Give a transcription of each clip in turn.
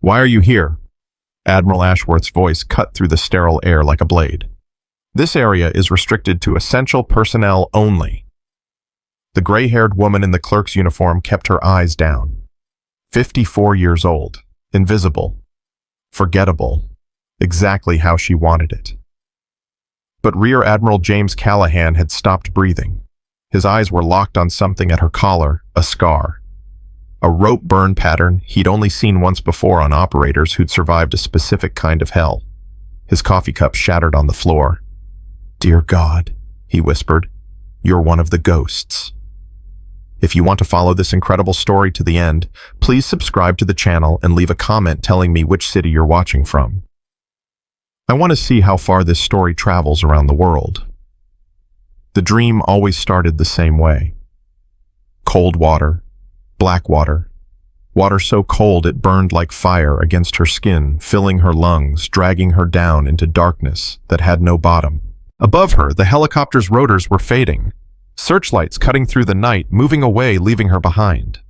Why are you here? Admiral Ashworth's voice cut through the sterile air like a blade. This area is restricted to essential personnel only. The gray-haired woman in the clerk's uniform kept her eyes down. 54 years old, invisible, forgettable, exactly how she wanted it. But Rear Admiral James Callahan had stopped breathing. His eyes were locked on something at her collar, a scar. A rope burn pattern he'd only seen once before on operators who'd survived a specific kind of hell. His coffee cup shattered on the floor. "Dear God," he whispered, "you're one of the ghosts." If you want to follow this incredible story to the end, please subscribe to the channel and leave a comment telling me which city you're watching from. I want to see how far this story travels around the world. The dream always started the same way. Cold water, black water, water so cold it burned like fire against her skin, filling her lungs, dragging her down into darkness that had no bottom. Above her, the helicopter's rotors were fading, searchlights cutting through the night, moving away, leaving her behind.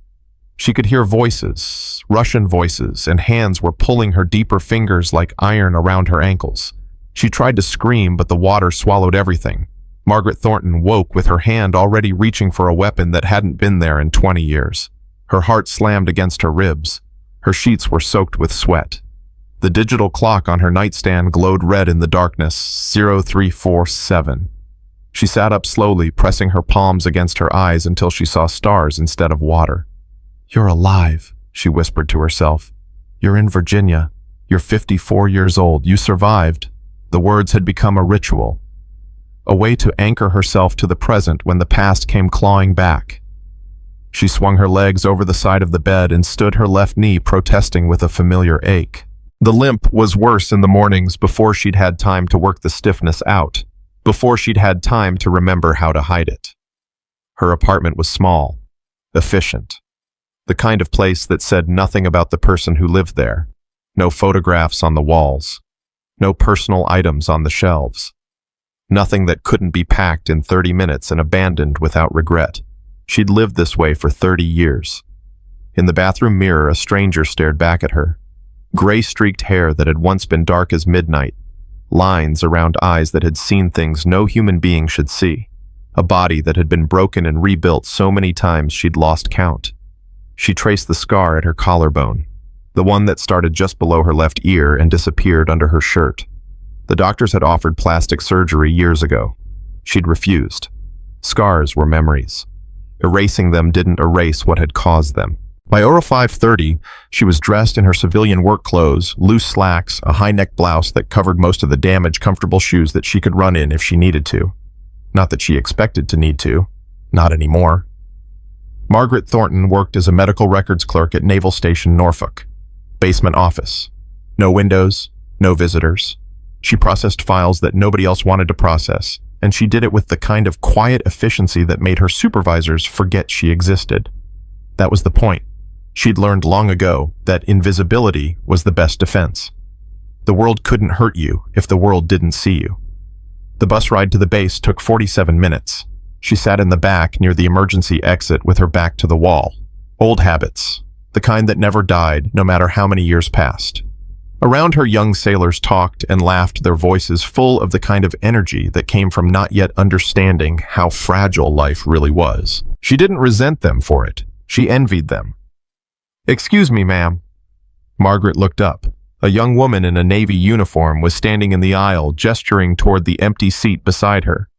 She could hear voices, Russian voices, and hands were pulling her deeper fingers like iron around her ankles. She tried to scream, but the water swallowed everything. Margaret Thornton woke with her hand already reaching for a weapon that hadn't been there in 20 years. Her heart slammed against her ribs. Her sheets were soaked with sweat. The digital clock on her nightstand glowed red in the darkness, 0347. She sat up slowly, pressing her palms against her eyes until she saw stars instead of water. "You're alive," she whispered to herself. "You're in Virginia. You're 54 years old. You survived." The words had become a ritual, a way to anchor herself to the present when the past came clawing back. She swung her legs over the side of the bed and stood her left knee protesting with a familiar ache. The limp was worse in the mornings before she'd had time to work the stiffness out, before she'd had time to remember how to hide it. Her apartment was small, efficient, the kind of place that said nothing about the person who lived there. No photographs on the walls, no personal items on the shelves. Nothing that couldn't be packed in 30 minutes and abandoned without regret. She'd lived this way for 30 years. In the bathroom mirror, a stranger stared back at her. Gray-streaked hair that had once been dark as midnight. Lines around eyes that had seen things no human being should see. A body that had been broken and rebuilt so many times she'd lost count. She traced the scar at her collarbone, the one that started just below her left ear and disappeared under her shirt. The doctors had offered plastic surgery years ago. She'd refused. Scars were memories. Erasing them didn't erase what had caused them. By 05:30, she was dressed in her civilian work clothes, loose slacks, a high-neck blouse that covered most of the damage, comfortable shoes that she could run in if she needed to. Not that she expected to need to. Not anymore. Margaret Thornton worked as a medical records clerk at Naval Station Norfolk. Basement office. No windows, no visitors. She processed files that nobody else wanted to process, and she did it with the kind of quiet efficiency that made her supervisors forget she existed. That was the point. She'd learned long ago that invisibility was the best defense. The world couldn't hurt you if the world didn't see you. The bus ride to the base took 47 minutes. She sat in the back near the emergency exit with her back to the wall. Old habits, the kind that never died no matter how many years passed. Around her, young sailors talked and laughed, their voices full of the kind of energy that came from not yet understanding how fragile life really was. She didn't resent them for it. She envied them. "Excuse me, ma'am." Margaret looked up. A young woman in a Navy uniform was standing in the aisle, gesturing toward the empty seat beside her.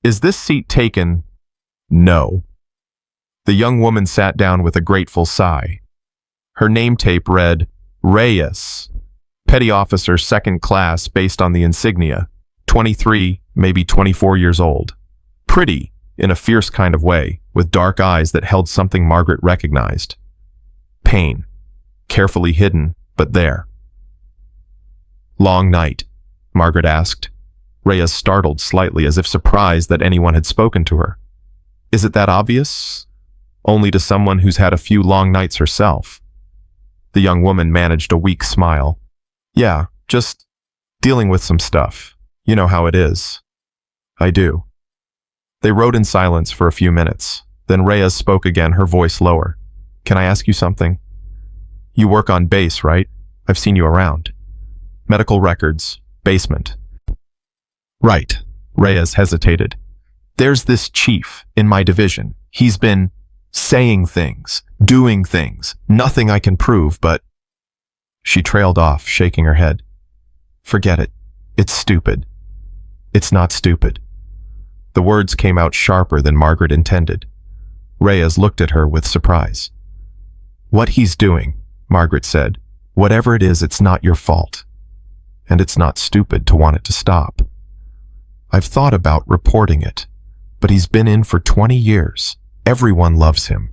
"Is this seat taken?" "No." The young woman sat down with a grateful sigh. Her name tape read, Reyes, Petty Officer 2nd Class based on the insignia, 23, maybe 24 years old. Pretty, in a fierce kind of way, with dark eyes that held something Margaret recognized. Pain. Carefully hidden, but there. "Long night?" Margaret asked. Reyes startled slightly, as if surprised that anyone had spoken to her. "Is it that obvious? Only to someone who's had a few long nights herself." The young woman managed a weak smile. "Yeah, just dealing with some stuff. You know how it is." "I do." They rode in silence for a few minutes. Then Reyes spoke again, her voice lower. "Can I ask you something? You work on base, right? I've seen you around. Medical records, basement. Right, Reyes hesitated. There's this chief in my division. He's been saying things, doing things, nothing I can prove, but... She trailed off, shaking her head. Forget it. It's stupid. It's not stupid. The words came out sharper than Margaret intended. Reyes looked at her with surprise. What he's doing, Margaret said, whatever it is, it's not your fault. And it's not stupid to want it to stop. I've thought about reporting it, but he's been in for 20 years. Everyone loves him.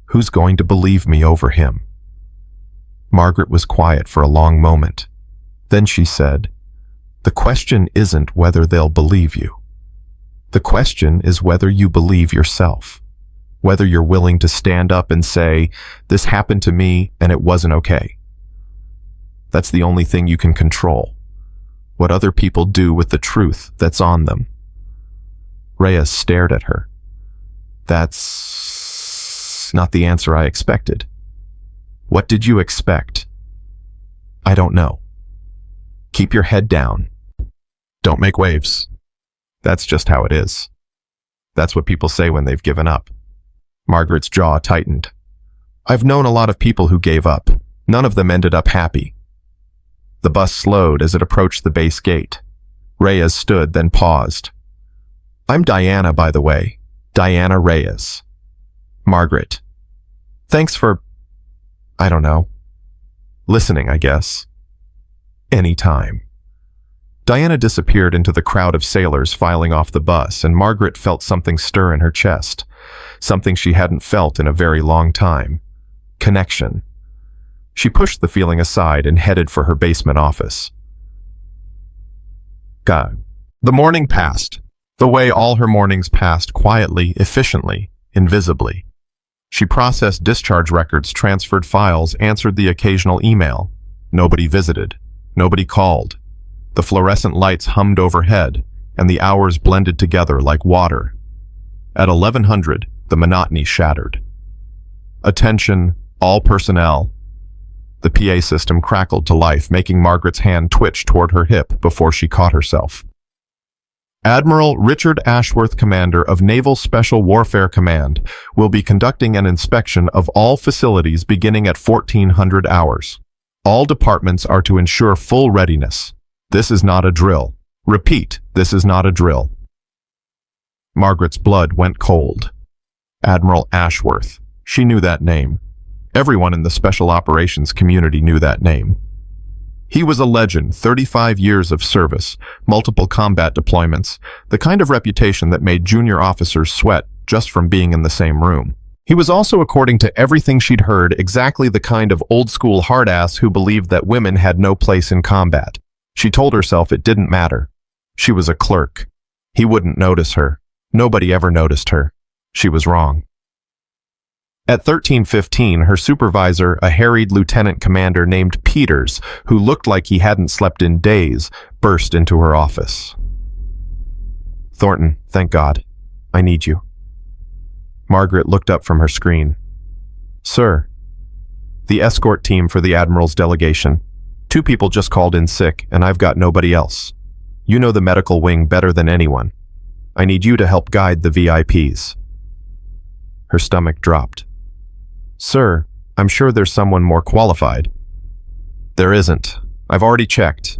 Who's going to believe me over him? Margaret was quiet for a long moment. Then she said, the question isn't whether they'll believe you. The question is whether you believe yourself. Whether you're willing to stand up and say, this happened to me and it wasn't okay. That's the only thing you can control. What other people do with the truth that's on them. Reyes stared at her. That's not the answer I expected. What did you expect? I don't know. Keep your head down. Don't make waves. That's just how it is. That's what people say when they've given up. Margaret's jaw tightened. I've known a lot of people who gave up. None of them ended up happy. The bus slowed as it approached the base gate. Reyes stood, then paused. I'm Diana, by the way. Diana Reyes. Margaret. Thanks for, I don't know, listening, I guess. Anytime. Diana disappeared into the crowd of sailors filing off the bus, and Margaret felt something stir in her chest. Something she hadn't felt in a very long time. Connection. She pushed the feeling aside and headed for her basement office. God. The morning passed, the way all her mornings passed, quietly, efficiently, invisibly. She processed discharge records, transferred files, answered the occasional email. Nobody visited. Nobody called. The fluorescent lights hummed overhead, and the hours blended together like water. At 1100, the monotony shattered. Attention, all personnel. The PA system crackled to life, making Margaret's hand twitch toward her hip before she caught herself. Admiral Richard Ashworth, Commander of Naval Special Warfare Command, will be conducting an inspection of all facilities beginning at 1400 hours. All departments are to ensure full readiness. This is not a drill. Repeat, this is not a drill. Margaret's blood went cold. Admiral Ashworth. She knew that name. Everyone in the special operations community knew that name. He was a legend, 35 years of service, multiple combat deployments, the kind of reputation that made junior officers sweat just from being in the same room. He was also, according to everything she'd heard, exactly the kind of old-school hard-ass who believed that women had no place in combat. She told herself it didn't matter. She was a clerk. He wouldn't notice her. Nobody ever noticed her. She was wrong. At 1315, her supervisor, a harried lieutenant commander named Peters, who looked like he hadn't slept in days, burst into her office. Thornton, thank God. I need you. Margaret looked up from her screen. Sir, the escort team for the Admiral's delegation. 2 people just called in sick, and I've got nobody else. You know the medical wing better than anyone. I need you to help guide the VIPs. Her stomach dropped. Sir, I'm sure there's someone more qualified. There isn't. I've already checked.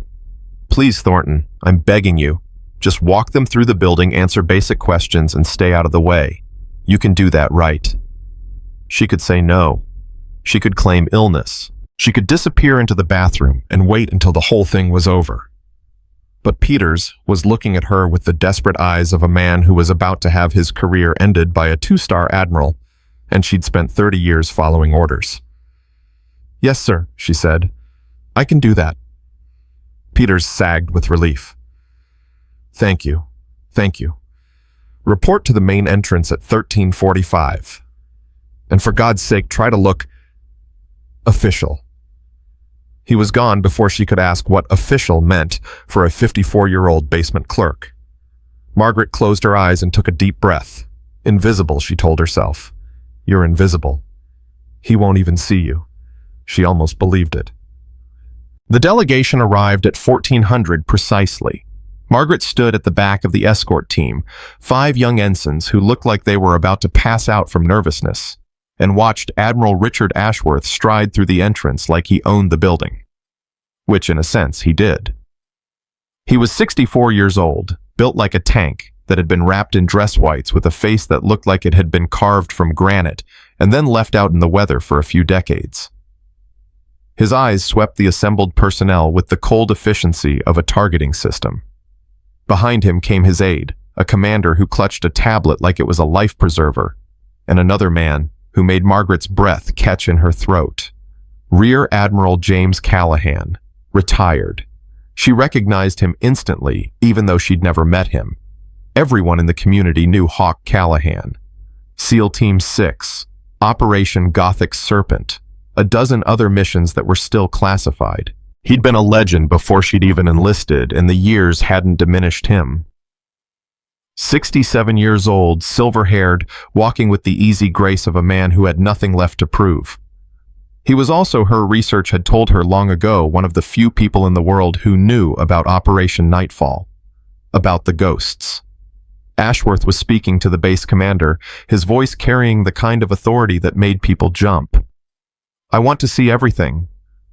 Please, Thornton, I'm begging you. Just walk them through the building, answer basic questions, and stay out of the way. You can do that, right? She could say no. She could claim illness. She could disappear into the bathroom and wait until the whole thing was over. But Peters was looking at her with the desperate eyes of a man who was about to have his career ended by a 2-star admiral, and she'd spent 30 years following orders. Yes, sir, she said. I can do that. Peters sagged with relief. Thank you. Thank you. Report to the main entrance at 1345. And for God's sake, try to look official. He was gone before she could ask what official meant for a 54-year-old basement clerk. Margaret closed her eyes and took a deep breath. Invisible, she told herself. You're invisible. He won't even see you. She almost believed it. The delegation arrived at 1400 precisely. Margaret stood at the back of the escort team, 5 young ensigns who looked like they were about to pass out from nervousness, and watched Admiral Richard Ashworth stride through the entrance like he owned the building. Which, in a sense, he did. He was 64 years old, built like a tank that had been wrapped in dress whites with a face that looked like it had been carved from granite and then left out in the weather for a few decades. His eyes swept the assembled personnel with the cold efficiency of a targeting system. Behind him came his aide, a commander who clutched a tablet like it was a life preserver, and another man who made Margaret's breath catch in her throat. Rear Admiral James Callahan, retired. She recognized him instantly, even though she'd never met him. Everyone in the community knew Hawk Callahan. SEAL Team 6, Operation Gothic Serpent, a dozen other missions that were still classified. He'd been a legend before she'd even enlisted, and the years hadn't diminished him. 67 years old, silver-haired, walking with the easy grace of a man who had nothing left to prove. He was also, her research had told her long ago, one of the few people in the world who knew about Operation Nightfall, about the ghosts. Ashworth was speaking to the base commander, his voice carrying the kind of authority that made people jump. "I want to see everything.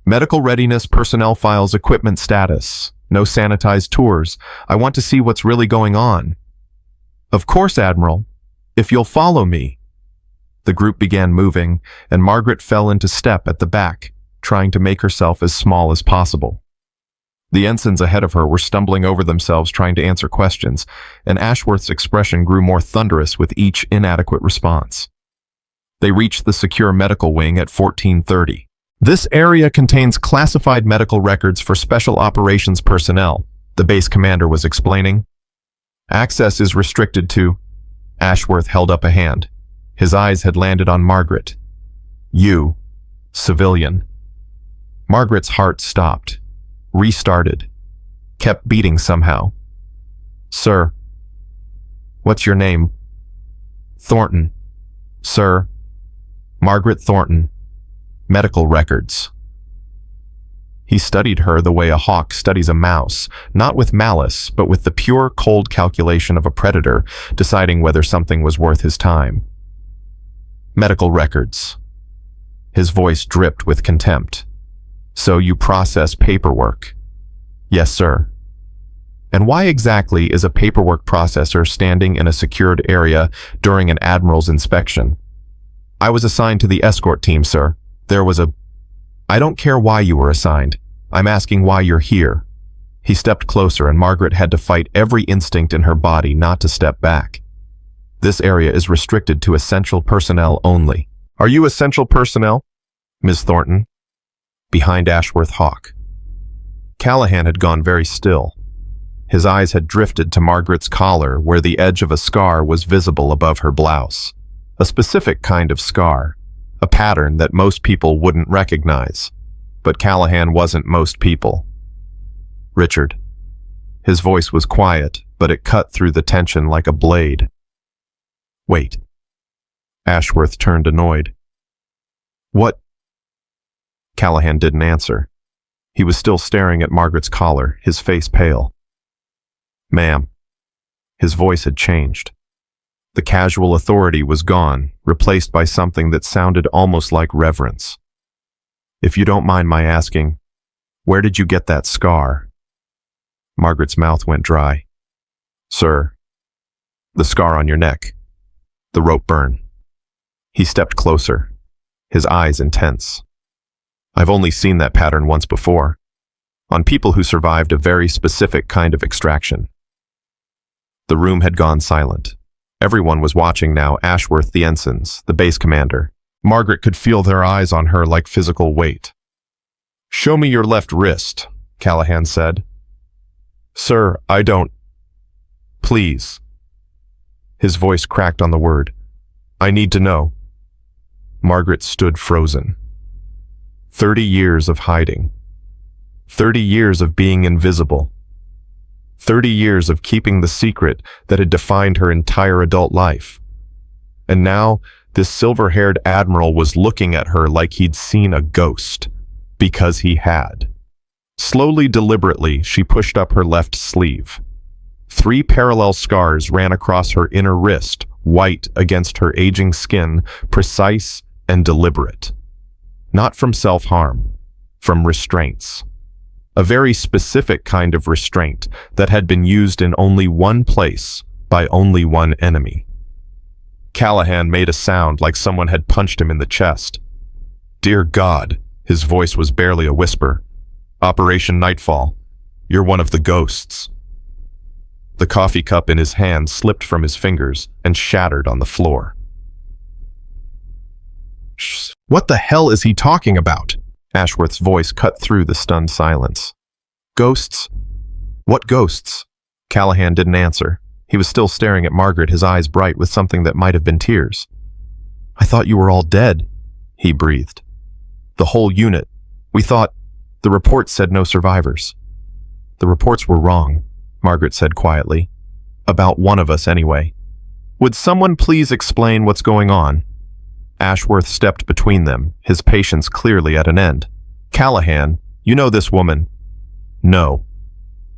Medical readiness, personnel files, equipment status. No sanitized tours. I want to see what's really going on." "Of course, Admiral. If you'll follow me." The group began moving, and Margaret fell into step at the back, trying to make herself as small as possible. The ensigns ahead of her were stumbling over themselves trying to answer questions, and Ashworth's expression grew more thunderous with each inadequate response. They reached the secure medical wing at 1430. "This area contains classified medical records for special operations personnel," the base commander was explaining. "Access is restricted to—" Ashworth held up a hand. His eyes had landed on Margaret. "You, civilian." Margaret's heart stopped, restarted, kept beating somehow. "Sir." "What's your name?" "Thornton." "Sir." "Margaret Thornton. Medical records." He studied her the way a hawk studies a mouse, not with malice, but with the pure, cold calculation of a predator deciding whether something was worth his time. "Medical records." His voice dripped with contempt. "So you process paperwork?" "Yes, sir." "And why exactly is a paperwork processor standing in a secured area during an admiral's inspection?" "I was assigned to the escort team, sir. There was a—" "I don't care why you were assigned. I'm asking why you're here." He stepped closer, and Margaret had to fight every instinct in her body not to step back. "This area is restricted to essential personnel only." "Are you essential personnel, Ms. Thornton?" Behind Ashworth Hawk. Callahan had gone very still. His eyes had drifted to Margaret's collar, where the edge of a scar was visible above her blouse. A specific kind of scar. A pattern that most people wouldn't recognize. But Callahan wasn't most people. "Richard." His voice was quiet, but it cut through the tension like a blade. "Wait." Ashworth turned annoyed. "What?" Callahan didn't answer. He was still staring at Margaret's collar, his face pale. "Ma'am." His voice had changed. The casual authority was gone, replaced by something that sounded almost like reverence. "If you don't mind my asking, where did you get that scar?" Margaret's mouth went dry. "Sir." "The scar on your neck. The rope burn." He stepped closer, his eyes intense. "I've only seen that pattern once before, on people who survived a very specific kind of extraction." The room had gone silent. Everyone was watching now, Ashworth, the ensigns, the base commander. Margaret could feel their eyes on her like physical weight. "Show me your left wrist," Callahan said. "Sir, I don't—" "Please." His voice cracked on the word. "I need to know." Margaret stood frozen. 30 years of hiding. 30 years of being invisible. 30 years of keeping the secret that had defined her entire adult life. And now, this silver-haired admiral was looking at her like he'd seen a ghost, because he had. Slowly, deliberately, she pushed up her left sleeve. 3 parallel scars ran across her inner wrist, white against her aging skin, precise and deliberate. Not from self-harm, from restraints. A very specific kind of restraint that had been used in only one place by only one enemy. Callahan made a sound like someone had punched him in the chest. "Dear God," his voice was barely a whisper. "Operation Nightfall. You're one of the ghosts." The coffee cup in his hand slipped from his fingers and shattered on the floor. "What the hell is he talking about?" Ashworth's voice cut through the stunned silence. "Ghosts? What ghosts?" Callahan didn't answer. He was still staring at Margaret, his eyes bright with something that might have been tears. "I thought you were all dead," he breathed. "The whole unit. We thought... The reports said no survivors." "The reports were wrong," Margaret said quietly. "About one of us, anyway. Would someone please explain what's going on?" Ashworth stepped between them, his patience clearly at an end. "Callahan, you know this woman?" "No."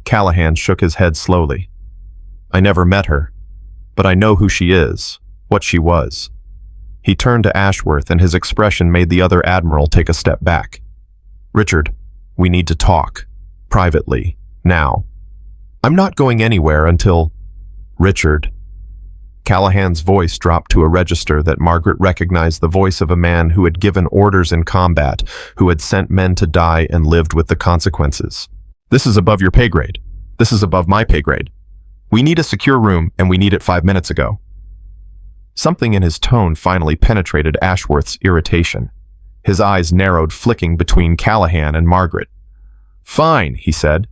Callahan shook his head slowly. "I never met her, but I know who she is, what she was." He turned to Ashworth, and his expression made the other admiral take a step back. "Richard, we need to talk. Privately. Now. I'm not going anywhere until..." "Richard." Callahan's voice dropped to a register that Margaret recognized the voice of a man who had given orders in combat, who had sent men to die and lived with the consequences. "This is above your pay grade. This is above my pay grade. We need a secure room, and we need it 5 minutes ago." Something in his tone finally penetrated Ashworth's irritation. His eyes narrowed, flicking between Callahan and Margaret. "Fine," he said.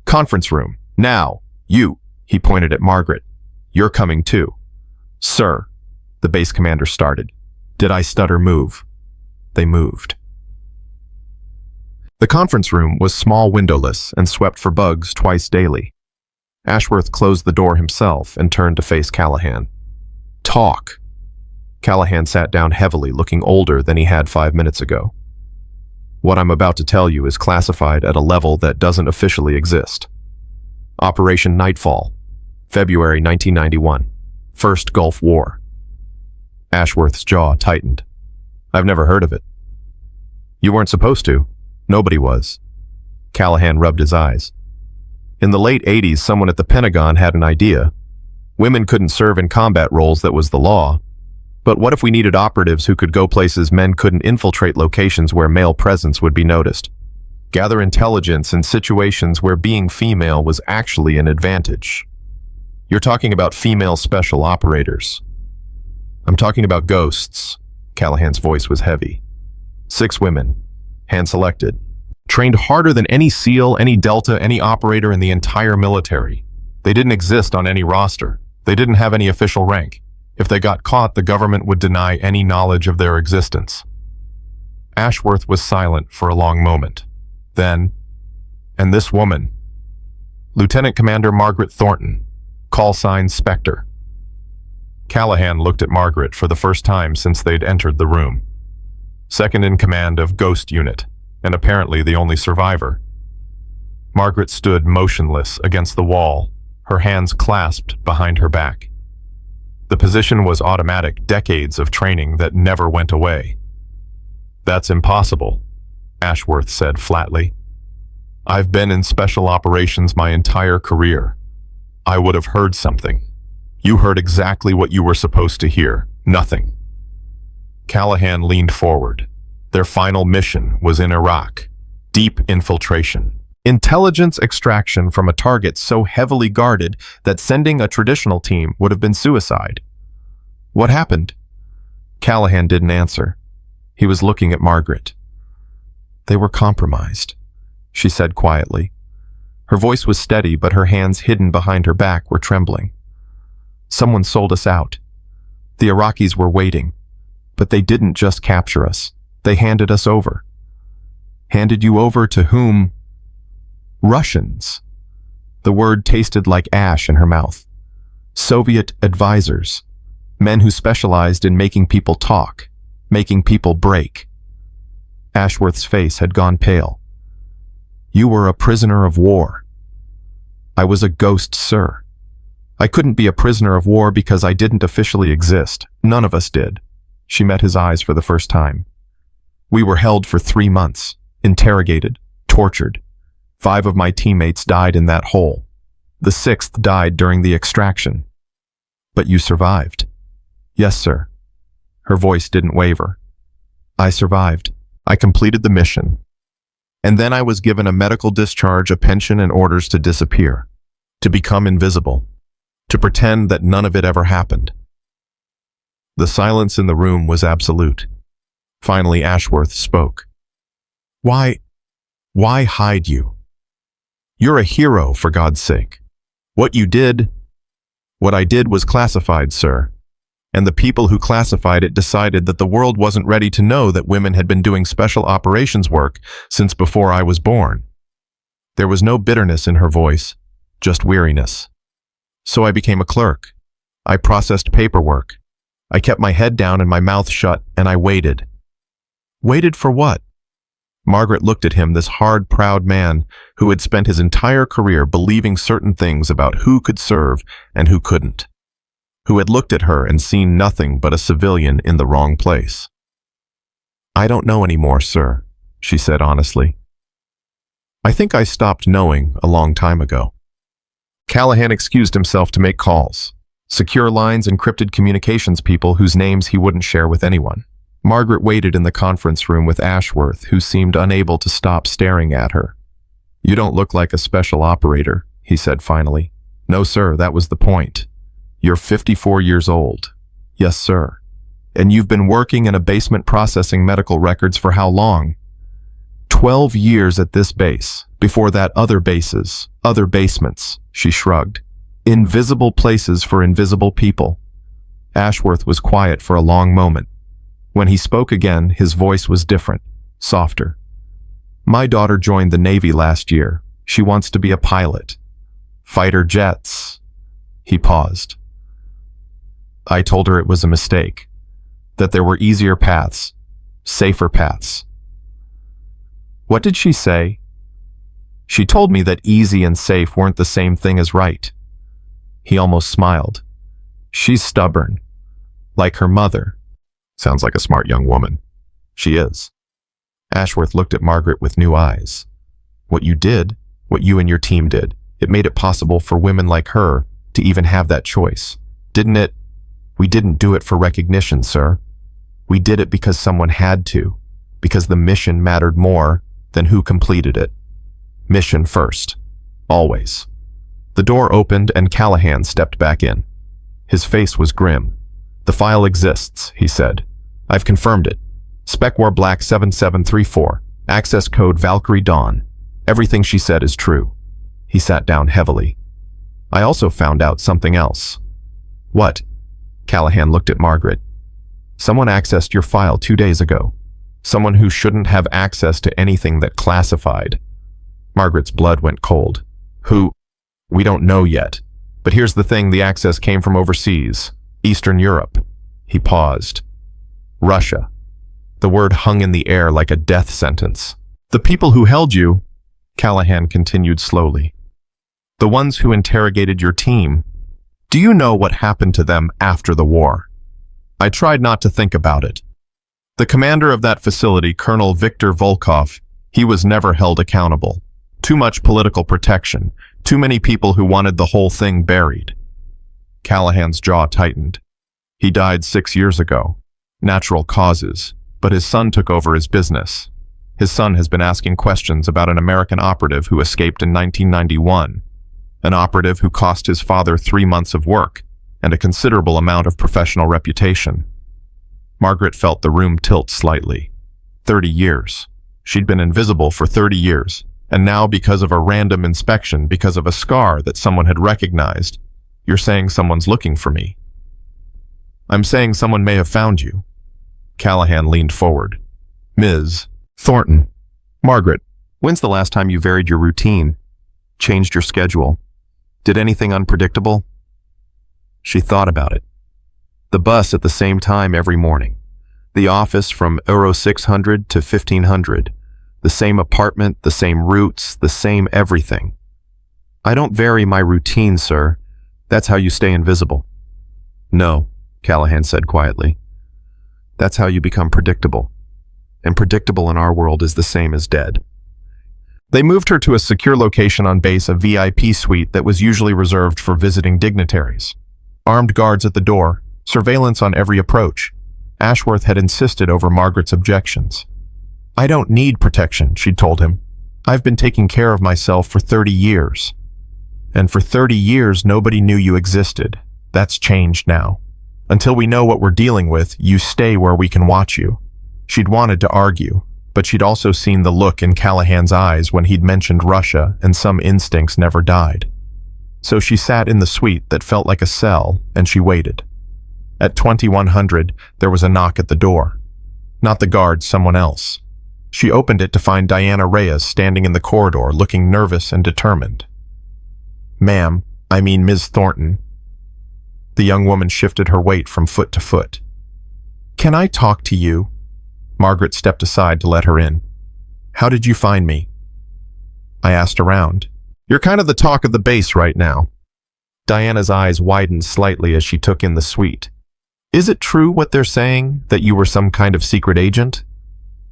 "Conference room. Now. You." He pointed at Margaret. "You're coming too." "Sir," the base commander started. "Did I stutter move?" They moved. The conference room was small, windowless, and swept for bugs twice daily. Ashworth closed the door himself and turned to face Callahan. "Talk." Callahan sat down heavily, looking older than he had 5 minutes ago. "What I'm about to tell you is classified at a level that doesn't officially exist. Operation Nightfall, February 1991, First Gulf War." Ashworth's jaw tightened. "I've never heard of it." "You weren't supposed to. Nobody was." Callahan rubbed his eyes. "In the late 80s, someone at the Pentagon had an idea. Women couldn't serve in combat roles, that was the law. But what if we needed operatives who could go places men couldn't, infiltrate locations where male presence would be noticed, gather intelligence in situations where being female was actually an advantage? You're talking about female special operators." "I'm talking about ghosts." Callahan's voice was heavy. 6 women, hand-selected, trained harder than any SEAL, any Delta, any operator in the entire military. They didn't exist on any roster. They didn't have any official rank. If they got caught, the government would deny any knowledge of their existence. Ashworth was silent for a long moment. Then, "And this woman, Lieutenant Commander Margaret Thornton, call sign Spectre." Callahan looked at Margaret for the first time since they'd entered the room. Second in command of Ghost Unit, and apparently the only survivor. Margaret stood motionless against the wall, her hands clasped behind her back. The position was automatic, decades of training that never went away. "That's impossible," Ashworth said flatly. "I've been in special operations my entire career. I would have heard something. You heard exactly what you were supposed to hear. Nothing." Callahan leaned forward. Their final mission was in Iraq. Deep infiltration. Intelligence extraction from a target so heavily guarded that sending a traditional team would have been suicide. "What happened?" Callahan didn't answer. He was looking at Margaret. "They were compromised," she said quietly. Her voice was steady, but her hands hidden behind her back were trembling. "Someone sold us out. The Iraqis were waiting, but they didn't just capture us. They handed us over." "Handed you over to whom?" "Russians." The word tasted like ash in her mouth. "Soviet advisors. Men who specialized in making people talk, making people break." Ashworth's face had gone pale. You were a prisoner of war. I was a ghost, sir. I couldn't be a prisoner of war because I didn't officially exist. None of us did. She met his eyes for the first time. We were held for 3 months, interrogated, tortured. 5 of my teammates died in that hole. The 6th died during the extraction. But you survived. Yes, sir. Her voice didn't waver. I survived. I completed the mission. And then I was given a medical discharge, a pension, and orders to disappear, to become invisible, to pretend that none of it ever happened. The silence in the room was absolute. Finally, Ashworth spoke. Why hide you? You're a hero, for God's sake. What I did was classified, sir. And the people who classified it decided that the world wasn't ready to know that women had been doing special operations work since before I was born. There was no bitterness in her voice, just weariness. So I became a clerk. I processed paperwork. I kept my head down and my mouth shut, and I waited. Waited for what? Margaret looked at him, this hard, proud man who had spent his entire career believing certain things about who could serve and who couldn't, who had looked at her and seen nothing but a civilian in the wrong place. I don't know anymore, sir, she said honestly. I think I stopped knowing a long time ago. Callahan excused himself to make calls, secure lines, encrypted communications people whose names he wouldn't share with anyone. Margaret waited in the conference room with Ashworth, who seemed unable to stop staring at her. You don't look like a special operator, he said finally. No, sir, that was the point. You're 54 years old. Yes, sir. And you've been working in a basement processing medical records for how long? 12 years at this base. Before that, other bases, other basements, she shrugged. Invisible places for invisible people. Ashworth was quiet for a long moment. When he spoke again, his voice was different, softer. My daughter joined the Navy last year. She wants to be a pilot. Fighter jets. He paused. I told her it was a mistake, that there were easier paths, safer paths. What did she say? She told me that easy and safe weren't the same thing as right. He almost smiled. She's stubborn, like her mother. Sounds like a smart young woman. She is. Ashworth looked at Margaret with new eyes. What you did, what you and your team did, it made it possible for women like her to even have that choice, didn't it? We didn't do it for recognition, sir. We did it because someone had to, because the mission mattered more than who completed it. Mission first. Always. The door opened and Callahan stepped back in. His face was grim. The file exists, he said. I've confirmed it. Spec War Black 7734. Access code Valkyrie Dawn. Everything she said is true. He sat down heavily. I also found out something else. What? Callahan looked at Margaret. Someone accessed your file 2 days ago. Someone who shouldn't have access to anything that classified. Margaret's blood went cold. Who? We don't know yet. But here's the thing, the access came from overseas. Eastern Europe. He paused. Russia. The word hung in the air like a death sentence. The people who held you, Callahan continued slowly. The ones who interrogated your team. Do you know what happened to them after the war? I tried not to think about it. The commander of that facility, Colonel Viktor Volkov, he was never held accountable. Too much political protection. Too many people who wanted the whole thing buried. Callahan's jaw tightened. He died 6 years ago. Natural causes. But his son took over his business. His son has been asking questions about an American operative who escaped in 1991. An operative who cost his father 3 months of work and a considerable amount of professional reputation. Margaret felt the room tilt slightly. 30 years. She'd been invisible for 30 years, and now because of a random inspection, because of a scar that someone had recognized, you're saying someone's looking for me. I'm saying someone may have found you. Callahan leaned forward. Ms. Thornton. Margaret, when's the last time you varied your routine? Changed your schedule? Did anything unpredictable? She thought about it. The bus at the same time every morning. The office from Euro 600 to 1500. The same apartment, the same routes, the same everything. I don't vary my routine, sir. That's how you stay invisible. No, Callahan said quietly. That's how you become predictable. And predictable in our world is the same as dead. They moved her to a secure location on base, a VIP suite that was usually reserved for visiting dignitaries. Armed guards at the door, surveillance on every approach. Ashworth had insisted over Margaret's objections. I don't need protection, she'd told him. I've been taking care of myself for 30 years. And for 30 years, nobody knew you existed. That's changed now. Until we know what we're dealing with, you stay where we can watch you. She'd wanted to argue, but she'd also seen the look in Callahan's eyes when he'd mentioned Russia, and some instincts never died. So she sat in the suite that felt like a cell, and she waited. At 2100, there was a knock at the door. Not the guard, someone else. She opened it to find Diana Reyes standing in the corridor, looking nervous and determined. Ma'am, I mean Ms. Thornton. The young woman shifted her weight from foot to foot. Can I talk to you? Margaret stepped aside to let her in. How did you find me? I asked around. You're kind of the talk of the base right now. Diana's eyes widened slightly as she took in the suite. Is it true what they're saying, that you were some kind of secret agent?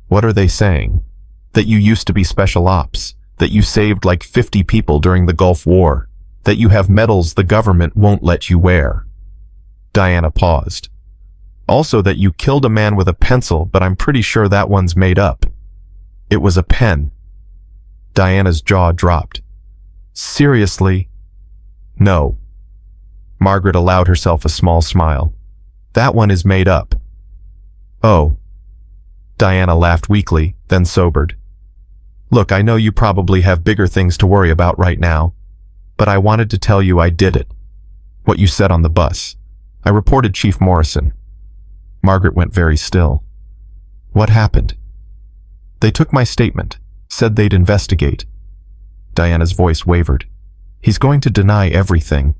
What are they saying? That you used to be special ops, that you saved like 50 people during the Gulf War, that you have medals the government won't let you wear. Diana paused. Also that you killed a man with a pencil, but I'm pretty sure that one's made up. It was a pen. Diana's jaw dropped. Seriously? No. Margaret allowed herself a small smile. That one is made up. Oh. Diana laughed weakly, then sobered. Look, I know you probably have bigger things to worry about right now, but I wanted to tell you I did it. What you said on the bus. I reported Chief Morrison. Margaret went very still. What happened? They took my statement, said they'd investigate. Diana's voice wavered. He's going to deny everything.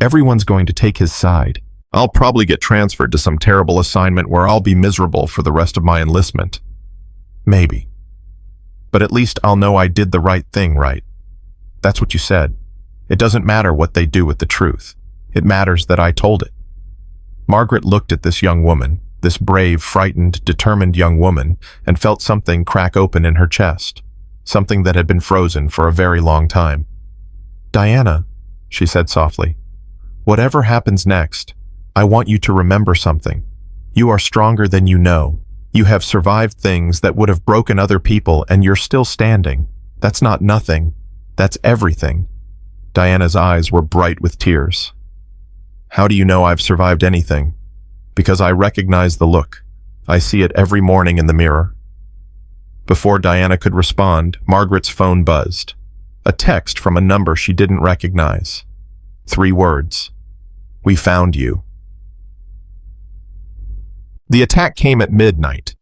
Everyone's going to take his side. I'll probably get transferred to some terrible assignment where I'll be miserable for the rest of my enlistment. Maybe. But at least I'll know I did the right thing, right? That's what you said. It doesn't matter what they do with the truth. It matters that I told it. Margaret looked at this young woman, this brave, frightened, determined young woman, and felt something crack open in her chest, something that had been frozen for a very long time. Diana, she said softly, whatever happens next, I want you to remember something. You are stronger than you know. You have survived things that would have broken other people, and you're still standing. That's not nothing. That's everything. Diana's eyes were bright with tears. How do you know I've survived anything? Because I recognize the look. I see it every morning in the mirror. Before Diana could respond, Margaret's phone buzzed. A text from a number she didn't recognize. 3 words. We found you. The attack came at midnight.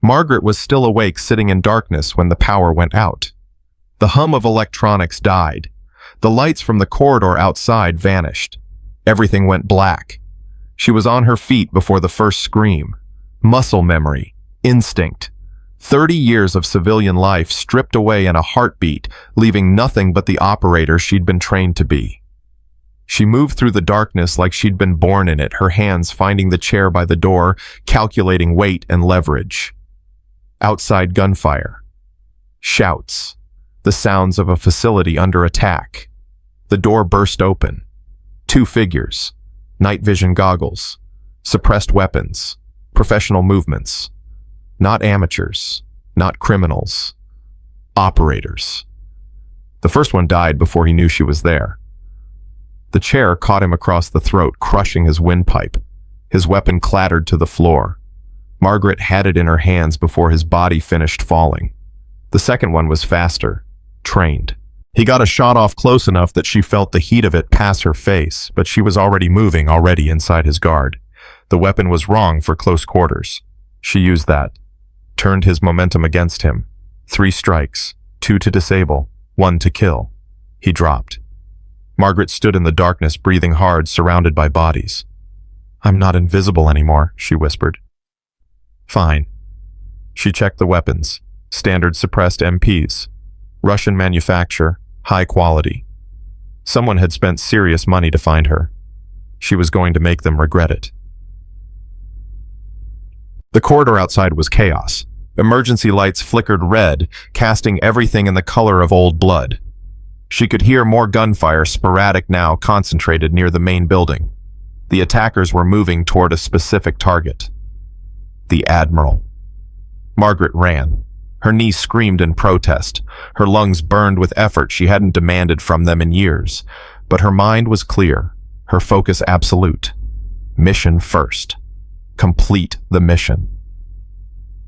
Margaret was still awake, sitting in darkness when the power went out. The hum of electronics died. The lights from the corridor outside vanished. Everything went black. She was on her feet before the first scream. Muscle memory, instinct. 30 years of civilian life stripped away in a heartbeat, leaving nothing but the operator she'd been trained to be. She moved through the darkness like she'd been born in it, her hands finding the chair by the door, calculating weight and leverage. Outside gunfire. Shouts. The sounds of a facility under attack. The door burst open. 2 figures. Night vision goggles. Suppressed weapons. Professional movements. Not amateurs. Not criminals. Operators. The first one died before he knew she was there. The chair caught him across the throat, crushing his windpipe. His weapon clattered to the floor. Margaret had it in her hands before his body finished falling. The second one was faster, trained. He got a shot off close enough that she felt the heat of it pass her face, but she was already moving, already inside his guard. The weapon was wrong for close quarters. She used that. Turned his momentum against him. 3 strikes, 2 to disable, 1 to kill. He dropped. Margaret stood in the darkness, breathing hard, surrounded by bodies. I'm not invisible anymore, she whispered. Fine. She checked the weapons. Standard suppressed MPs. Russian manufacture, high quality. Someone had spent serious money to find her. She was going to make them regret it. The corridor outside was chaos. Emergency lights flickered red, casting everything in the color of old blood. She could hear more gunfire, sporadic now, concentrated near the main building. The attackers were moving toward a specific target. The Admiral. Margaret ran. Her knees screamed in protest. Her lungs burned with effort she hadn't demanded from them in years. But her mind was clear, her focus absolute. Mission first. Complete the mission.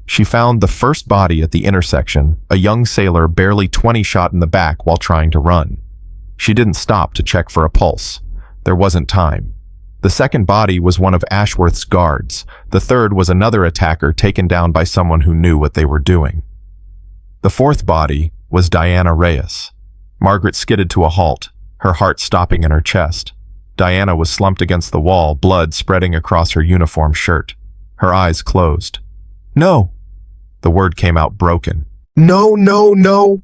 She found the first body at the intersection, a young sailor barely 20 shot in the back while trying to run. She didn't stop to check for a pulse. There wasn't time. The second body was one of Ashworth's guards. The third was another attacker taken down by someone who knew what they were doing. The fourth body was Diana Reyes. Margaret skidded to a halt, her heart stopping in her chest. Diana was slumped against the wall, blood spreading across her uniform shirt. Her eyes closed. "No!" The word came out broken. "No, no, no!"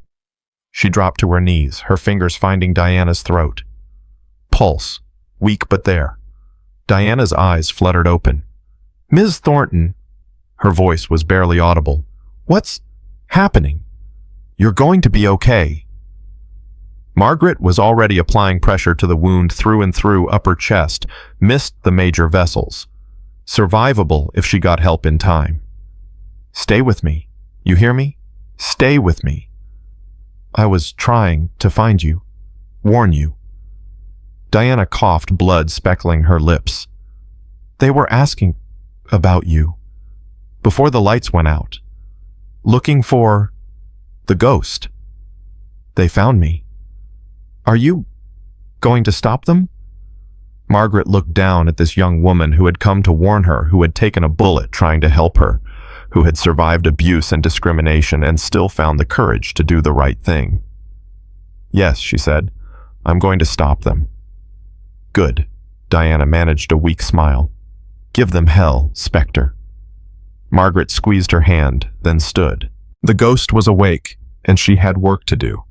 She dropped to her knees, her fingers finding Diana's throat. Pulse, weak but there. Diana's eyes fluttered open. "Ms. Thornton," her voice was barely audible. "What's happening? You're going to be okay." Margaret was already applying pressure to the wound through and through upper chest, missed the major vessels. Survivable if she got help in time. "Stay with me. You hear me? Stay with me. I was trying to find you, warn you." Diana coughed, blood speckling her lips. "They were asking about you before the lights went out. Looking for the ghost. They found me. Are you going to stop them?" Margaret looked down at this young woman who had come to warn her, who had taken a bullet trying to help her, who had survived abuse and discrimination and still found the courage to do the right thing. "Yes," she said, "I'm going to stop them." "Good." Diana managed a weak smile. "Give them hell, Spectre." Margaret squeezed her hand, then stood. The ghost was awake, and she had work to do.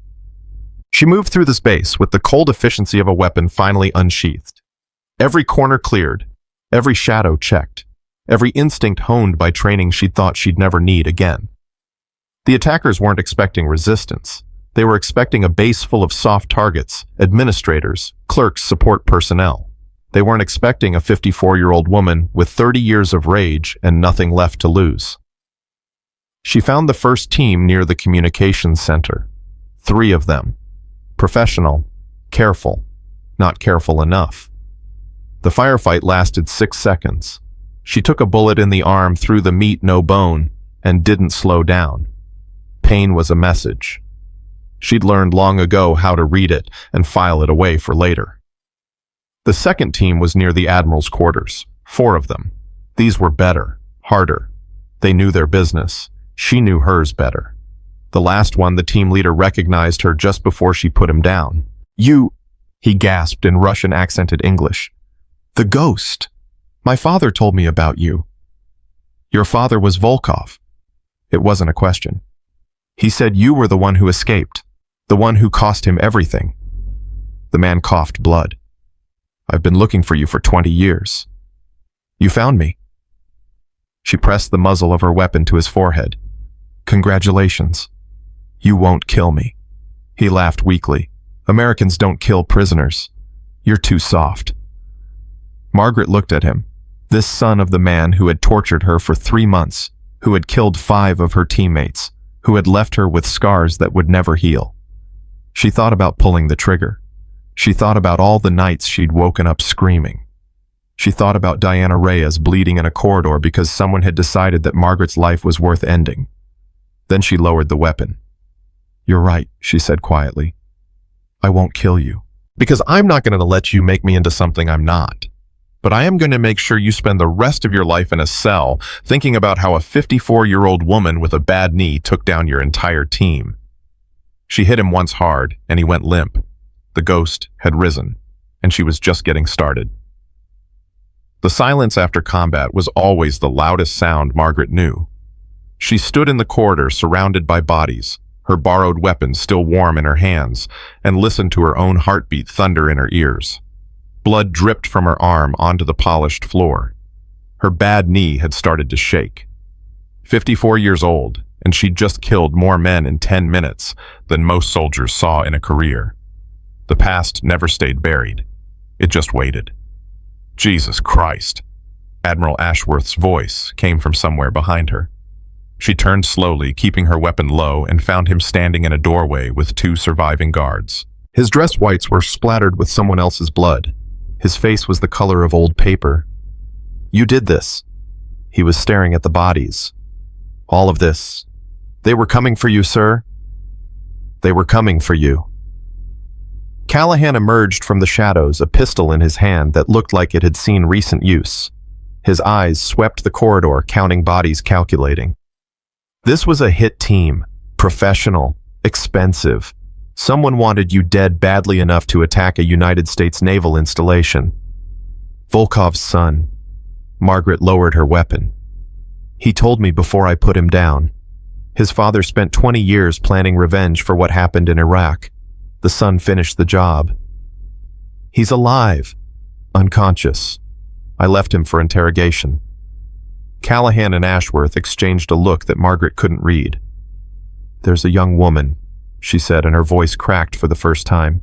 She moved through the space with the cold efficiency of a weapon finally unsheathed. Every corner cleared, every shadow checked, every instinct honed by training she'd thought she'd never need again. The attackers weren't expecting resistance. They were expecting a base full of soft targets, administrators, clerks, support personnel. They weren't expecting a 54-year-old woman with 30 years of rage and nothing left to lose. She found the first team near the communications center. 3 of them. Professional, careful, not careful enough. The firefight lasted 6 seconds. She took a bullet in the arm through the meat, no bone, and didn't slow down. Pain was a message. She'd learned long ago how to read it and file it away for later. The second team was near the Admiral's quarters, 4 of them. These were better, harder. They knew their business. She knew hers better. The last one, the team leader recognized her just before she put him down. "You," he gasped in Russian-accented English. "The ghost. My father told me about you." "Your father was Volkov." It wasn't a question. "He said you were the one who escaped, the one who cost him everything." The man coughed blood. "I've been looking for you for 20 years. You found me." She pressed the muzzle of her weapon to his forehead. "Congratulations. You won't kill me." He laughed weakly. "Americans don't kill prisoners. You're too soft." Margaret looked at him. This son of the man who had tortured her for 3 months, who had killed 5 of her teammates, who had left her with scars that would never heal. She thought about pulling the trigger. She thought about all the nights she'd woken up screaming. She thought about Diana Reyes bleeding in a corridor because someone had decided that Margaret's life was worth ending. Then she lowered the weapon. "You're right," she said quietly. "I won't kill you. Because I'm not going to let you make me into something I'm not. But I am going to make sure you spend the rest of your life in a cell thinking about how a 54-year-old woman with a bad knee took down your entire team." She hit him once hard, and he went limp. The ghost had risen, and she was just getting started. The silence after combat was always the loudest sound Margaret knew. She stood in the corridor surrounded by bodies, her borrowed weapon still warm in her hands, and listened to her own heartbeat thunder in her ears. Blood dripped from her arm onto the polished floor. Her bad knee had started to shake. 54 years old, and she'd just killed more men in 10 minutes than most soldiers saw in a career. The past never stayed buried. It just waited. Jesus Christ! Admiral Ashworth's voice came from somewhere behind her. She turned slowly, keeping her weapon low, and found him standing in a doorway with 2 surviving guards. His dress whites were splattered with someone else's blood. His face was the color of old paper. "You did this." He was staring at the bodies. "All of this. They were coming for you, sir. They were coming for you." Callahan emerged from the shadows, a pistol in his hand that looked like it had seen recent use. His eyes swept the corridor, counting bodies, calculating. This was a hit team, professional, expensive. Someone wanted you dead badly enough to attack a United States naval installation. Volkov's son. Margaret lowered her weapon. "He told me before I put him down. His father spent 20 years planning revenge for what happened in Iraq. The son finished the job. He's alive, unconscious. I left him for interrogation." Callahan and Ashworth exchanged a look that Margaret couldn't read. "There's a young woman," she said, and her voice cracked for the first time.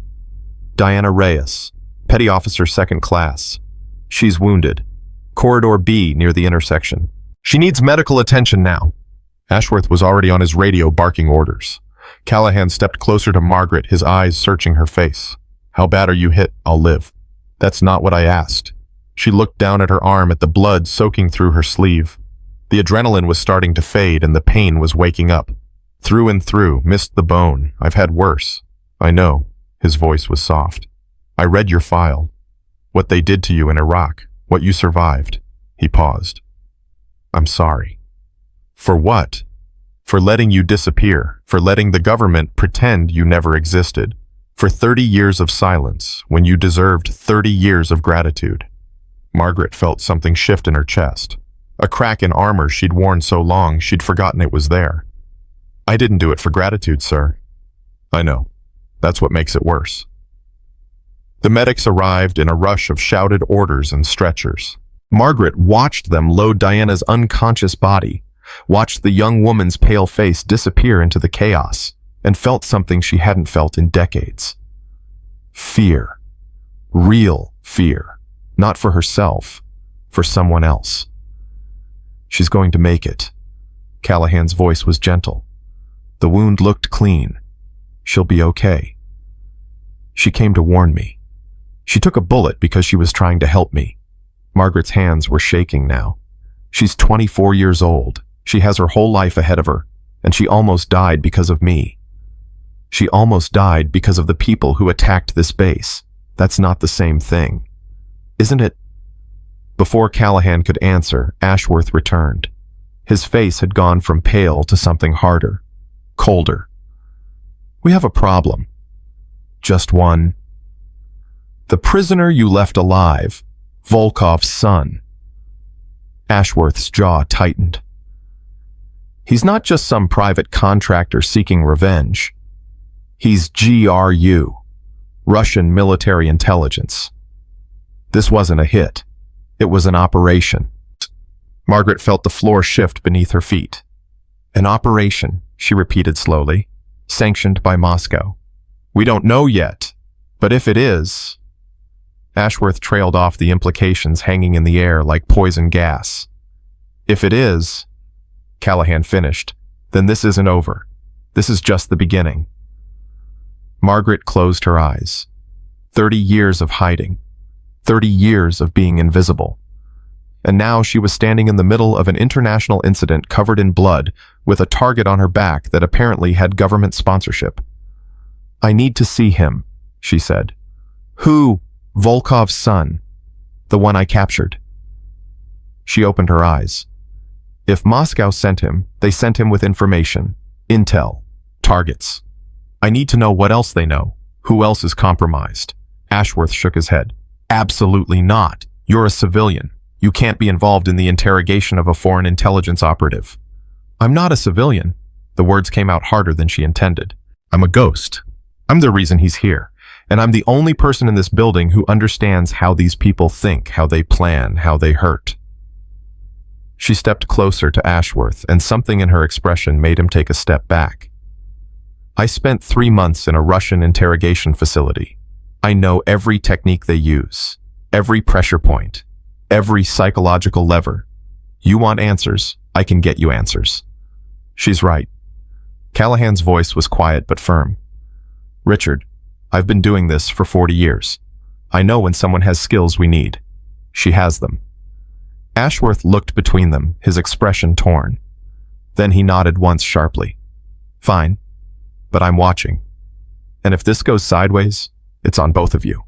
"Diana Reyes, Petty Officer 2nd Class. She's wounded. Corridor B near the intersection. She needs medical attention now." Ashworth was already on his radio barking orders. Callahan stepped closer to Margaret, his eyes searching her face. "How bad are you hit? I'll live." "That's not what I asked." She looked down at her arm, at the blood soaking through her sleeve. The adrenaline was starting to fade and the pain was waking up. "Through and through, missed the bone. I've had worse." "I know." His voice was soft. "I read your file. What they did to you in Iraq, what you survived." He paused. "I'm sorry." "For what?" "For letting you disappear, for letting the government pretend you never existed, for 30 years of silence when you deserved 30 years of gratitude." Margaret felt something shift in her chest. A crack in armor she'd worn so long she'd forgotten it was there. "I didn't do it for gratitude, sir." "I know. That's what makes it worse." The medics arrived in a rush of shouted orders and stretchers. Margaret watched them load Diana's unconscious body, watched the young woman's pale face disappear into the chaos, and felt something she hadn't felt in decades. Fear. Real fear. Not for herself, for someone else. "She's going to make it." Callahan's voice was gentle. "The wound looked clean. She'll be okay. She came to warn me. She took a bullet because she was trying to help me." Margaret's hands were shaking now. "She's 24 years old. She has her whole life ahead of her, and she almost died because of me. She almost died because of the people who attacked this base. That's not the same thing. Isn't it?" Before Callahan could answer, Ashworth returned. His face had gone from pale to something harder, colder. "We have a problem." "Just one." "The prisoner you left alive, Volkov's son." Ashworth's jaw tightened. "He's not just some private contractor seeking revenge. He's GRU, Russian military intelligence. This wasn't a hit. It was an operation." Margaret felt the floor shift beneath her feet. "An operation," she repeated slowly, "sanctioned by Moscow. We don't know yet, but if it is..." Ashworth trailed off, the implications hanging in the air like poison gas. "If it is," Callahan finished, "then this isn't over. This is just the beginning." Margaret closed her eyes. 30 years of hiding. 30 years of being invisible. And now she was standing in the middle of an international incident covered in blood, with a target on her back that apparently had government sponsorship. "I need to see him," she said. "Who?" "Volkov's son. The one I captured." She opened her eyes. If Moscow sent him, they sent him with information, intel, targets. "I need to know what else they know. Who else is compromised?" Ashworth shook his head. "Absolutely not. You're a civilian. You can't be involved in the interrogation of a foreign intelligence operative." I'm not a civilian. The words came out harder than she intended. I'm a ghost. I'm the reason he's here. And I'm the only person in this building who understands how these people think, how they plan, how they hurt. She stepped closer to Ashworth, and something in her expression made him take a step back. I spent 3 months in a Russian interrogation facility. I know every technique they use, every pressure point, every psychological lever. You want answers, I can get you answers. She's right. Callahan's voice was quiet but firm. Richard, I've been doing this for 40 years. I know when someone has skills we need. She has them. Ashworth looked between them, his expression torn. Then he nodded once sharply. Fine, but I'm watching. And if this goes sideways, it's on both of you.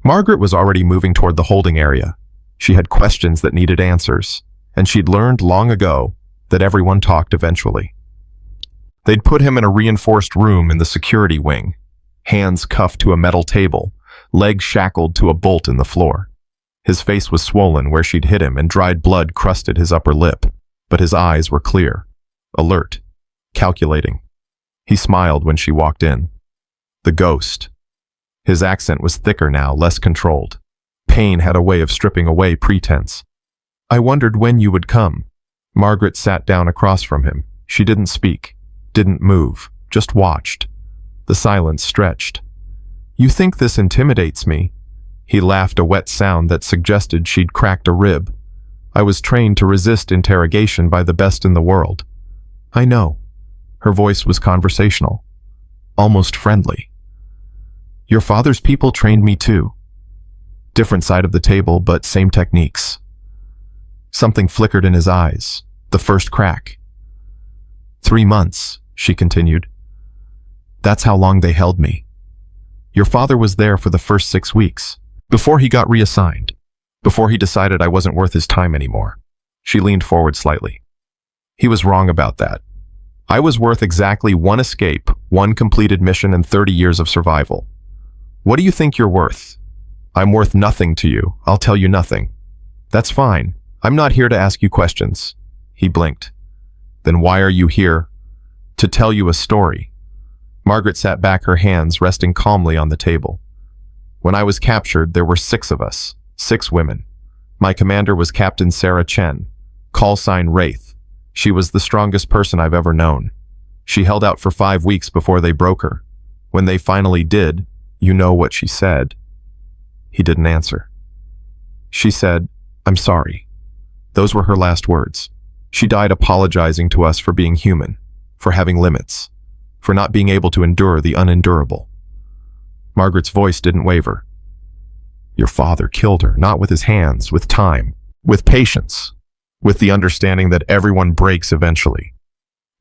Margaret was already moving toward the holding area. She had questions that needed answers, and she'd learned long ago that everyone talked eventually. They'd put him in a reinforced room in the security wing, hands cuffed to a metal table, legs shackled to a bolt in the floor. His face was swollen where she'd hit him and dried blood crusted his upper lip, but his eyes were clear, alert, calculating. He smiled when she walked in. The ghost. His accent was thicker now, less controlled. Pain had a way of stripping away pretense. I wondered when you would come. Margaret sat down across from him. She didn't speak, didn't move, just watched. The silence stretched. You think this intimidates me? He laughed, a wet sound that suggested she'd cracked a rib. I was trained to resist interrogation by the best in the world. I know. Her voice was conversational, almost friendly. Your father's people trained me too. Different side of the table, but same techniques. Something flickered in his eyes, the first crack. 3 months, she continued. That's how long they held me. Your father was there for the first 6 weeks, before he got reassigned, before he decided I wasn't worth his time anymore. She leaned forward slightly. He was wrong about that. I was worth exactly 1 escape, 1 completed mission, and 30 years of survival. What do you think you're worth? I'm worth nothing to you. I'll tell you nothing. That's fine. I'm not here to ask you questions. He blinked. Then why are you here? To tell you a story. Margaret sat back, her hands resting calmly on the table. When I was captured, there were 6 of us, 6 women. My commander was Captain Sarah Chen, call sign Wraith. She was the strongest person I've ever known. She held out for 5 weeks before they broke her. When they finally did, you know what she said. He didn't answer. She said, I'm sorry. Those were her last words. She died apologizing to us for being human, for having limits, for not being able to endure the unendurable. Margaret's voice didn't waver. Your father killed her, not with his hands, with time, with patience, with the understanding that everyone breaks eventually.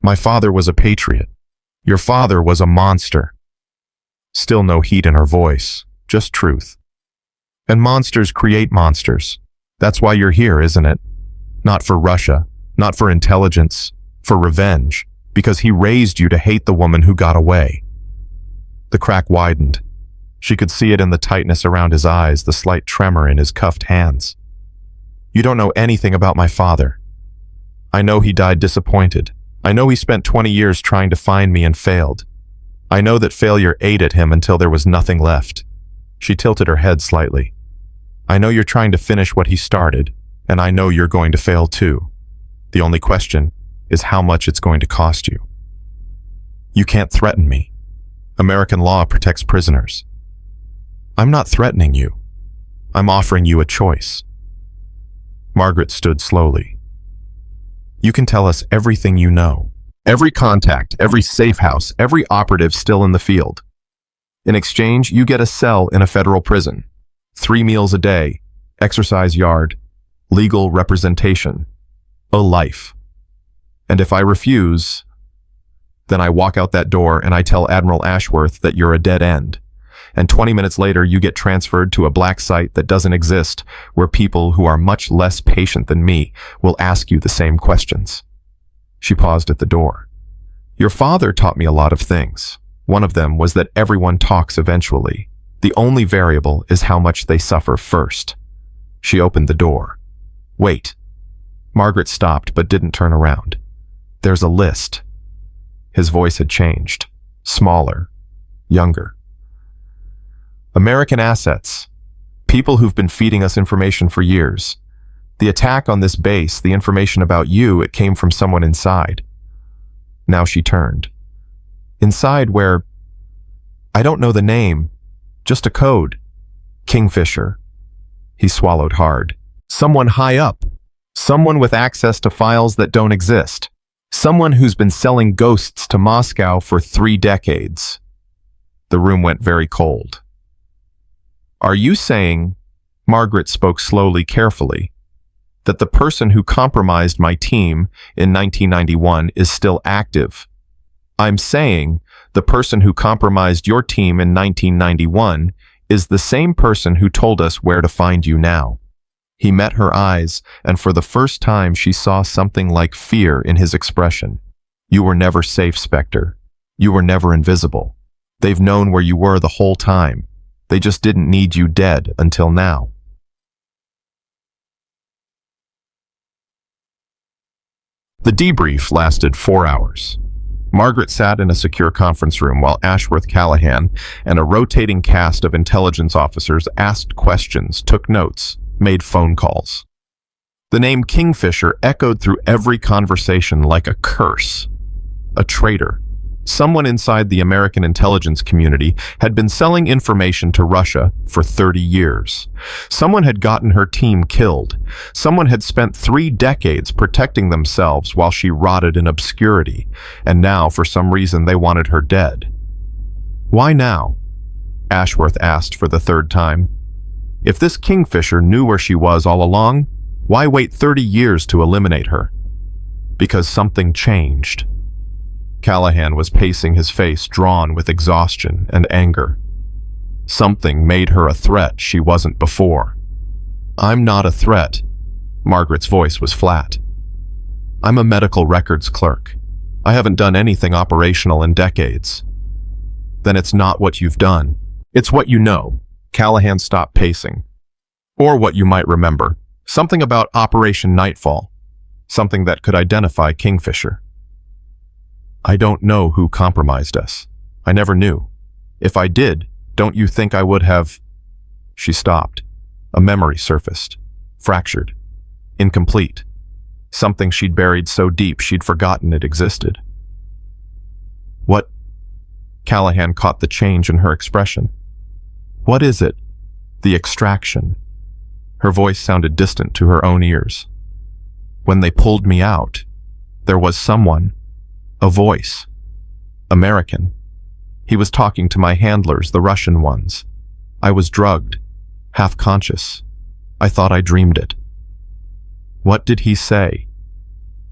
My father was a patriot. Your father was a monster. Still no heat in her voice, just truth. And monsters create monsters. That's why you're here, isn't it? Not for Russia, not for intelligence, for revenge, because he raised you to hate the woman who got away. The crack widened. She could see it in the tightness around his eyes, the slight tremor in his cuffed hands. You don't know anything about my father. I know he died disappointed. I know he spent 20 years trying to find me and failed. I know that failure ate at him until there was nothing left. She tilted her head slightly. I know you're trying to finish what he started, and I know you're going to fail too. The only question is how much it's going to cost you. You can't threaten me. American law protects prisoners. I'm not threatening you. I'm offering you a choice. Margaret stood slowly. You can tell us everything you know. Every contact, every safe house, every operative still in the field. In exchange, you get a cell in a federal prison. 3 meals a day, exercise yard, legal representation, a life. And if I refuse, then I walk out that door and I tell Admiral Ashworth that you're a dead end. And 20 minutes later, you get transferred to a black site that doesn't exist, where people who are much less patient than me will ask you the same questions. She paused at the door. Your father taught me a lot of things. One of them was that everyone talks eventually. The only variable is how much they suffer first. She opened the door. Wait. Margaret stopped but didn't turn around. There's a list. His voice had changed. Smaller. Younger. American assets. People who've been feeding us information for years. The attack on this base, the information about you, it came from someone inside. Now she turned. Inside where... I don't know the name. Just a code. Kingfisher. He swallowed hard. Someone high up. Someone with access to files that don't exist. Someone who's been selling ghosts to Moscow for 3 decades. The room went very cold. Are you saying, Margaret spoke slowly, carefully, that the person who compromised my team in 1991 is still active? I'm saying the person who compromised your team in 1991 is the same person who told us where to find you now. He met her eyes, and for the first time she saw something like fear in his expression. You were never safe, Spectre. You were never invisible. They've known where you were the whole time. They just didn't need you dead until now. The debrief lasted 4 hours. Margaret sat in a secure conference room while Ashworth Callahan and a rotating cast of intelligence officers asked questions, took notes, made phone calls. The name Kingfisher echoed through every conversation like a curse. A traitor. Someone inside the American intelligence community had been selling information to Russia for 30 years. Someone had gotten her team killed. Someone had spent 3 decades protecting themselves while she rotted in obscurity, and now, for some reason, they wanted her dead. Why now? Ashworth asked for the 3rd time. If this Kingfisher knew where she was all along, why wait 30 years to eliminate her? Because something changed. Callahan was pacing, his face drawn with exhaustion and anger. Something made her a threat she wasn't before. I'm not a threat. Margaret's voice was flat. I'm a medical records clerk. I haven't done anything operational in decades. Then it's not what you've done. It's what you know. Callahan stopped pacing. Or what you might remember. Something about Operation Nightfall. Something that could identify Kingfisher. I don't know who compromised us. I never knew. If I did, don't you think I would have... She stopped. A memory surfaced. Fractured. Incomplete. Something she'd buried so deep she'd forgotten it existed. What? Callahan caught the change in her expression. What is it? The extraction. Her voice sounded distant to her own ears. When they pulled me out, there was someone. A voice. American. He was talking to my handlers, the Russian ones. I was drugged. Half-conscious. I thought I dreamed it. What did he say?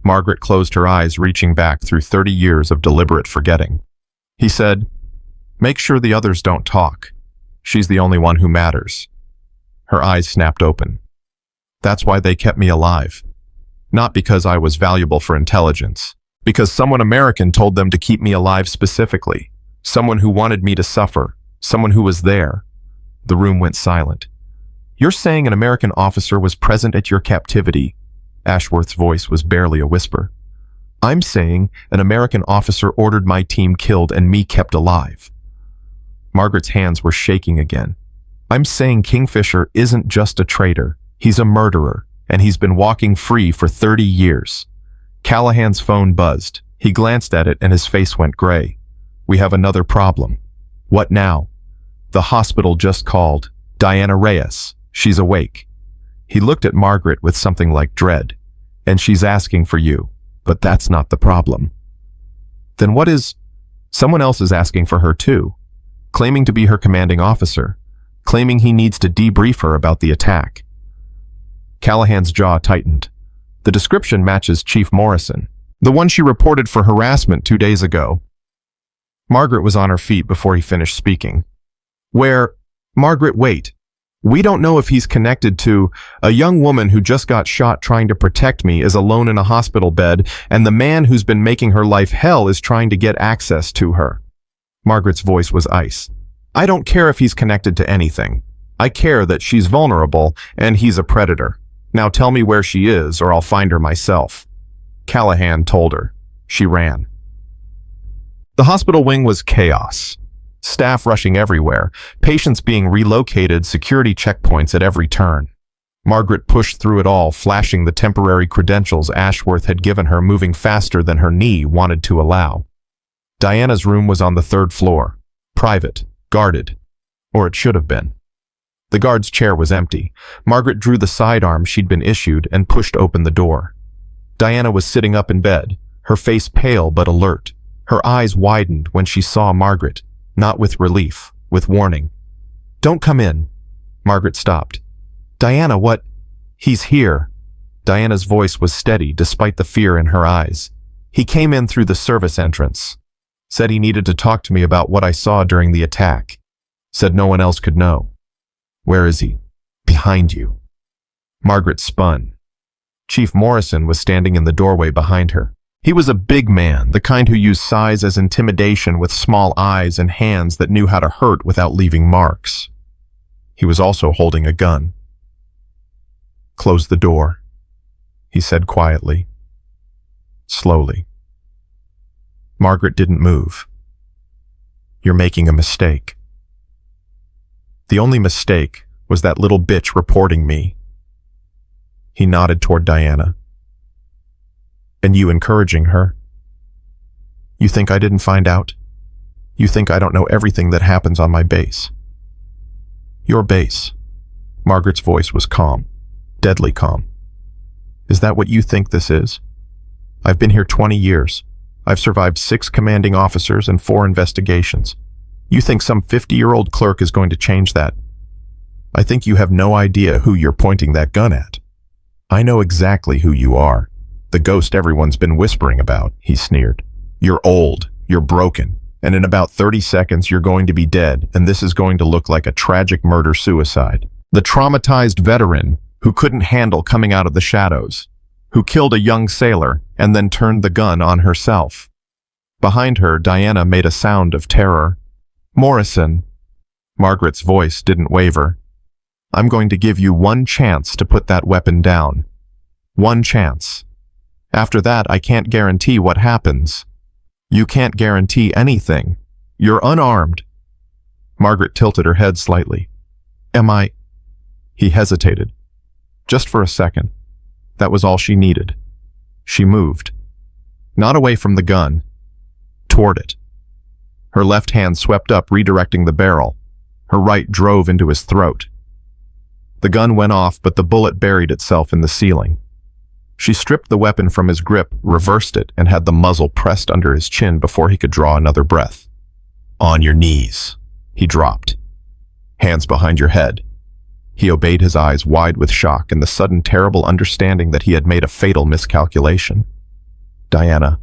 Margaret closed her eyes, reaching back through 30 years of deliberate forgetting. He said, "Make sure the others don't talk. She's the only one who matters." Her eyes snapped open. That's why they kept me alive. Not because I was valuable for intelligence. Because someone American told them to keep me alive specifically. Someone who wanted me to suffer. Someone who was there. The room went silent. You're saying an American officer was present at your captivity? Ashworth's voice was barely a whisper. I'm saying an American officer ordered my team killed and me kept alive. Margaret's hands were shaking again. I'm saying Kingfisher isn't just a traitor. He's a murderer, and he's been walking free for 30 years. Callahan's phone buzzed. He glanced at it and his face went gray. We have another problem. What now? The hospital just called. Diana Reyes. She's awake. He looked at Margaret with something like dread. And she's asking for you. But that's not the problem. Then what is... Someone else is asking for her too. Claiming to be her commanding officer. Claiming he needs to debrief her about the attack. Callahan's jaw tightened. The description matches Chief Morrison, the one she reported for harassment 2 days ago. Margaret was on her feet before he finished speaking. Margaret, wait. We don't know if he's connected to a young woman who just got shot trying to protect me is alone in a hospital bed, and the man who's been making her life hell is trying to get access to her. Margaret's voice was ice. I don't care if he's connected to anything. I care that she's vulnerable and he's a predator. Now tell me where she is or I'll find her myself. Callahan told her. She ran. The hospital wing was chaos. Staff rushing everywhere, patients being relocated, security checkpoints at every turn. Margaret pushed through it all, flashing the temporary credentials Ashworth had given her, moving faster than her knee wanted to allow. Diana's room was on the 3rd floor, private, guarded, or it should have been. The guard's chair was empty. Margaret drew the sidearm she'd been issued and pushed open the door. Diana was sitting up in bed, her face pale but alert. Her eyes widened when she saw Margaret, not with relief, with warning. "Don't come in." Margaret stopped. "Diana, what?" "He's here." Diana's voice was steady despite the fear in her eyes. "He came in through the service entrance. Said he needed to talk to me about what I saw during the attack. Said no one else could know." "Where is he?" "Behind you." Margaret spun. Chief Morrison was standing in the doorway behind her. He was a big man, the kind who used size as intimidation, with small eyes and hands that knew how to hurt without leaving marks. He was also holding a gun. "Close the door," he said quietly, slowly. Margaret didn't move. "You're making a mistake." "The only mistake was that little bitch reporting me." He nodded toward Diana. "And you encouraging her? You think I didn't find out? You think I don't know everything that happens on my base?" "Your base." Margaret's voice was calm, deadly calm. "Is that what you think this is? I've been here 20 years. I've survived 6 commanding officers and 4 investigations. You think some 50-year-old clerk is going to change that? I think you have no idea who you're pointing that gun at. I know exactly who you are. The ghost everyone's been whispering about," he sneered. "You're old, you're broken, and in about 30 seconds you're going to be dead, and this is going to look like a tragic murder-suicide. The traumatized veteran who couldn't handle coming out of the shadows, who killed a young sailor and then turned the gun on herself." Behind her, Diana made a sound of terror. "Morrison." Margaret's voice didn't waver. "I'm going to give you one chance to put that weapon down. One chance. After that, I can't guarantee what happens. You can't guarantee anything. You're unarmed." Margaret tilted her head slightly. "Am I?" He hesitated. Just for a second. That was all she needed. She moved. Not away from the gun. Toward it. Her left hand swept up, redirecting the barrel. Her right drove into his throat. The gun went off, but the bullet buried itself in the ceiling. She stripped the weapon from his grip, reversed it, and had the muzzle pressed under his chin before he could draw another breath. "On your knees," he dropped. "Hands behind your head." He obeyed, his eyes wide with shock and the sudden terrible understanding that he had made a fatal miscalculation. "Diana."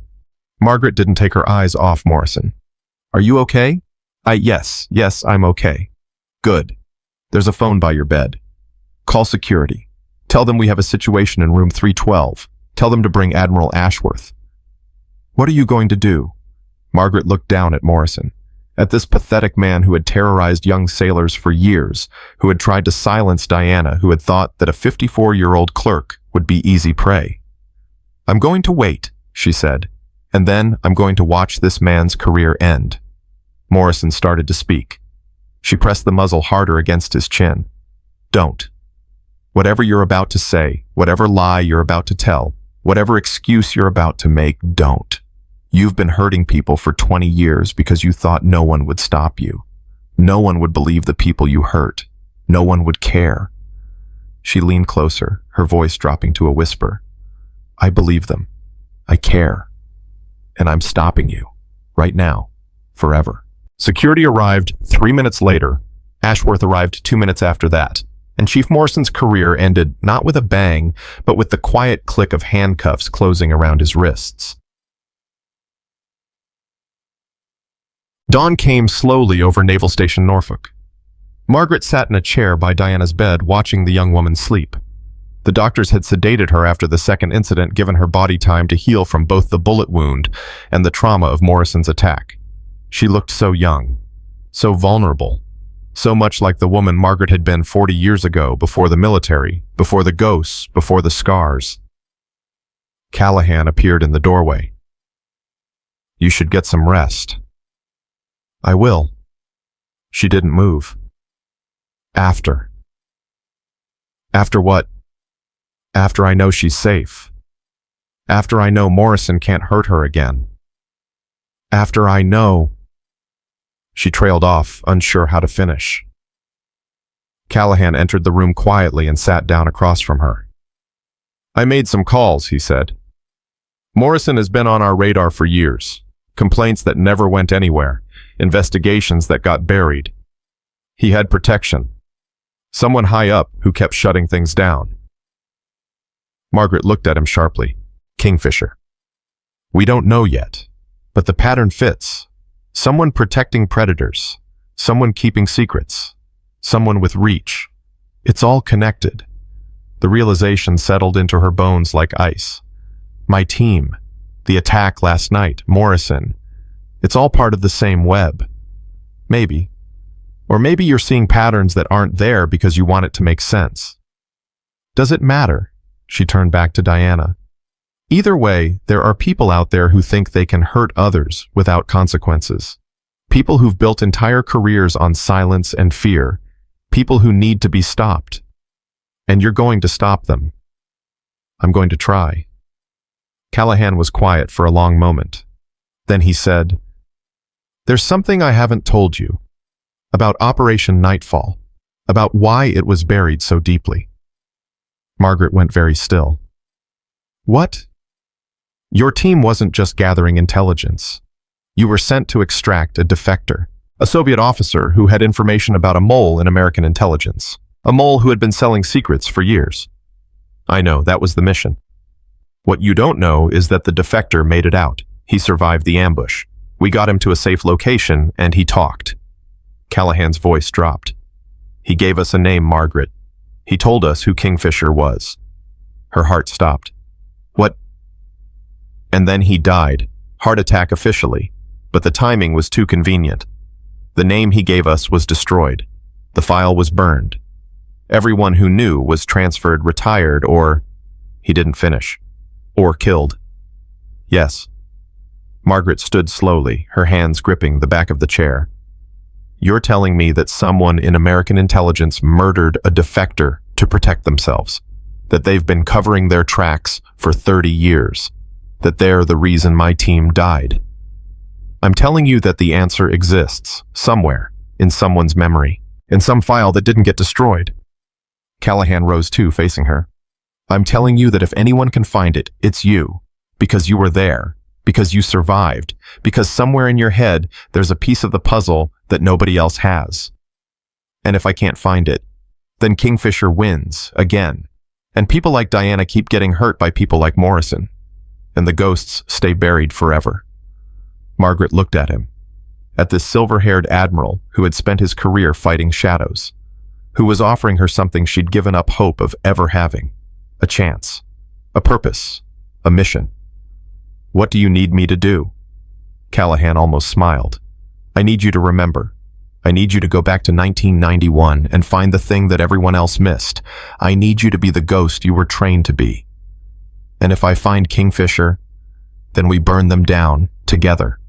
Margaret didn't take her eyes off Morrison. "Are you okay?" Yes, I'm okay." "Good. There's a phone by your bed. Call security. Tell them we have a situation in room 312. Tell them to bring Admiral Ashworth." "What are you going to do?" Margaret looked down at Morrison, at this pathetic man who had terrorized young sailors for years, who had tried to silence Diana, who had thought that a 54-year-old clerk would be easy prey. "I'm going to wait," she said, "and then I'm going to watch this man's career end." Morrison started to speak. She pressed the muzzle harder against his chin. "Don't. Whatever you're about to say, whatever lie you're about to tell, whatever excuse you're about to make, don't. You've been hurting people for 20 years because you thought no one would stop you. No one would believe the people you hurt. No one would care." She leaned closer, her voice dropping to a whisper. "I believe them. I care. And I'm stopping you. Right now. Forever." Security arrived 3 minutes later. Ashworth arrived 2 minutes after that. And Chief Morrison's career ended not with a bang, but with the quiet click of handcuffs closing around his wrists. Dawn came slowly over Naval Station Norfolk. Margaret sat in a chair by Diana's bed, watching the young woman sleep. The doctors had sedated her after the second incident, given her body time to heal from both the bullet wound and the trauma of Morrison's attack. She looked so young, so vulnerable. So much like the woman Margaret had been 40 years ago, before the military, before the ghosts, before the scars. Callahan appeared in the doorway. You should get some rest. I will. She didn't move. After. After what? After I know she's safe. After I know Morrison can't hurt her again. After I know. She trailed off, unsure how to finish. Callahan entered the room quietly and sat down across from her. I made some calls, he said. Morrison has been on our radar for years. Complaints that never went anywhere. Investigations that got buried. He had protection. Someone high up who kept shutting things down. Margaret looked at him sharply. Kingfisher. We don't know yet, but the pattern fits. Someone protecting predators. Someone keeping secrets. Someone with reach. It's all connected. The realization settled into her bones like ice. My team. The attack last night. Morrison. It's all part of the same web. Maybe. Or maybe you're seeing patterns that aren't there because you want it to make sense. Does it matter? She turned back to Diana. Either way, there are people out there who think they can hurt others without consequences. People who've built entire careers on silence and fear. People who need to be stopped. And you're going to stop them. I'm going to try. Callahan was quiet for a long moment. Then he said, There's something I haven't told you. About Operation Nightfall. About why it was buried so deeply. Margaret went very still. What? Your team wasn't just gathering intelligence. You were sent to extract a defector, a Soviet officer who had information about a mole in American intelligence, a mole who had been selling secrets for years. I know, that was the mission. What you don't know is that the defector made it out. He survived the ambush. We got him to a safe location, and he talked. Callahan's voice dropped. He gave us a name, Margaret. He told us who Kingfisher was. Her heart stopped. What? And then he died. Heart attack officially. But the timing was too convenient. The name he gave us was destroyed. The file was burned. Everyone who knew was transferred, retired, or... He didn't finish. Or killed. Yes. Margaret stood slowly, her hands gripping the back of the chair. You're telling me that someone in American intelligence murdered a defector to protect themselves, that they've been covering their tracks for 30 years, that they're the reason my team died. I'm telling you that the answer exists, somewhere, in someone's memory, in some file that didn't get destroyed. Callahan rose too, facing her. I'm telling you that if anyone can find it, it's you, because you were there, because you survived, because somewhere in your head there's a piece of the puzzle that nobody else has. And if I can't find it, then Kingfisher wins, again. And people like Diana keep getting hurt by people like Morrison. And the ghosts stay buried forever. Margaret looked at him. At this silver-haired admiral who had spent his career fighting shadows. Who was offering her something she'd given up hope of ever having. A chance. A purpose. A mission. What do you need me to do? Callahan almost smiled. I need you to remember. I need you to go back to 1991 and find the thing that everyone else missed. I need you to be the ghost you were trained to be. And if I find Kingfisher, then we burn them down, together.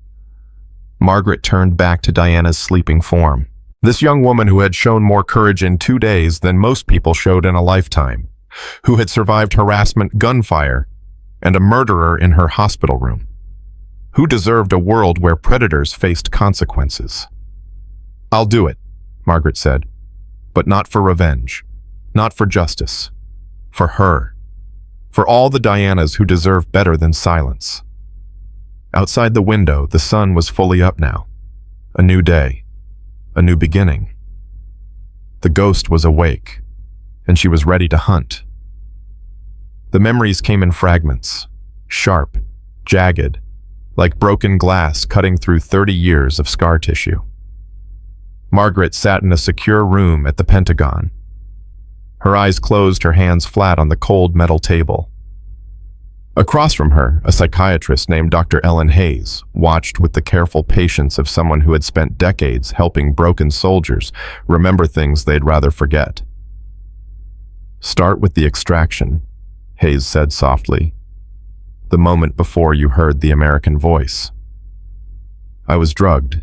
Margaret turned back to Diana's sleeping form. This young woman who had shown more courage in 2 days than most people showed in a lifetime, who had survived harassment, gunfire, and a murderer in her hospital room, who deserved a world where predators faced consequences. I'll do it, Margaret said, but not for revenge, not for justice, for her, for all the Dianas who deserve better than silence. Outside the window, the sun was fully up now. A new day, a new beginning. The ghost was awake, and she was ready to hunt. The memories came in fragments, sharp, jagged, like broken glass cutting through 30 years of scar tissue. Margaret sat in a secure room at the Pentagon. Her eyes closed, her hands flat on the cold metal table. Across from her, a psychiatrist named Dr. Ellen Hayes watched with the careful patience of someone who had spent decades helping broken soldiers remember things they'd rather forget. Start with the extraction, Hayes said softly. The moment before you heard the American voice. I was drugged.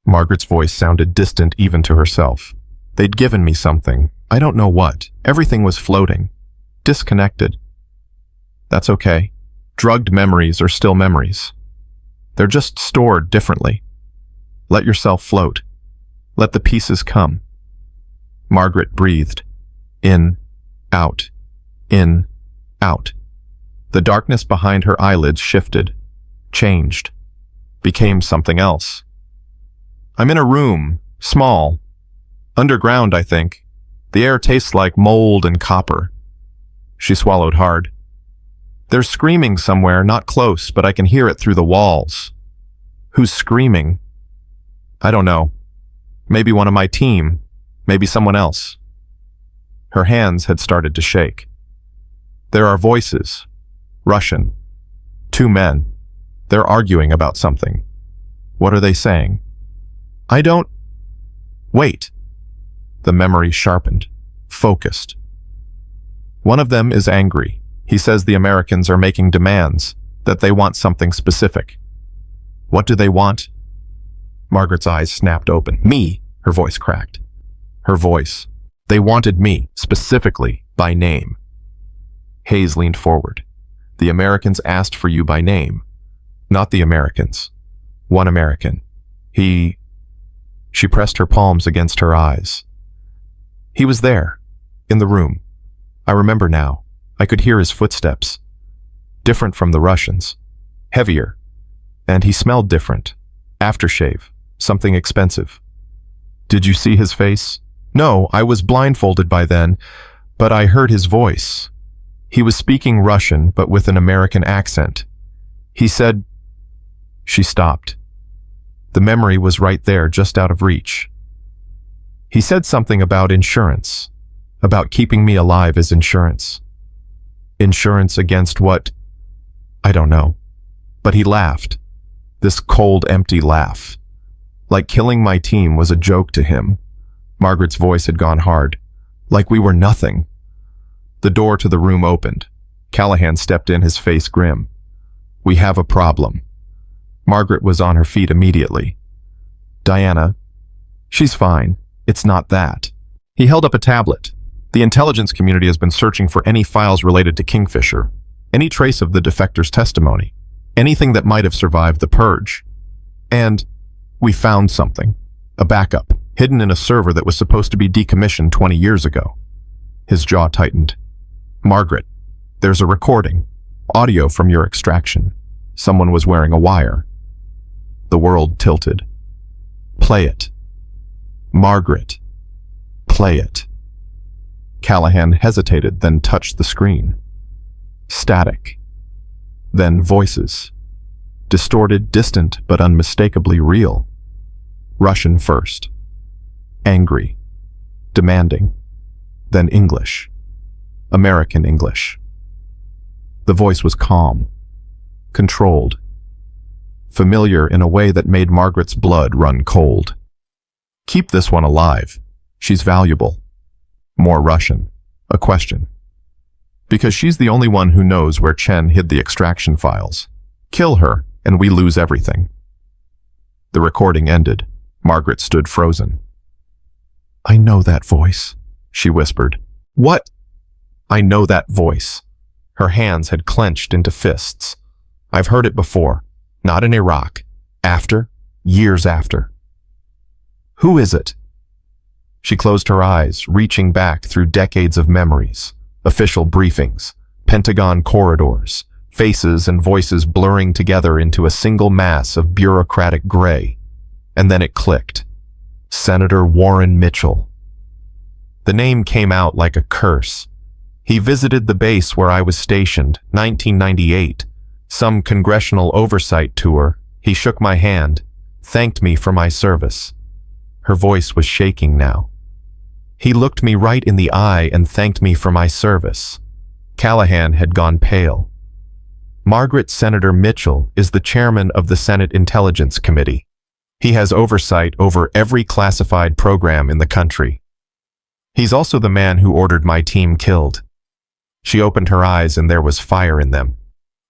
Margaret's voice sounded distant even to herself. They'd given me something. I don't know what. Everything was floating. Disconnected. That's okay. Drugged memories are still memories. They're just stored differently. Let yourself float. Let the pieces come. Margaret breathed. In, out, in, out. The darkness behind her eyelids shifted, changed, became something else. I'm in a room, small, underground, I think. The air tastes like mold and copper. She swallowed hard. There's screaming somewhere, not close, but I can hear it through the walls. Who's screaming? I don't know. Maybe one of my team, maybe someone else. Her hands had started to shake. There are voices. Russian. 2 men. They're arguing about something. What are they saying? I don't... Wait. The memory sharpened, focused. One of them is angry. He says the Americans are making demands, that they want something specific. What do they want? Margaret's eyes snapped open. Me, her voice cracked. Her voice. They wanted me, specifically, by name. Hayes leaned forward. The Americans asked for you by name. Not the Americans. One American. He... She pressed her palms against her eyes. He was there, in the room. I remember now. I could hear his footsteps. Different from the Russians. Heavier. And he smelled different. Aftershave. Something expensive. Did you see his face? No, I was blindfolded by then, but I heard his voice. He was speaking Russian, but with an American accent. He said... She stopped. The memory was right there, just out of reach. He said something about insurance, about keeping me alive as insurance. Insurance against what? I don't know. But he laughed. This cold, empty laugh. Like killing my team was a joke to him. Margaret's voice had gone hard. Like we were nothing. The door to the room opened. Callahan stepped in, his face grim. We have a problem. Margaret was on her feet immediately. Diana, she's fine. It's not that. He held up a tablet. The intelligence community has been searching for any files related to Kingfisher, any trace of the defector's testimony, anything that might have survived the purge. And we found something, a backup, hidden in a server that was supposed to be decommissioned 20 years ago. His jaw tightened. Margaret, there's a recording, audio from your extraction. Someone was wearing a wire. The world tilted. Play it. Margaret, play it. Callahan hesitated, then touched the screen. Static. Then voices. Distorted, distant, but unmistakably real. Russian first. Angry. Demanding. Then English. American English. The voice was calm. Controlled. Familiar in a way that made Margaret's blood run cold. Keep this one alive. She's valuable. More Russian. A question. Because she's the only one who knows where Chen hid the extraction files. Kill her, and we lose everything. The recording ended. Margaret stood frozen. I know that voice, she whispered. What? I know that voice. Her hands had clenched into fists. I've heard it before. Not in Iraq. After. Years after. Who is it? She closed her eyes, reaching back through decades of memories, official briefings, Pentagon corridors, faces and voices blurring together into a single mass of bureaucratic gray. And then it clicked. Senator Warren Mitchell. The name came out like a curse. He visited the base where I was stationed, 1998. Some congressional oversight tour. He shook my hand, thanked me for my service. Her voice was shaking now. He looked me right in the eye and thanked me for my service. Callahan had gone pale. Margaret Senator Mitchell is the chairman of the Senate Intelligence Committee. He has oversight over every classified program in the country. He's also the man who ordered my team killed. She opened her eyes and there was fire in them.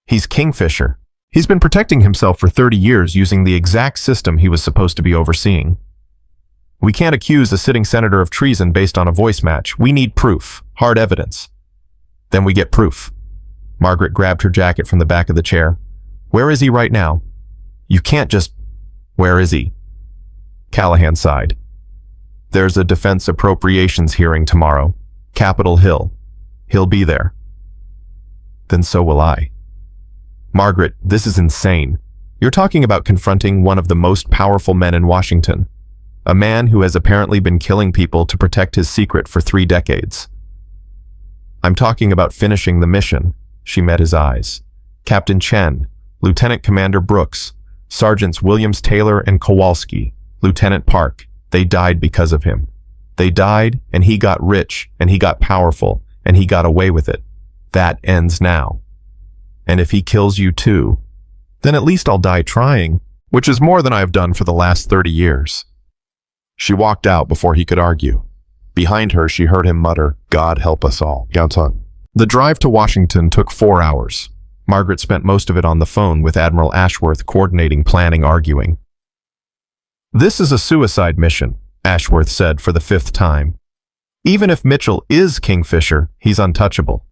He's Kingfisher. He's been protecting himself for 30 years using the exact system he was supposed to be overseeing. We can't accuse a sitting senator of treason based on a voice match. We need proof, hard evidence. Then we get proof. Margaret grabbed her jacket from the back of the chair. Where is he right now? You can't just... Where is he? Callahan sighed. There's a defense appropriations hearing tomorrow. Capitol Hill. He'll be there. Then so will I. Margaret, this is insane. You're talking about confronting one of the most powerful men in Washington. A man who has apparently been killing people to protect his secret for 3 decades. I'm talking about finishing the mission. She met his eyes. Captain Chen, Lieutenant Commander Brooks, Sergeants Williams Taylor and Kowalski, Lieutenant Park, they died because of him. They died, and he got rich, and he got powerful, and he got away with it. That ends now. And if he kills you too, then at least I'll die trying, which is more than I've done for the last 30 years. She walked out before he could argue. Behind her, she heard him mutter, God help us all. The drive to Washington took 4 hours. Margaret spent most of it on the phone with Admiral Ashworth, coordinating, planning, arguing. This is a suicide mission, Ashworth said for the 5th time. Even if Mitchell is Kingfisher, he's untouchable.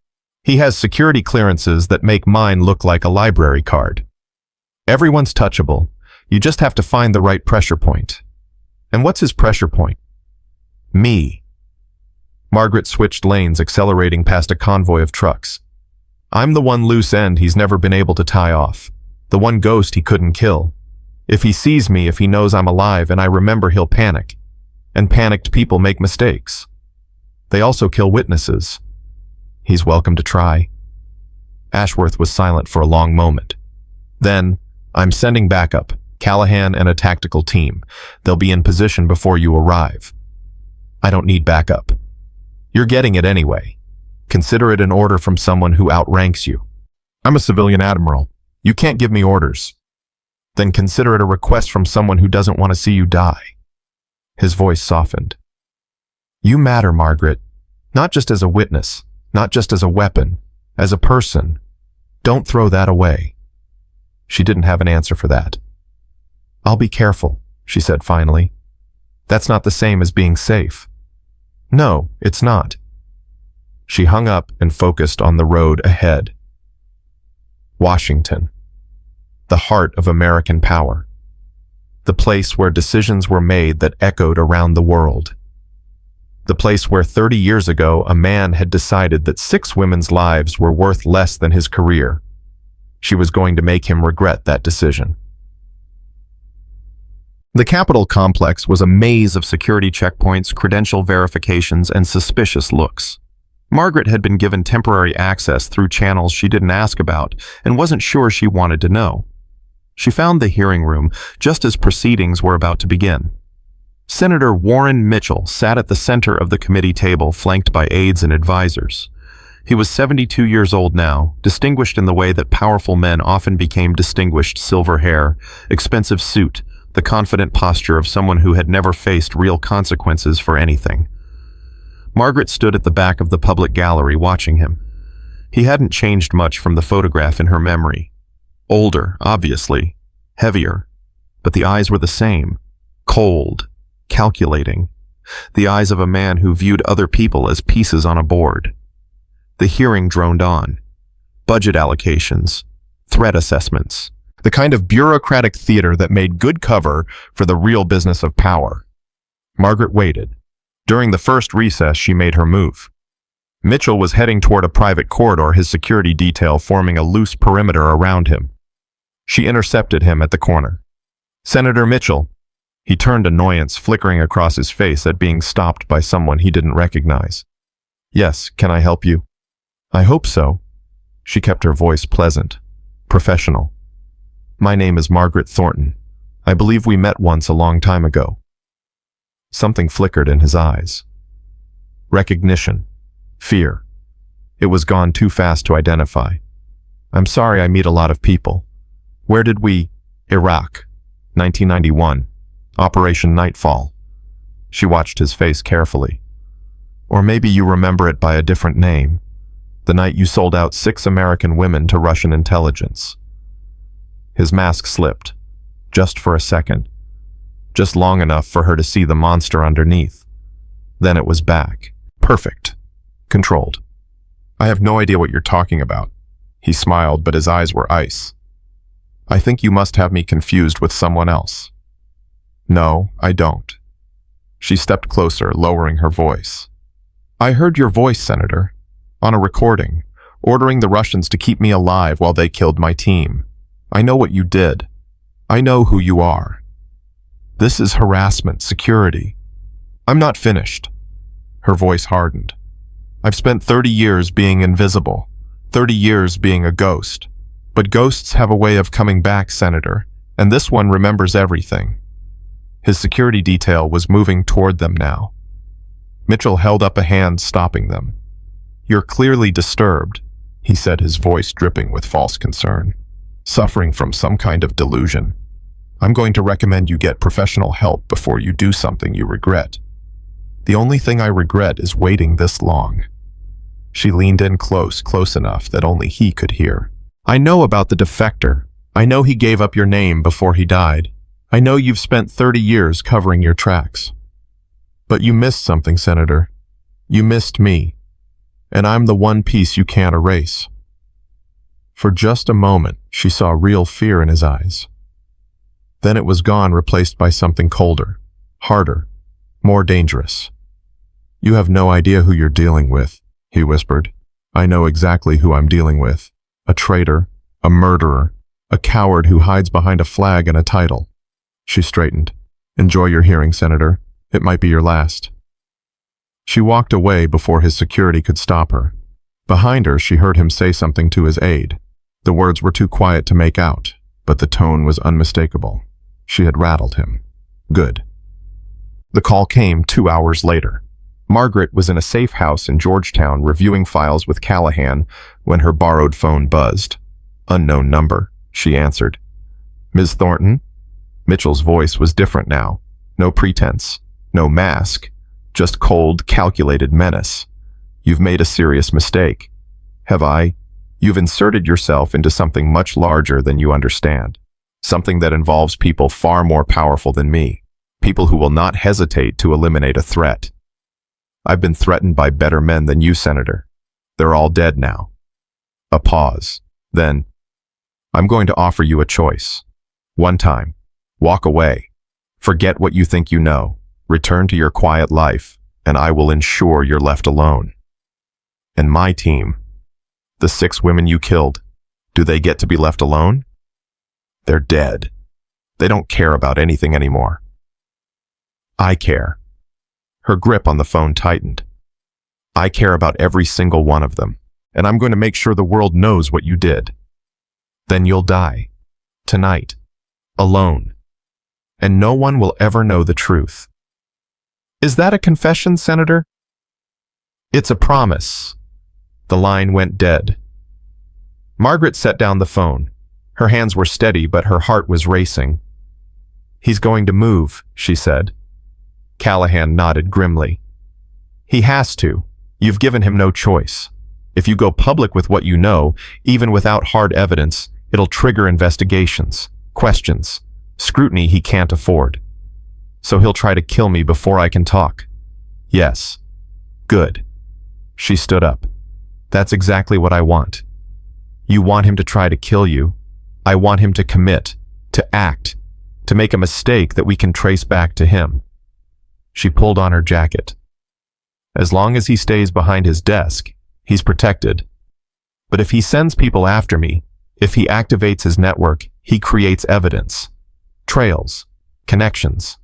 He has security clearances that make mine look like a library card. Everyone's touchable. You just have to find the right pressure point. And what's his pressure point? Me. Margaret switched lanes, accelerating past a convoy of trucks. I'm the one loose end he's never been able to tie off. The one ghost he couldn't kill. If he sees me, if he knows I'm alive and I remember, he'll panic. And panicked people make mistakes. They also kill witnesses. He's welcome to try. Ashworth was silent for a long moment. Then, I'm sending backup, Callahan and a tactical team. They'll be in position before you arrive. I don't need backup. You're getting it anyway. Consider it an order from someone who outranks you. I'm a civilian admiral. You can't give me orders. Then consider it a request from someone who doesn't want to see you die. His voice softened. You matter, Margaret. Not just as a witness, not just as a weapon, as a person. Don't throw that away. She didn't have an answer for that. I'll be careful, she said finally. That's not the same as being safe. No, it's not. She hung up and focused on the road ahead. Washington. The heart of American power. The place where decisions were made that echoed around the world. The place where 30 years ago a man had decided that 6 women's lives were worth less than his career. She was going to make him regret that decision. The Capitol complex was a maze of security checkpoints, credential verifications, and suspicious looks. Margaret had been given temporary access through channels she didn't ask about and wasn't sure she wanted to know. She found the hearing room just as proceedings were about to begin. Senator Warren Mitchell sat at the center of the committee table, flanked by aides and advisors. He was 72 years old now, distinguished in the way that powerful men often became distinguished: silver hair, expensive suit, the confident posture of someone who had never faced real consequences for anything. Margaret stood at the back of the public gallery watching him. He hadn't changed much from the photograph in her memory. Older, obviously, heavier, but the eyes were the same, cold, calculating, the eyes of a man who viewed other people as pieces on a board. The hearing droned on. Budget allocations, threat assessments, the kind of bureaucratic theater that made good cover for the real business of power. Margaret waited. During the first recess, she made her move. Mitchell was heading toward a private corridor, his security detail forming a loose perimeter around him. She intercepted him at the corner. Senator Mitchell. He turned, annoyance flickering across his face at being stopped by someone he didn't recognize. Yes, can I help you? I hope so. She kept her voice pleasant, professional. My name is Margaret Thornton. I believe we met once a long time ago. Something flickered in his eyes. Recognition. Fear. It was gone too fast to identify. I'm sorry, I meet a lot of people. Where did we? Iraq. 1991. Operation Nightfall. She watched his face carefully. Or maybe you remember it by a different name. The night you sold out 6 American women to Russian intelligence. His mask slipped, just for a second, just long enough for her to see the monster underneath. Then it was back. Perfect. Controlled. I have no idea what you're talking about. He smiled, but his eyes were ice. I think you must have me confused with someone else. No, I don't. She stepped closer, lowering her voice. I heard your voice, Senator, on a recording, ordering the Russians to keep me alive while they killed my team. I know what you did. I know who you are. This is harassment, security. I'm not finished. Her voice hardened. I've spent 30 years being invisible, 30 years being a ghost. But ghosts have a way of coming back, Senator, and this one remembers everything. His security detail was moving toward them now. Mitchell held up a hand, stopping them. You're clearly disturbed, he said, his voice dripping with false concern. Suffering from some kind of delusion. I'm going to recommend you get professional help before you do something you regret. The only thing I regret is waiting this long. She leaned in close enough that only he could hear. I know about the defector. I know he gave up your name before he died. I know you've spent 30 years covering your tracks. But you missed something, Senator. You missed me. And I'm the one piece you can't erase. For just a moment, she saw real fear in his eyes. Then it was gone, replaced by something colder, harder, more dangerous. You have no idea who you're dealing with, he whispered. I know exactly who I'm dealing with. A traitor, a murderer, a coward who hides behind a flag and a title. She straightened. Enjoy your hearing, Senator. It might be your last. She walked away before his security could stop her. Behind her, she heard him say something to his aide. The words were too quiet to make out, but the tone was unmistakable. She had rattled him. Good. The call came 2 hours later. Margaret was in a safe house in Georgetown reviewing files with Callahan when her borrowed phone buzzed. Unknown number, she answered. Ms. Thornton? Mitchell's voice was different now. No pretense, no mask, just cold, calculated menace. You've made a serious mistake. Have I? You've inserted yourself into something much larger than you understand. Something that involves people far more powerful than me. People who will not hesitate to eliminate a threat. I've been threatened by better men than you, Senator. They're all dead now. A pause. Then, I'm going to offer you a choice. One time, walk away. Forget what you think you know. Return to your quiet life, and I will ensure you're left alone. And my team, the 6 women you killed, do they get to be left alone? They're dead. They don't care about anything anymore. I care. Her grip on the phone tightened. I care about every single one of them, and I'm going to make sure the world knows what you did. Then you'll die. Tonight. Alone. And no one will ever know the truth. Is that a confession, Senator? It's a promise. The line went dead. Margaret set down the phone. Her hands were steady, but her heart was racing. He's going to move, she said. Callahan nodded grimly. He has to. You've given him no choice. If you go public with what you know, even without hard evidence, it'll trigger investigations, questions, scrutiny he can't afford. So he'll try to kill me before I can talk. Yes. Good. She stood up. That's exactly what I want. You want him to try to kill you. I want him to commit, to act, to make a mistake that we can trace back to him. She pulled on her jacket. As long as he stays behind his desk, he's protected. But if he sends people after me, if he activates his network, he creates evidence, trails, connections.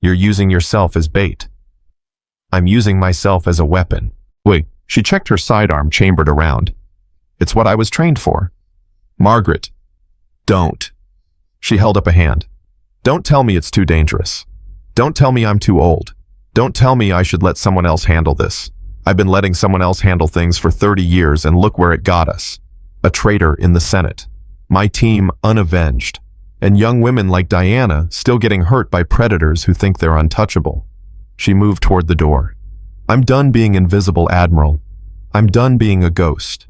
You're using yourself as bait. I'm using myself as a weapon. Wait, she checked her sidearm chambered around. It's what I was trained for. Margaret, don't. She held up a hand. Don't tell me it's too dangerous. Don't tell me I'm too old. Don't tell me I should let someone else handle this. I've been letting someone else handle things for 30 years and look where it got us. A traitor in the Senate. My team unavenged. And young women like Diana still getting hurt by predators who think they're untouchable. She moved toward the door. I'm done being invisible, Admiral. I'm done being a ghost.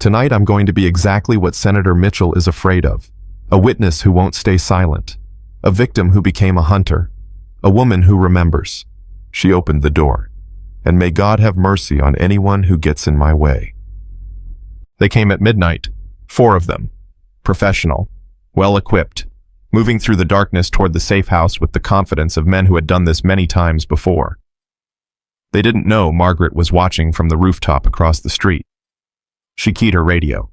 Tonight I'm going to be exactly what Senator Mitchell is afraid of. A witness who won't stay silent. A victim who became a hunter. A woman who remembers. She opened the door. And may God have mercy on anyone who gets in my way. They came at midnight, 4 of them. Professional, well-equipped, moving through the darkness toward the safe house with the confidence of men who had done this many times before. They didn't know Margaret was watching from the rooftop across the street. She keyed her radio.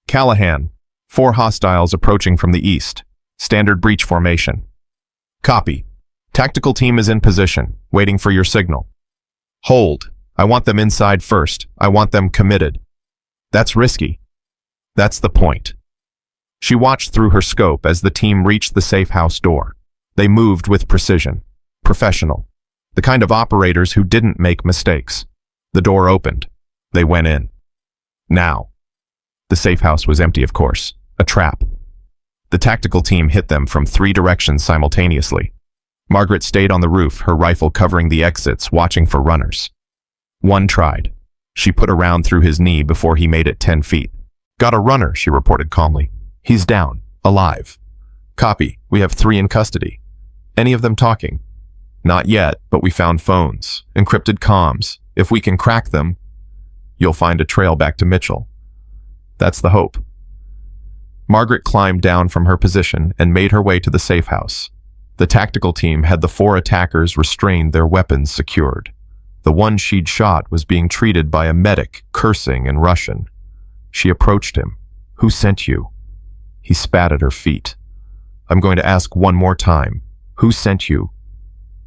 Callahan, 4 hostiles approaching from the east. Standard breach formation. Copy. Tactical team is in position, waiting for your signal. Hold. I want them inside first. I want them committed. That's risky. That's the point. She watched through her scope as the team reached the safe house door. They moved with precision. Professional. The kind of operators who didn't make mistakes. The door opened. They went in. Now. The safe house was empty, of course. A trap. The tactical team hit them from 3 directions simultaneously. Margaret stayed on the roof, her rifle covering the exits, watching for runners. One tried. She put a round through his knee before he made it 10 feet. Got a runner, she reported calmly. He's down, alive. Copy, we have 3 in custody. Any of them talking? Not yet, but we found phones, encrypted comms. If we can crack them, you'll find a trail back to Mitchell. That's the hope. Margaret climbed down from her position and made her way to the safe house. The tactical team had the 4 attackers restrained, their weapons secured. The one she'd shot was being treated by a medic, cursing in Russian. She approached him. Who sent you? He spat at her feet. I'm going to ask one more time. Who sent you?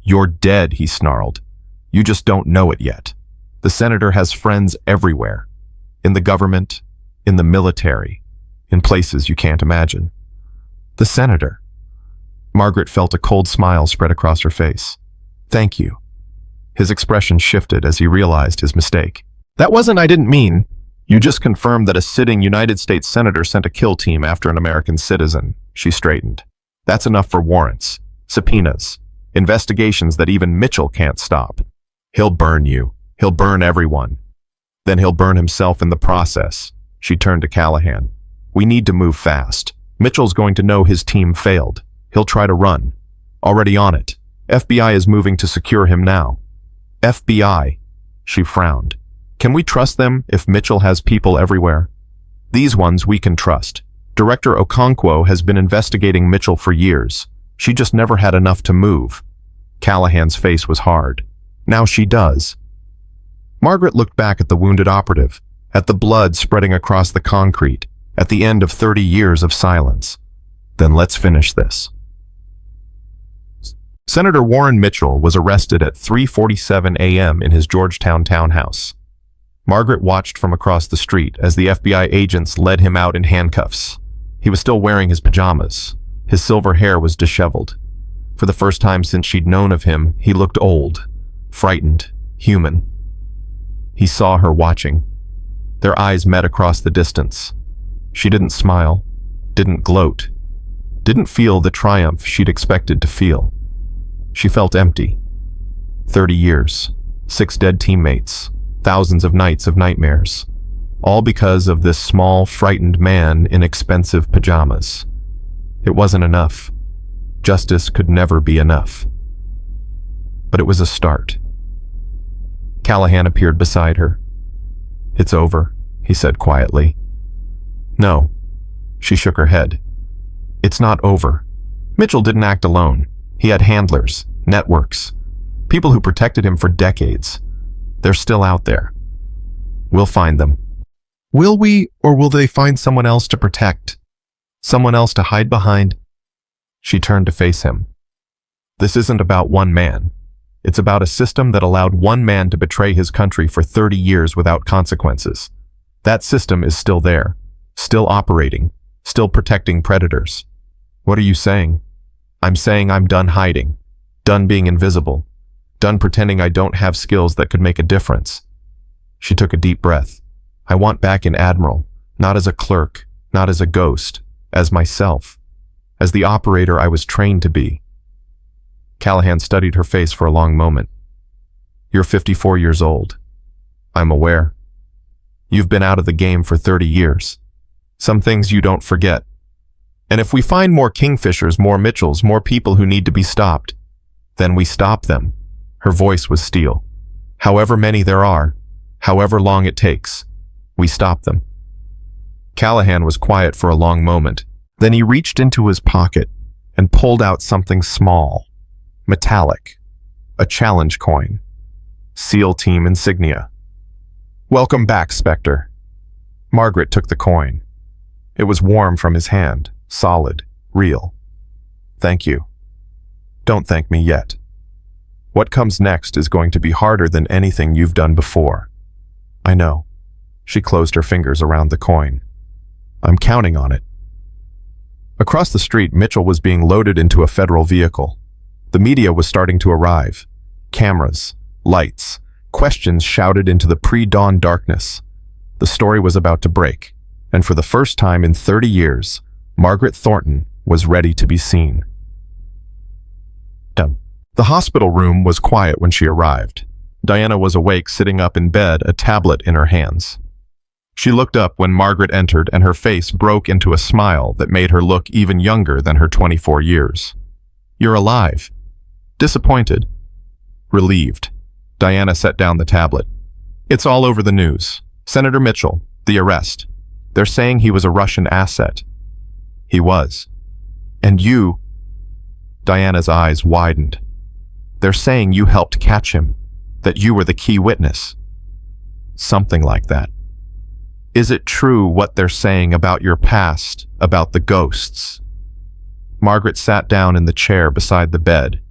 You're dead, he snarled. You just don't know it yet. The senator has friends everywhere. In the government, in the military, in places you can't imagine. The senator. Margaret felt a cold smile spread across her face. Thank you. His expression shifted as he realized his mistake. That wasn't I didn't mean. You just confirmed that a sitting United States senator sent a kill team after an American citizen. She straightened. That's enough for warrants, subpoenas, investigations that even Mitchell can't stop. He'll burn you. He'll burn everyone. Then he'll burn himself in the process. She turned to Callahan. We need to move fast. Mitchell's going to know his team failed. He'll try to run. Already on it. FBI is moving to secure him now. FBI? She frowned. Can we trust them if Mitchell has people everywhere? These ones we can trust. Director Okonkwo has been investigating Mitchell for years. She just never had enough to move. Callahan's face was hard. Now she does. Margaret looked back at the wounded operative, at the blood spreading across the concrete, at the end of 30 years of silence. Then let's finish this. Senator Warren Mitchell was arrested at 3:47 a.m. in his Georgetown townhouse. Margaret watched from across the street as the FBI agents led him out in handcuffs. He was still wearing his pajamas. His silver hair was disheveled. For the first time since she'd known of him, he looked old, frightened, human. He saw her watching. Their eyes met across the distance. She didn't smile, didn't gloat, didn't feel the triumph she'd expected to feel. She felt empty. 30 years, 6 dead teammates, thousands of nights of nightmares, all because of this small, frightened man in expensive pajamas. It wasn't enough. Justice could never be enough. But it was a start. Callahan appeared beside her. It's over, he said quietly. No. She shook her head. It's not over. Mitchell didn't act alone. He had handlers, networks, people who protected him for decades. They're still out there. We'll find them. Will we, or will they find someone else to protect? Someone else to hide behind? She turned to face him. This isn't about one man. It's about a system that allowed one man to betray his country for 30 years without consequences. That system is still there, still operating, still protecting predators. What are you saying? I'm saying I'm done hiding, done being invisible, done pretending I don't have skills that could make a difference. She took a deep breath. I want back in Admiral, not as a clerk, not as a ghost, as myself, as the operator I was trained to be. Callahan studied her face for a long moment. You're 54 years old. I'm aware. You've been out of the game for 30 years. Some things you don't forget. And if we find more Kingfishers, more Mitchells, more people who need to be stopped, then we stop them." Her voice was steel. "However many there are, however long it takes, we stop them." Callahan was quiet for a long moment. Then he reached into his pocket and pulled out something small, metallic, a challenge coin. SEAL Team insignia. "Welcome back, Spectre." Margaret took the coin. It was warm from his hand, solid, real. "Thank you." "Don't thank me yet. What comes next is going to be harder than anything you've done before." "I know." She closed her fingers around the coin. "I'm counting on it." Across the street, Mitchell was being loaded into a federal vehicle. The media was starting to arrive. Cameras, lights, questions shouted into the pre-dawn darkness. The story was about to break, and for the first time in 30 years, Margaret Thornton was ready to be seen. The hospital room was quiet when she arrived. Diana was awake, sitting up in bed, a tablet in her hands. She looked up when Margaret entered, and her face broke into a smile that made her look even younger than her 24 years. "You're alive." Disappointed. Relieved. Diana set down the tablet. "It's all over the news. Senator Mitchell, the arrest. They're saying he was a Russian asset." "He was. And you..." Diana's eyes widened. "They're saying you helped catch him, that you were the key witness." "Something like that." "Is it true what they're saying about your past, about the ghosts?" Margaret sat down in the chair beside the bed,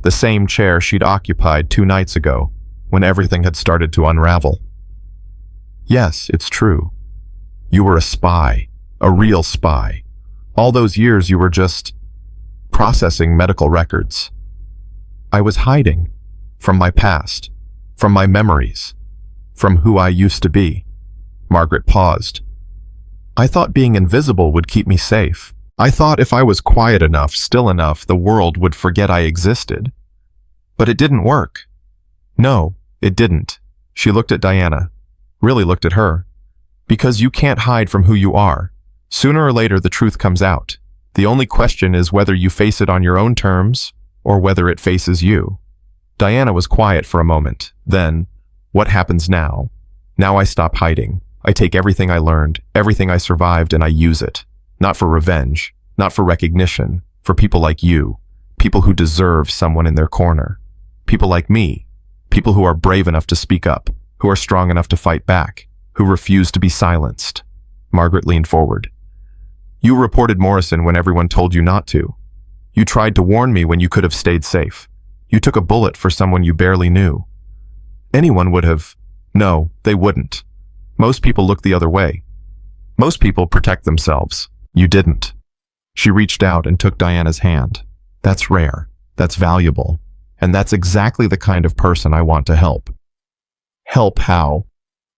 the same chair she'd occupied 2 nights ago, when everything had started to unravel. "Yes, it's true. You were a spy, a real spy. All those years you were just processing medical records." "I was hiding from my past, from my memories, from who I used to be." Margaret paused. "I thought being invisible would keep me safe. I thought if I was quiet enough, still enough, the world would forget I existed. But it didn't work." "No, it didn't." She looked at Diana, really looked at her. "Because you can't hide from who you are. Sooner or later, the truth comes out. The only question is whether you face it on your own terms or whether it faces you." Diana was quiet for a moment. Then, "What happens now? Now I stop hiding. I take everything I learned, everything I survived, and I use it. Not for revenge, not for recognition, for people like you, people who deserve someone in their corner. People like me, people who are brave enough to speak up, who are strong enough to fight back, who refuse to be silenced." Margaret leaned forward. "You reported Morrison when everyone told you not to. You tried to warn me when you could have stayed safe. You took a bullet for someone you barely knew. Anyone would have..." "No, they wouldn't. Most people look the other way. Most people protect themselves. You didn't." She reached out and took Diana's hand. "That's rare. That's valuable. And that's exactly the kind of person I want to help." "Help how?"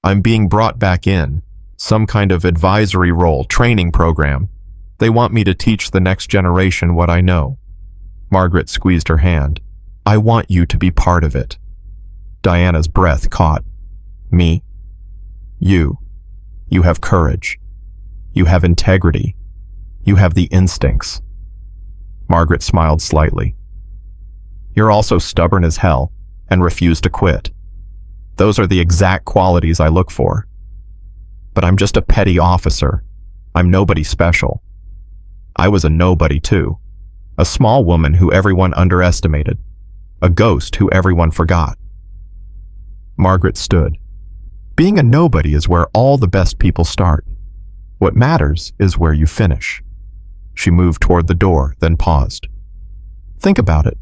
"I'm being brought back in. Some kind of advisory role, training program. They want me to teach the next generation what I know." Margaret squeezed her hand. "I want you to be part of it." Diana's breath caught. "Me? You. You have courage. You have integrity. You have the instincts." Margaret smiled slightly. "You're also stubborn as hell and refuse to quit. Those are the exact qualities I look for. But I'm just a petty officer. I'm nobody special. I was a nobody too. A small woman who everyone underestimated. A ghost who everyone forgot." Margaret stood. "Being a nobody is where all the best people start. What matters is where you finish." She moved toward the door, then paused. "Think about it.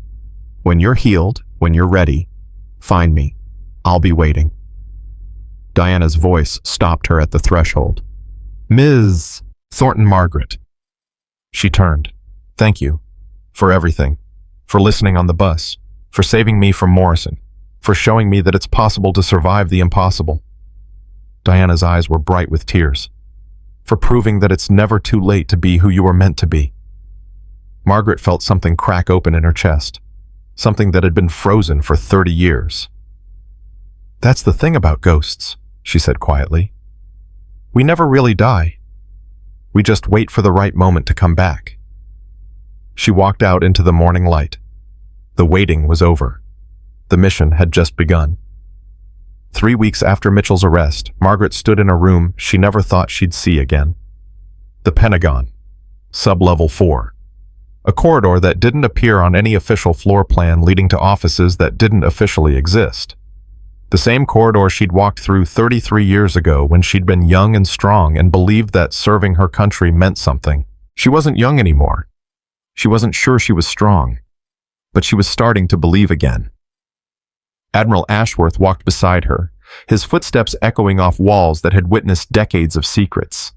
When you're healed, when you're ready, find me. I'll be waiting." Diana's voice stopped her at the threshold. "Ms. Thornton Margaret." She turned. "Thank you. For everything. For listening on the bus. For saving me from Morrison. For showing me that it's possible to survive the impossible." Diana's eyes were bright with tears. "For proving that it's never too late to be who you were meant to be." Margaret felt something crack open in her chest. Something that had been frozen for 30 years. "That's the thing about ghosts," she said quietly. We never really die. We just wait for the right moment to come back. She walked out into the morning light. The waiting was over. The mission had just begun. 3 weeks after Mitchell's arrest, Margaret stood in a room she never thought she'd see again. The Pentagon, Sub-Level 4. A corridor that didn't appear on any official floor plan leading to offices that didn't officially exist. The same corridor she'd walked through 33 years ago when she'd been young and strong and believed that serving her country meant something. She wasn't young anymore. She wasn't sure she was strong, but she was starting to believe again. Admiral Ashworth walked beside her, his footsteps echoing off walls that had witnessed decades of secrets.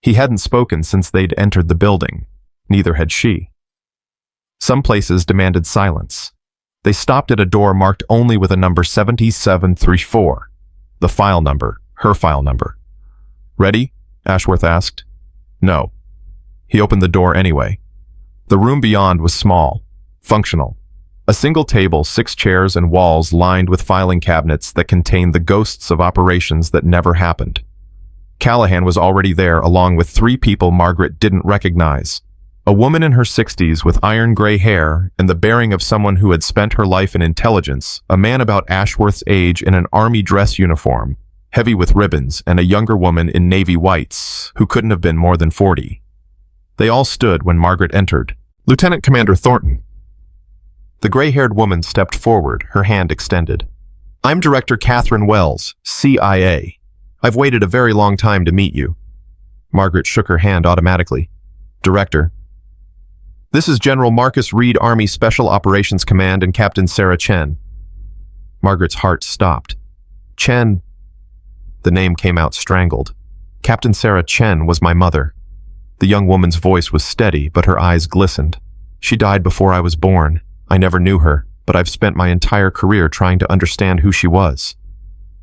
He hadn't spoken since they'd entered the building. Neither had she. Some places demanded silence. They stopped at a door marked only with a number 7734. The file number, her file number. "Ready?" Ashworth asked. No. He opened the door anyway. The room beyond was small, functional. A single table, 6 chairs, and walls lined with filing cabinets that contained the ghosts of operations that never happened. Callahan was already there, along with 3 people Margaret didn't recognize. A woman in her 60s with iron gray hair and the bearing of someone who had spent her life in intelligence, a man about Ashworth's age in an army dress uniform, heavy with ribbons, and a younger woman in navy whites, who couldn't have been more than 40. They all stood when Margaret entered. "Lieutenant Commander Thornton." The gray-haired woman stepped forward, her hand extended. "I'm Director Catherine Wells, CIA. I've waited a very long time to meet you." Margaret shook her hand automatically. "Director." "This is General Marcus Reed, Army Special Operations Command, and Captain Sarah Chen." Margaret's heart stopped. "Chen." The name came out strangled. "Captain Sarah Chen was my mother." The young woman's voice was steady, but her eyes glistened. "She died before I was born. I never knew her, but I've spent my entire career trying to understand who she was."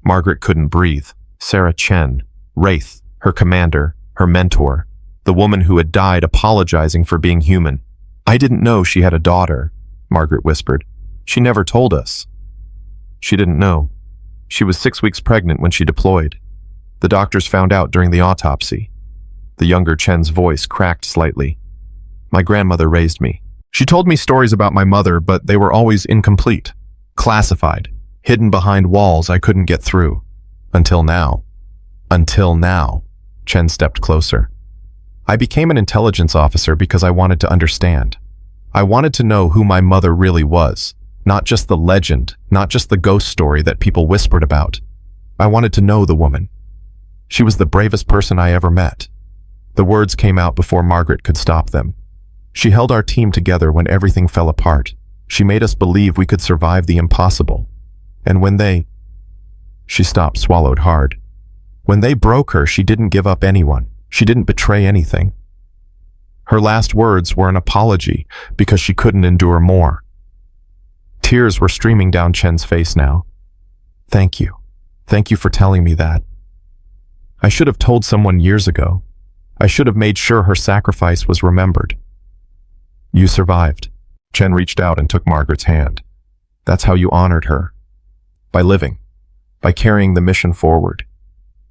Margaret couldn't breathe. Sarah Chen, Wraith, her commander, her mentor, the woman who had died apologizing for being human. "I didn't know she had a daughter," Margaret whispered. "She never told us." She didn't know. She was 6 weeks pregnant when she deployed. The doctors found out during the autopsy. The younger Chen's voice cracked slightly. "My grandmother raised me. She told me stories about my mother, but they were always incomplete, classified, hidden behind walls I couldn't get through. Until now." "Until now." Chen stepped closer. "I became an intelligence officer because I wanted to understand. I wanted to know who my mother really was, not just the legend, not just the ghost story that people whispered about. I wanted to know the woman. She was the bravest person I ever met." The words came out before Margaret could stop them. "She held our team together when everything fell apart. She made us believe we could survive the impossible. And when they..." She stopped, swallowed hard. "When they broke her, she didn't give up anyone. She didn't betray anything." Her last words were an apology because she couldn't endure more. Tears were streaming down Chen's face now. "Thank you. Thank you for telling me that. I should have told someone years ago. I should have made sure her sacrifice was remembered." "You survived." Chen reached out and took Margaret's hand. "That's how you honored her. By living. By carrying the mission forward.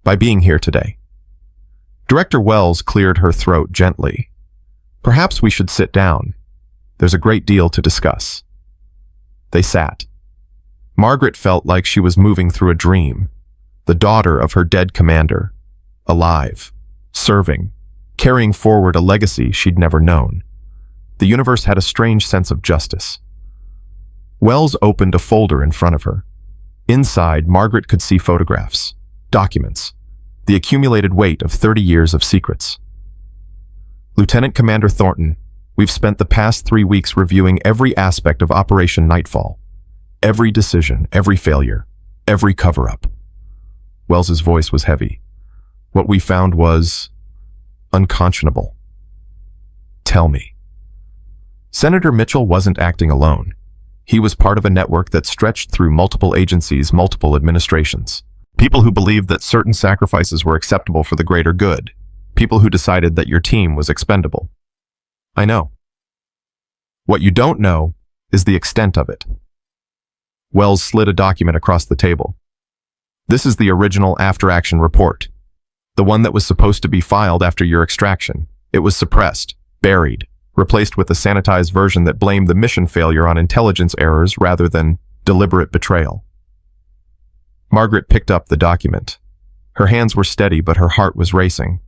By being here today." Director Wells cleared her throat gently. "Perhaps we should sit down. There's a great deal to discuss." They sat. Margaret felt like she was moving through a dream. The daughter of her dead commander. Alive. Serving. Carrying forward a legacy she'd never known. The universe had a strange sense of justice. Wells opened a folder in front of her. Inside, Margaret could see photographs, documents, the accumulated weight of 30 years of secrets. "Lieutenant Commander Thornton, we've spent the past 3 weeks reviewing every aspect of Operation Nightfall. Every decision, every failure, every cover-up." Wells's voice was heavy. "What we found was unconscionable." "Tell me." Senator Mitchell wasn't acting alone. He was part of a network that stretched through multiple agencies, multiple administrations. People who believed that certain sacrifices were acceptable for the greater good. People who decided that your team was expendable. "I know. What you don't know is the extent of it." Wells slid a document across the table. "This is the original after-action report. The one that was supposed to be filed after your extraction. It was suppressed, buried, replaced with a sanitized version that blamed the mission failure on intelligence errors rather than deliberate betrayal. Margaret picked up the document. Her hands were steady, but her heart was racing.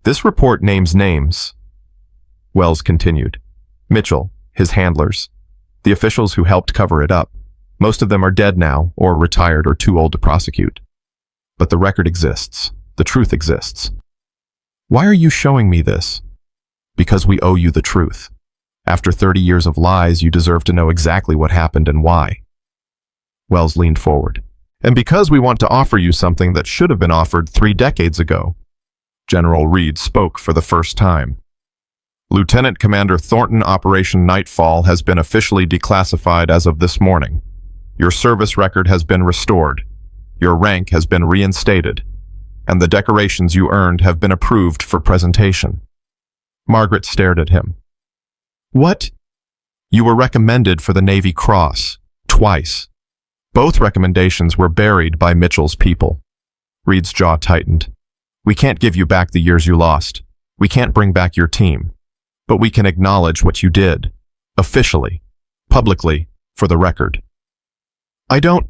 This report names names, Wells continued. Mitchell, his handlers, the officials who helped cover it up. Most of them are dead now, or retired or too old to prosecute. But the record exists. The truth exists. Why are you showing me this? Because we owe you the truth. After 30 years of lies, you deserve to know exactly what happened and why. Wells leaned forward. And because we want to offer you something that should have been offered 3 decades ago. General Reed spoke for the first time. Lieutenant Commander Thornton, Operation Nightfall has been officially declassified as of this morning. Your service record has been restored. Your rank has been reinstated. And the decorations you earned have been approved for presentation. Margaret stared at him. What? You were recommended for the Navy Cross, twice. Both recommendations were buried by Mitchell's people. Reed's jaw tightened. We can't give you back the years you lost. We can't bring back your team. But we can acknowledge what you did. Officially. Publicly. For the record. I don't...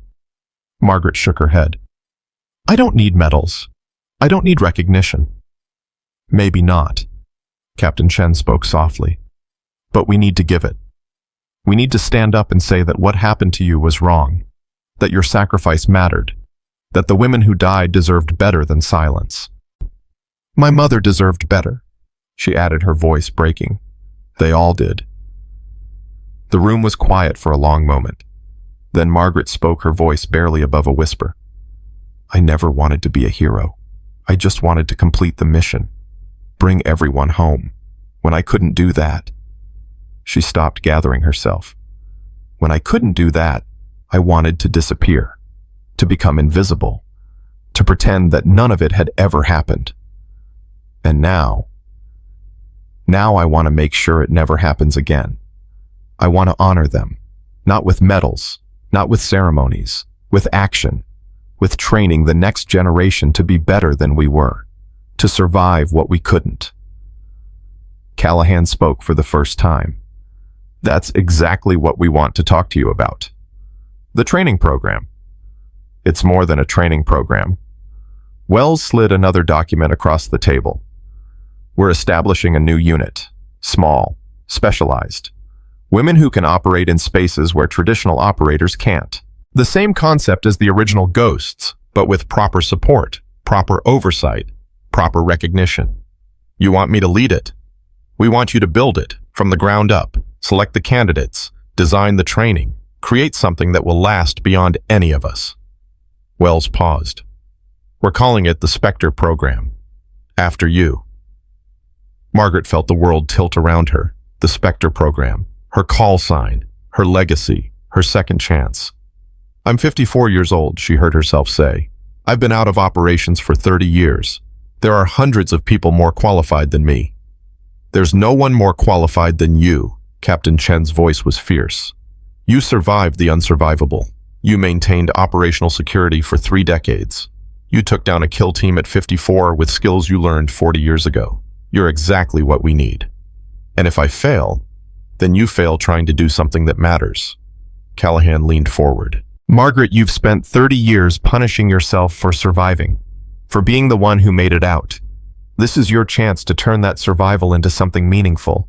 Margaret shook her head. I don't need medals. I don't need recognition. Maybe not. Captain Chen spoke softly. But we need to give it. We need to stand up and say that what happened to you was wrong. That your sacrifice mattered. That the women who died deserved better than silence. My mother deserved better, she added, her voice breaking. They all did. The room was quiet for a long moment. Then Margaret spoke, her voice barely above a whisper. I never wanted to be a hero. I just wanted to complete the mission. Bring everyone home. When I couldn't do that. She stopped, gathering herself. When I couldn't do that, I wanted to disappear. To become invisible. To pretend that none of it had ever happened. And now I want to make sure it never happens again. I want to honor them. Not with medals, not with ceremonies, with action, with training the next generation to be better than we were, to survive what we couldn't. Callahan spoke for the first time. That's exactly what we want to talk to you about. The training program. It's more than a training program. Wells slid another document across the table. We're establishing a new unit. Small, specialized. Women who can operate in spaces where traditional operators can't. The same concept as the original Ghosts, but with proper support, proper oversight, proper recognition. You want me to lead it? We want you to build it, from the ground up, select the candidates, design the training, create something that will last beyond any of us. Wells paused. We're calling it the Spectre Program. After you. Margaret felt the world tilt around her. The Spectre Program. Her call sign. Her legacy. Her second chance. I'm 54 years old, she heard herself say. I've been out of operations for 30 years. There are hundreds of people more qualified than me. There's no one more qualified than you. Captain Chen's voice was fierce. You survived the unsurvivable. You maintained operational security for 3 decades. You took down a kill team at 54 with skills you learned 40 years ago. You're exactly what we need. And if I fail, then you fail trying to do something that matters. Callahan leaned forward. Margaret, you've spent 30 years punishing yourself for surviving, for being the one who made it out. This is your chance to turn that survival into something meaningful,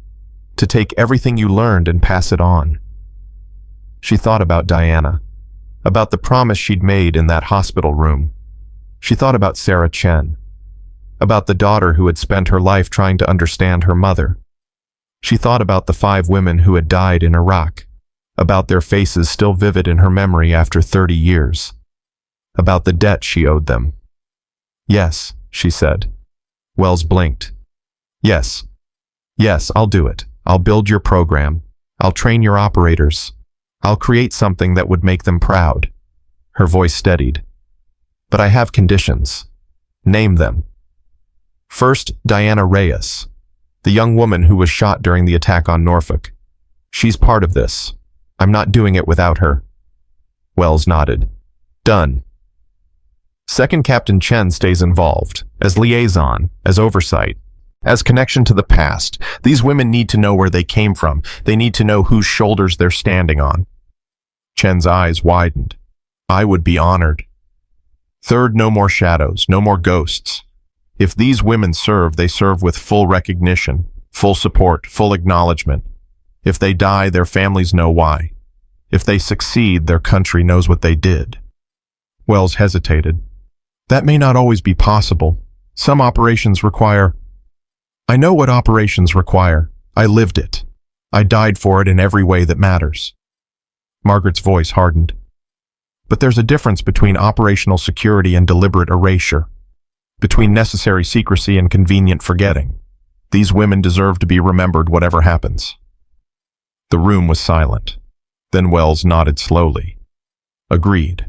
to take everything you learned and pass it on. She thought about Diana, about the promise she'd made in that hospital room. She thought about Sarah Chen, about the daughter who had spent her life trying to understand her mother. She thought about the 5 women who had died in Iraq, about their faces still vivid in her memory after 30 years, about the debt she owed them. Yes, she said. Wells blinked. Yes, I'll do it. I'll build your program. I'll train your operators. I'll create something that would make them proud. Her voice steadied. But I have conditions. Name them. First, Diana Reyes, the young woman who was shot during the attack on Norfolk. She's part of this. I'm not doing it without her. Wells nodded. Done. Second Captain Chen stays involved, as liaison, as oversight, as connection to the past. These women need to know where they came from. They need to know whose shoulders they're standing on. Chen's eyes widened. I would be honored. Third, no more shadows, no more ghosts. If these women serve, they serve with full recognition, full support, full acknowledgement. If they die, their families know why. If they succeed, their country knows what they did. Wells hesitated. That may not always be possible. Some operations require... I know what operations require. I lived it. I died for it in every way that matters. Margaret's voice hardened. But there's a difference between operational security and deliberate erasure, between necessary secrecy and convenient forgetting. These women deserve to be remembered whatever happens. The room was silent. Then Wells nodded slowly. Agreed.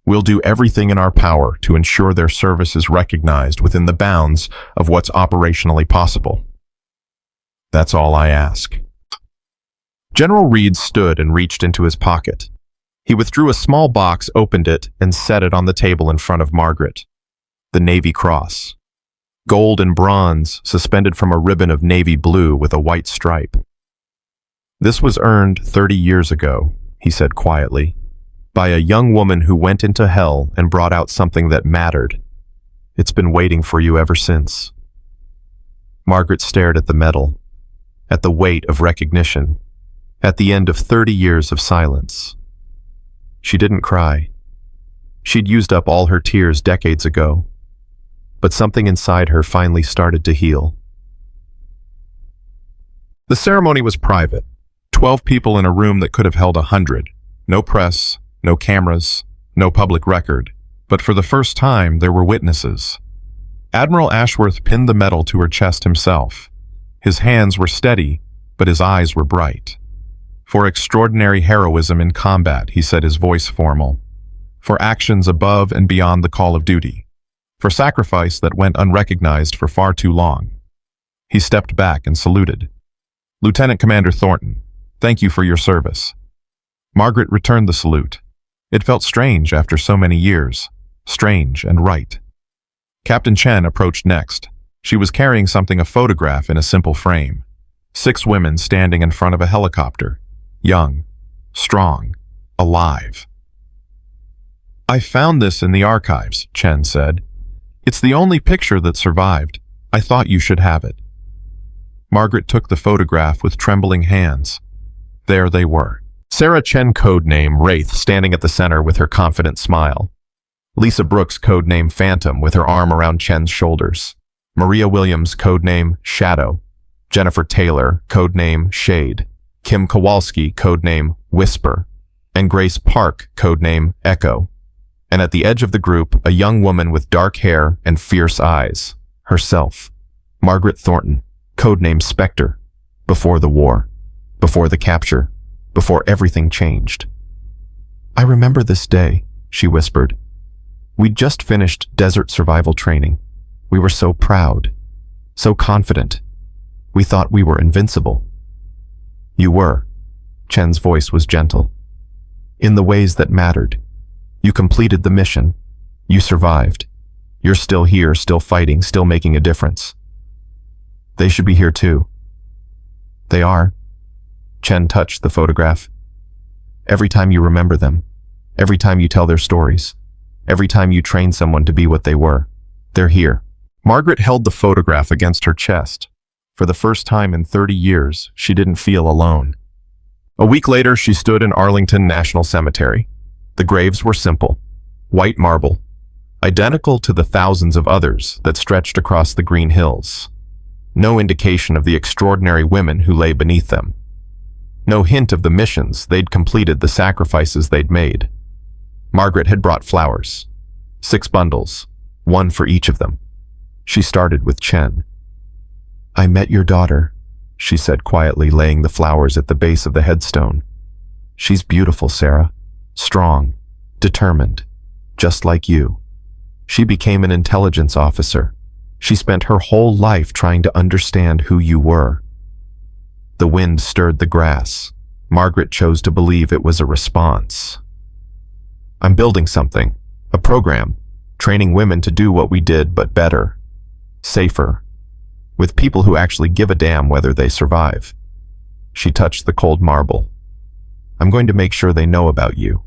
We'll do everything in our power to ensure their service is recognized within the bounds of what's operationally possible. That's all I ask. General Reed stood and reached into his pocket. He withdrew a small box, opened it, and set it on the table in front of Margaret. The Navy Cross. Gold and bronze, suspended from a ribbon of navy blue with a white stripe. This was earned 30 years ago, he said quietly, by a young woman who went into hell and brought out something that mattered. It's been waiting for you ever since. Margaret stared at the medal, at the weight of recognition, at the end of 30 years of silence. She didn't cry. She'd used up all her tears decades ago, but something inside her finally started to heal. The ceremony was private. 12 people in a room that could have held 100. No press, no cameras, no public record. But for the first time, there were witnesses. Admiral Ashworth pinned the medal to her chest himself. His hands were steady, but his eyes were bright. For extraordinary heroism in combat, he said, his voice formal. For actions above and beyond the call of duty. For sacrifice that went unrecognized for far too long. He stepped back and saluted. Lieutenant Commander Thornton, thank you for your service. Margaret returned the salute. It felt strange after so many years. Strange and right. Captain Chen approached next. She was carrying something, a photograph in a simple frame. 6 women standing in front of a helicopter. Young, strong, alive. I found this in the archives, Chen said. It's the only picture that survived. I thought you should have it. Margaret took the photograph with trembling hands. There they were. Sarah Chen, codename Wraith, standing at the center with her confident smile. Lisa Brooks, codename Phantom, with her arm around Chen's shoulders. Maria Williams, codename Shadow. Jennifer Taylor, codename Shade. Kim Kowalski, codename Whisper. And Grace Park, codename Echo. And at the edge of the group, a young woman with dark hair and fierce eyes. Herself. Margaret Thornton, codename Spectre. Before the war. Before the capture. Before everything changed. I remember this day, she whispered. We'd just finished desert survival training. We were so proud, so confident. We thought we were invincible. You were. Chen's voice was gentle. In the ways that mattered. You completed the mission. You survived. You're still here, still fighting, still making a difference. They should be here too. They are. Chen touched the photograph. Every time you remember them, every time you tell their stories, every time you train someone to be what they were, they're here. Margaret held the photograph against her chest. For the first time in 30 years, she didn't feel alone. A week later, she stood in Arlington National Cemetery. The graves were simple, white marble, identical to the thousands of others that stretched across the green hills. No indication of the extraordinary women who lay beneath them. No hint of the missions they'd completed, the sacrifices they'd made. Margaret had brought flowers. 6 bundles, 1 for each of them. She started with Chen. I met your daughter, she said quietly, laying the flowers at the base of the headstone. She's beautiful, Sarah. Strong, determined, just like you. She became an intelligence officer. She spent her whole life trying to understand who you were. The wind stirred the grass. Margaret chose to believe it was a response. I'm building something, a program, training women to do what we did, but better, safer, with people who actually give a damn whether they survive. She touched the cold marble. I'm going to make sure they know about you,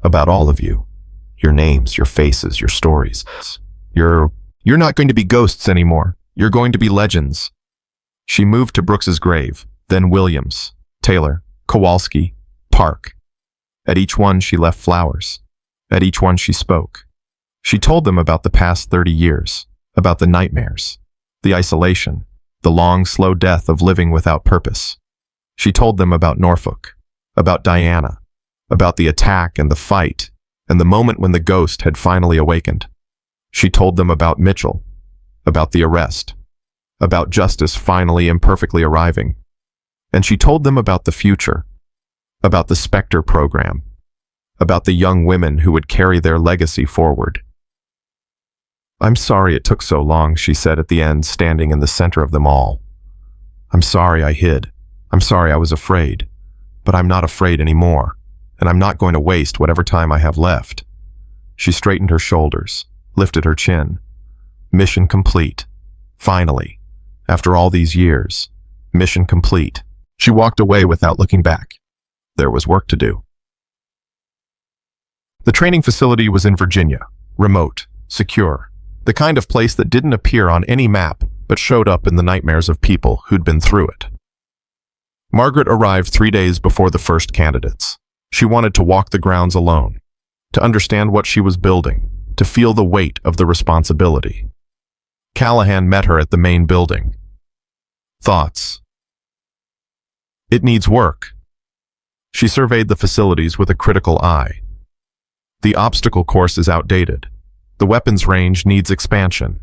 about all of you. Your names, your faces, your stories. You're not going to be ghosts anymore. You're going to be legends. She moved to Brooks's grave, then Williams, Taylor, Kowalski, Park. At each one she left flowers. At each one she spoke. She told them about the past 30 years, about the nightmares, the isolation, the long, slow death of living without purpose. She told them about Norfolk, about Diana, about the attack and the fight, and the moment when the ghost had finally awakened. She told them about Mitchell, about the arrest, about justice finally imperfectly arriving. And she told them about the future, about the Spectre program, about the young women who would carry their legacy forward. I'm sorry it took so long, she said at the end, standing in the center of them all. I'm sorry I hid. I'm sorry I was afraid. But I'm not afraid anymore, and I'm not going to waste whatever time I have left. She straightened her shoulders, lifted her chin. Mission complete. Finally. After all these years. Mission complete. She walked away without looking back. There was work to do. The training facility was in Virginia. Remote. Secure. The kind of place that didn't appear on any map, but showed up in the nightmares of people who'd been through it. Margaret arrived 3 days before the first candidates. She wanted to walk the grounds alone, to understand what she was building, to feel the weight of the responsibility. Callahan met her at the main building. Thoughts. It needs work. She surveyed the facilities with a critical eye. The obstacle course is outdated. The weapons range needs expansion.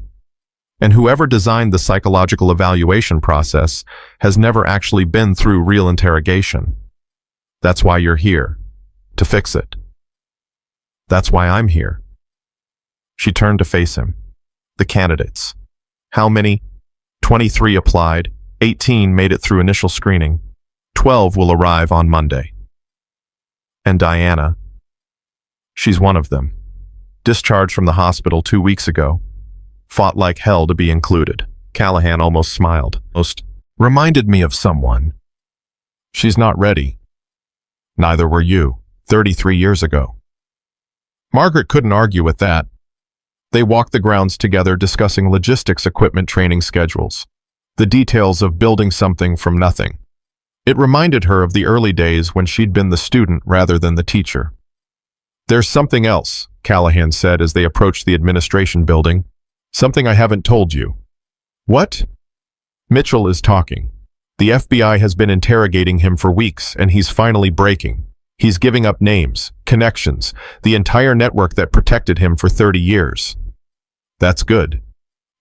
And whoever designed the psychological evaluation process has never actually been through real interrogation. That's why you're here, to fix it. That's why I'm here. She turned to face him. The candidates. How many? 23 applied, 18 made it through initial screening, 12 will arrive on Monday. And Diana? She's one of them. Discharged from the hospital 2 weeks ago. Fought like hell to be included. Callahan almost smiled. Reminded me of someone. She's not ready. Neither were you, 33 years ago. Margaret couldn't argue with that. They walked the grounds together, discussing logistics equipment training schedules, the details of building something from nothing. It reminded her of the early days when she'd been the student rather than the teacher. There's something else, Callahan said as they approached the administration building. Something I haven't told you. What? Mitchell is talking. The FBI has been interrogating him for weeks, and he's finally breaking. He's giving up names, connections, the entire network that protected him for 30 years. That's good.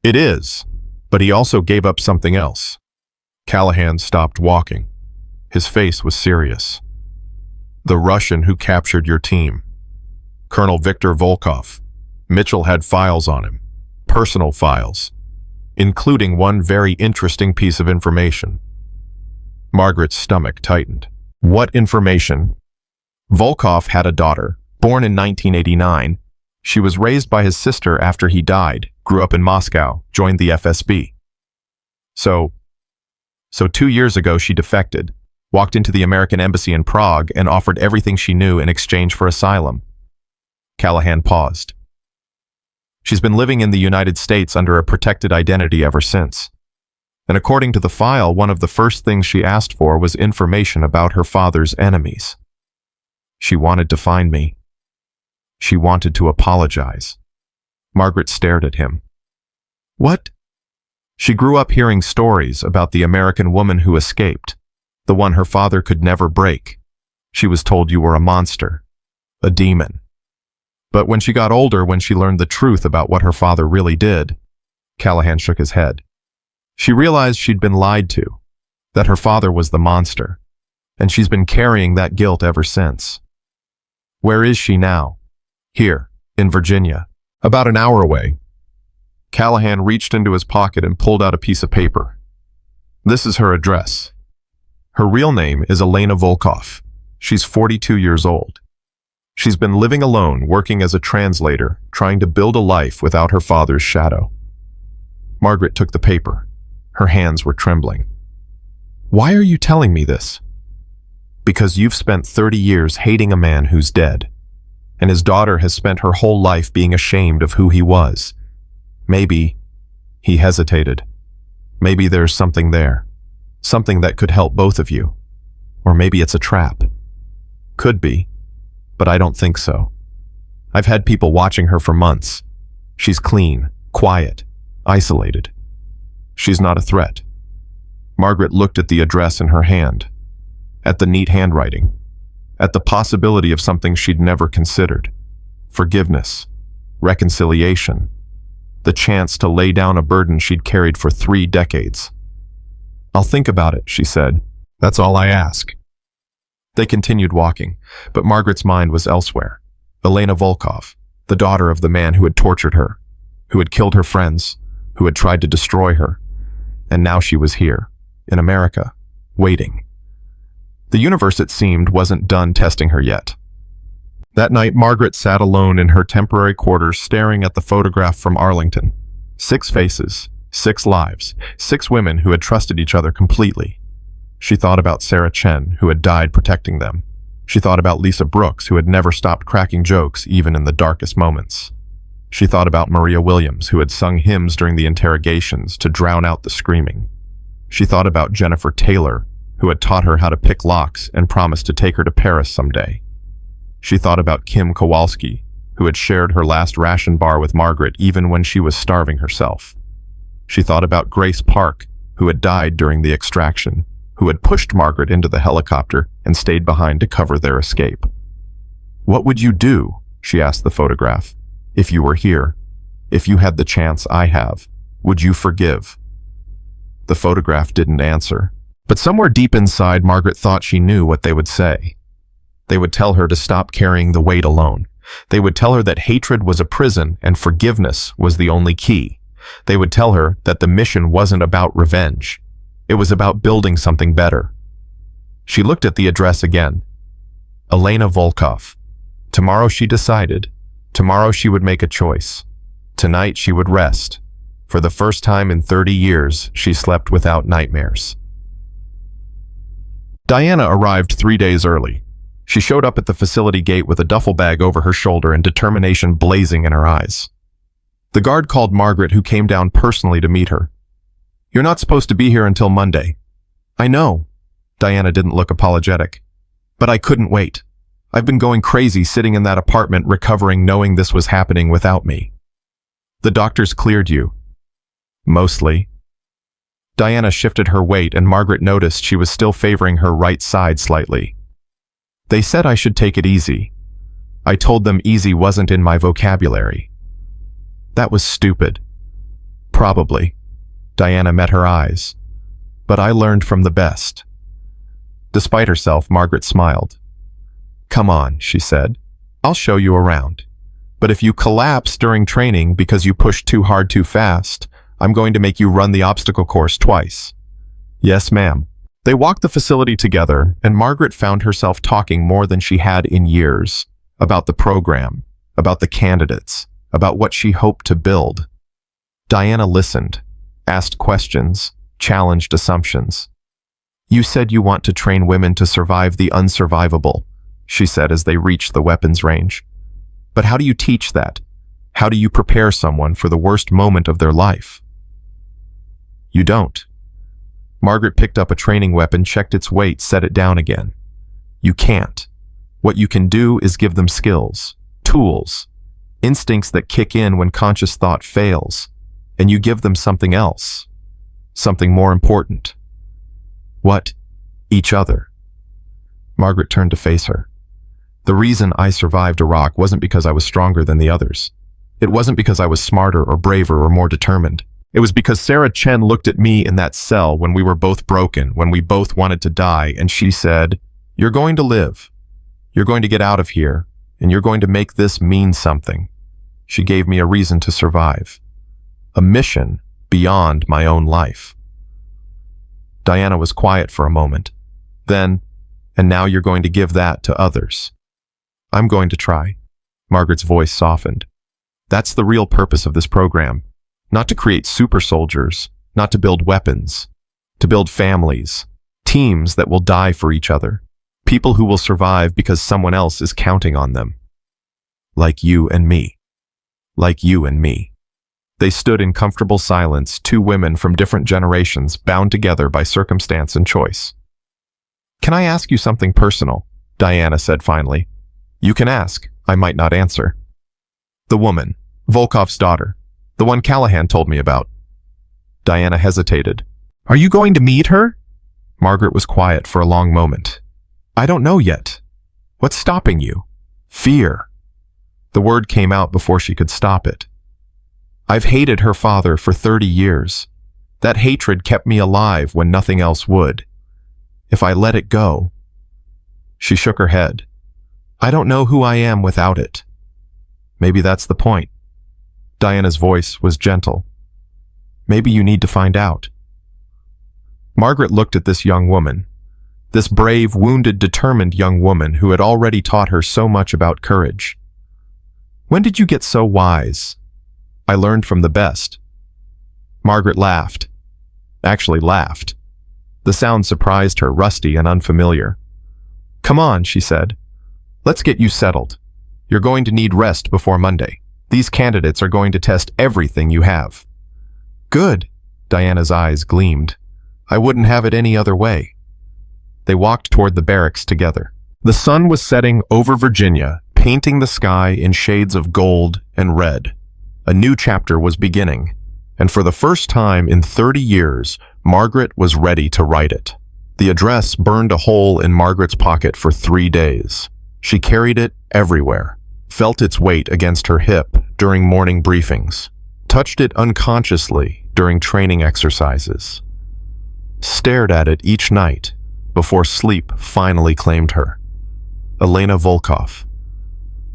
It is, but he also gave up something else. Callahan stopped walking. His face was serious. The Russian who captured your team. Colonel Viktor Volkov. Mitchell had files on him. Personal files. Including one very interesting piece of information. Margaret's stomach tightened. What information? Volkov had a daughter, born in 1989. She was raised by his sister after he died, grew up in Moscow, joined the FSB. So 2 years ago she defected, walked into the American embassy in Prague and offered everything she knew in exchange for asylum. Callahan paused. She's been living in the United States under a protected identity ever since. And according to the file, one of the first things she asked for was information about her father's enemies. She wanted to find me. She wanted to apologize. Margaret stared at him. What? She grew up hearing stories about the American woman who escaped, the one her father could never break. She was told you were a monster, a demon. But when she got older, when she learned the truth about what her father really did, Callahan shook his head. She realized she'd been lied to, that her father was the monster, and she's been carrying that guilt ever since. Where is she now? Here, in Virginia, about an hour away. Callahan reached into his pocket and pulled out a piece of paper. This is her address. Her real name is Elena Volkov. She's 42 years old. She's been living alone, working as a translator, trying to build a life without her father's shadow. Margaret took the paper. Her hands were trembling. Why are you telling me this? Because you've spent 30 years hating a man who's dead, and his daughter has spent her whole life being ashamed of who he was. Maybe, he hesitated, maybe there's something there, something that could help both of you. Or maybe it's a trap. Could be, but I don't think so. I've had people watching her for months. She's clean, quiet, isolated. She's not a threat. Margaret looked at the address in her hand, at the neat handwriting, at the possibility of something she'd never considered. Forgiveness, reconciliation, the chance to lay down a burden she'd carried for 3 decades. I'll think about it, she said. That's all I ask. They continued walking, but Margaret's mind was elsewhere. Elena Volkov, the daughter of the man who had tortured her, who had killed her friends, who had tried to destroy her. And now she was here, in America, waiting. The universe, it seemed, wasn't done testing her yet. That night, Margaret sat alone in her temporary quarters staring at the photograph from Arlington. 6 faces, 6 lives, 6 women who had trusted each other completely. She thought about Sarah Chen, who had died protecting them. She thought about Lisa Brooks, who had never stopped cracking jokes even in the darkest moments. She thought about Maria Williams, who had sung hymns during the interrogations to drown out the screaming. She thought about Jennifer Taylor, who had taught her how to pick locks and promised to take her to Paris someday. She thought about Kim Kowalski, who had shared her last ration bar with Margaret even when she was starving herself. She thought about Grace Park, who had died during the extraction, who had pushed Margaret into the helicopter and stayed behind to cover their escape. What would you do, she asked the photograph, if you were here? If you had the chance I have, would you forgive? The photograph didn't answer, but somewhere deep inside, Margaret thought she knew what they would say. They would tell her to stop carrying the weight alone. They would tell her that hatred was a prison and forgiveness was the only key. They would tell her that the mission wasn't about revenge. It was about building something better. She looked at the address again. Elena Volkov. Tomorrow, she decided. Tomorrow she would make a choice. Tonight she would rest. For the first time in 30 years, she slept without nightmares. Diana arrived 3 days early. She showed up at the facility gate with a duffel bag over her shoulder and determination blazing in her eyes. The guard called Margaret, who came down personally to meet her. You're not supposed to be here until Monday. I know. Diana didn't look apologetic. But I couldn't wait. I've been going crazy sitting in that apartment recovering knowing this was happening without me. The doctors cleared you. Mostly. Diana shifted her weight and Margaret noticed she was still favoring her right side slightly. They said I should take it easy. I told them easy wasn't in my vocabulary. That was stupid. Probably. Diana met her eyes. But I learned from the best. Despite herself, Margaret smiled. Come on, she said. I'll show you around. But if you collapse during training because you pushed too hard too fast, I'm going to make you run the obstacle course twice. Yes, ma'am. They walked the facility together, and Margaret found herself talking more than she had in years, about the program, about the candidates, about what she hoped to build. Diana listened, asked questions, challenged assumptions. You said you want to train women to survive the unsurvivable, she said as they reached the weapons range. But how do you teach that? How do you prepare someone for the worst moment of their life? You don't. Margaret picked up a training weapon, checked its weight, set it down again. You can't. What you can do is give them skills, tools, instincts that kick in when conscious thought fails, and you give them something else, something more important. What? Each other. Margaret turned to face her. The reason I survived Iraq wasn't because I was stronger than the others. It wasn't because I was smarter or braver or more determined. It was because Sarah Chen looked at me in that cell when we were both broken, when we both wanted to die, and she said, "You're going to live. You're going to get out of here, and you're going to make this mean something." She gave me a reason to survive. A mission beyond my own life. Diana was quiet for a moment. Then, and now you're going to give that to others. I'm going to try. Margaret's voice softened. That's the real purpose of this program. Not to create super soldiers, not to build weapons, to build families, teams that will die for each other, people who will survive because someone else is counting on them. Like you and me. Like you and me. They stood in comfortable silence, two women from different generations, bound together by circumstance and choice. Can I ask you something personal? Diana said finally. You can ask. I might not answer. The woman, Volkov's daughter, the one Callahan told me about. Diana hesitated. Are you going to meet her? Margaret was quiet for a long moment. I don't know yet. What's stopping you? Fear. The word came out before she could stop it. I've hated her father for 30 years. That hatred kept me alive when nothing else would. If I let it go... She shook her head. I don't know who I am without it. Maybe that's the point. Diana's voice was gentle. Maybe you need to find out. Margaret looked at this young woman, this brave, wounded, determined young woman who had already taught her so much about courage. When did you get so wise? I learned from the best. Margaret laughed. Actually laughed. The sound surprised her, rusty and unfamiliar. Come on, she said. Let's get you settled. You're going to need rest before Monday. These candidates are going to test everything you have. Good, Diana's eyes gleamed. I wouldn't have it any other way. They walked toward the barracks together. The sun was setting over Virginia, painting the sky in shades of gold and red. A new chapter was beginning, and for the first time in 30 years, Margaret was ready to write it. The address burned a hole in Margaret's pocket for 3 days. She carried it everywhere, felt its weight against her hip during morning briefings, touched it unconsciously during training exercises, stared at it each night before sleep finally claimed her. Elena Volkov,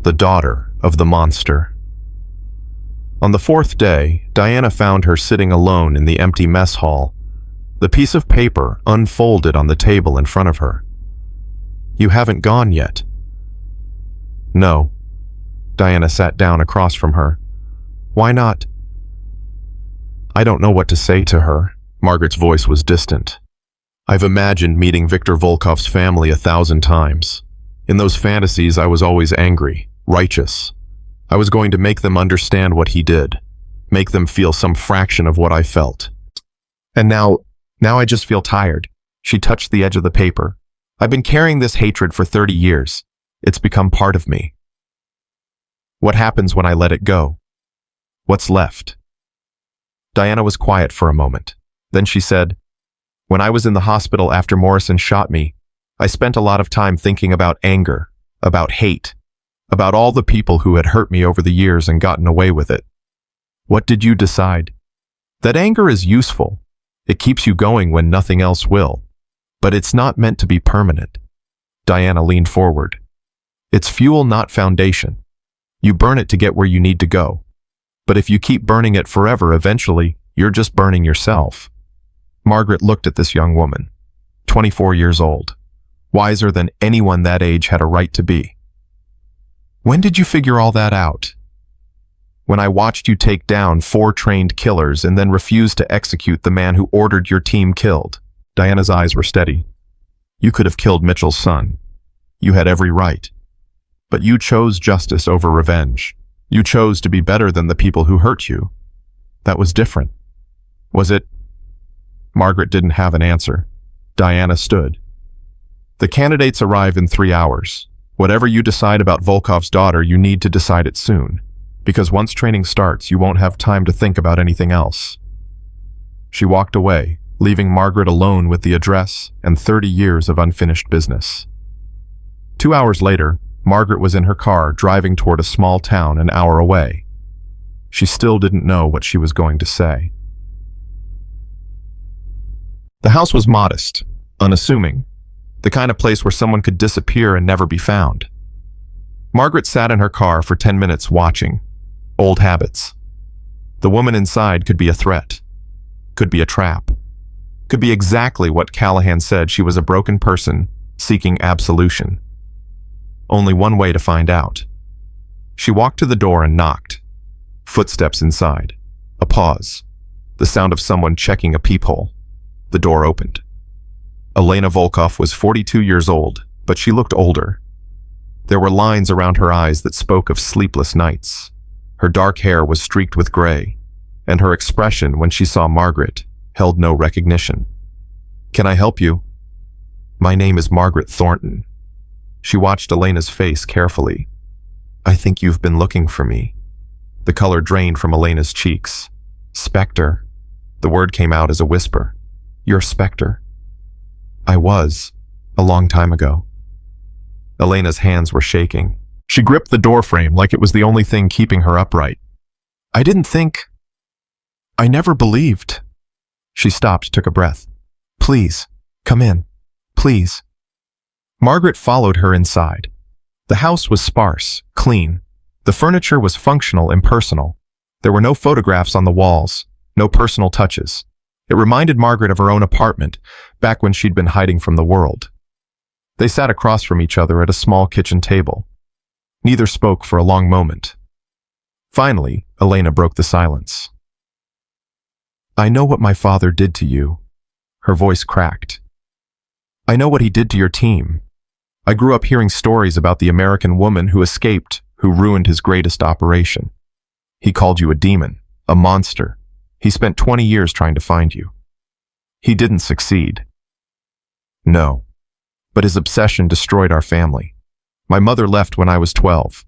the daughter of the monster. On the 4th day, Diana found her sitting alone in the empty mess hall, the piece of paper unfolded on the table in front of her. You haven't gone yet. No. Diana sat down across from her. Why not? I don't know what to say to her. Margaret's voice was distant. I've imagined meeting Viktor Volkov's family 1,000 times. In those fantasies, I was always angry, righteous. I was going to make them understand what he did, make them feel some fraction of what I felt. And now I just feel tired. She touched the edge of the paper. I've been carrying this hatred for 30 years. It's become part of me. What happens when I let it go? What's left? Diana was quiet for a moment. Then she said, when I was in the hospital after Morrison shot me, I spent a lot of time thinking about anger, about hate, about all the people who had hurt me over the years and gotten away with it. What did you decide? That anger is useful. It keeps you going when nothing else will. But it's not meant to be permanent. Diana leaned forward. It's fuel, not foundation. You burn it to get where you need to go. But if you keep burning it forever, eventually, you're just burning yourself. Margaret looked at this young woman, 24 years old, wiser than anyone that age had a right to be. When did you figure all that out? When I watched you take down 4 trained killers and then refuse to execute the man who ordered your team killed. Diana's eyes were steady. You could have killed Mitchell's son. You had every right. But you chose justice over revenge. You chose to be better than the people who hurt you. That was different. Was it? Margaret didn't have an answer. Diana stood. The candidates arrive in 3 hours. Whatever you decide about Volkov's daughter, you need to decide it soon. Because once training starts, you won't have time to think about anything else. She walked away, leaving Margaret alone with the address and 30 years of unfinished business. 2 hours later, Margaret was in her car driving toward a small town an hour away. She still didn't know what she was going to say. The house was modest, unassuming, the kind of place where someone could disappear and never be found. Margaret sat in her car for 10 minutes watching. Old habits. The woman inside could be a threat, could be a trap, could be exactly what Callahan said. She was a broken person seeking absolution. Only one way to find out. She walked to the door and knocked. Footsteps inside. A pause. The sound of someone checking a peephole. The door opened. Elena Volkov was 42 years old, but she looked older. There were lines around her eyes that spoke of sleepless nights. Her dark hair was streaked with gray, and her expression when she saw Margaret held no recognition. "Can I help you?" "My name is Margaret Thornton." She watched Elena's face carefully. "I think you've been looking for me." The color drained from Elena's cheeks. "Spectre." The word came out as a whisper. "You're Spectre." "I was, a long time ago." Elena's hands were shaking. She gripped the doorframe like it was the only thing keeping her upright. "I didn't think. I never believed." She stopped, took a breath. "Please, come in. Please." Margaret followed her inside. The house was sparse, clean. The furniture was functional, impersonal. There were no photographs on the walls, no personal touches. It reminded Margaret of her own apartment, back when she'd been hiding from the world. They sat across from each other at a small kitchen table. Neither spoke for a long moment. Finally, Elena broke the silence. "I know what my father did to you." Her voice cracked. "I know what he did to your team. I grew up hearing stories about the American woman who escaped, who ruined his greatest operation. He called you a demon, a monster. He spent 20 years trying to find you. He didn't succeed." "No, but his obsession destroyed our family. My mother left when I was 12.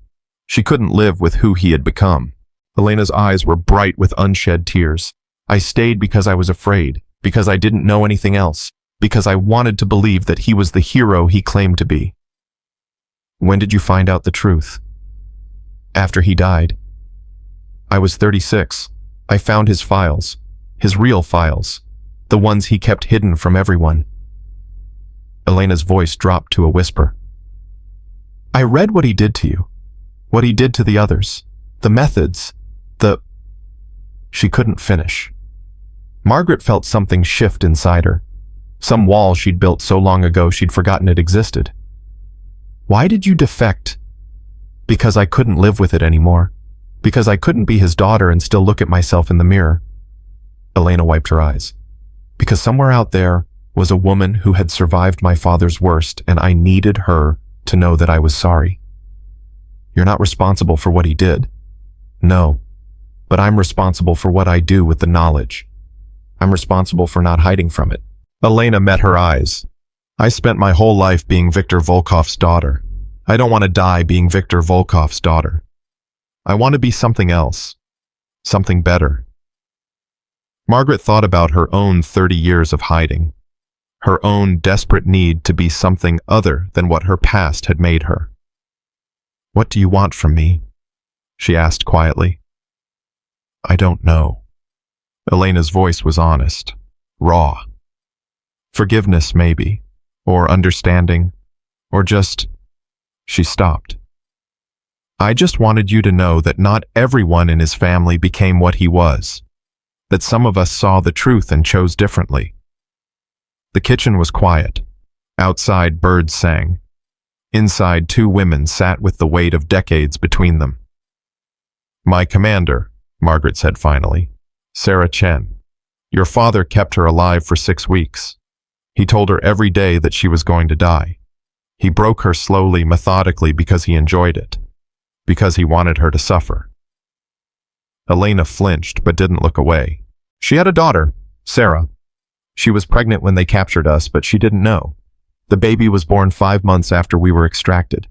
She couldn't live with who he had become." Elena's eyes were bright with unshed tears. "I stayed because I was afraid, because I didn't know anything else, because I wanted to believe that he was the hero he claimed to be." "When did you find out the truth?" "After he died. I was 36. I found his files, his real files, the ones he kept hidden from everyone." Elena's voice dropped to a whisper. "I read what he did to you, what he did to the others, the methods, the—" She couldn't finish. Margaret felt something shift inside her. Some wall she'd built so long ago she'd forgotten it existed. "Why did you defect?" "Because I couldn't live with it anymore. Because I couldn't be his daughter and still look at myself in the mirror." Elena wiped her eyes. "Because somewhere out there was a woman who had survived my father's worst, and I needed her to know that I was sorry. You're not responsible for what he did. No, but I'm responsible for what I do with the knowledge. I'm responsible for not hiding from it." Elena met her eyes. "I spent my whole life being Viktor Volkov's daughter. I don't want to die being Viktor Volkov's daughter. I want to be something else, something better." Margaret thought about her own 30 years of hiding, her own desperate need to be something other than what her past had made her. "What do you want from me?" she asked quietly. "I don't know." Elena's voice was honest, raw. "Forgiveness, maybe, or understanding, or just—" She stopped. "I just wanted you to know that not everyone in his family became what he was, that some of us saw the truth and chose differently." The kitchen was quiet. Outside, birds sang. Inside, two women sat with the weight of decades between them. "My commander," Margaret said finally, "Sarah Chen. Your father kept her alive for 6 weeks. He told her every day that she was going to die. He broke her slowly, methodically, because he enjoyed it, because he wanted her to suffer." Elena flinched but didn't look away. "She had a daughter, Sarah. She was pregnant when they captured us, but she didn't know. The baby was born 5 months after we were extracted.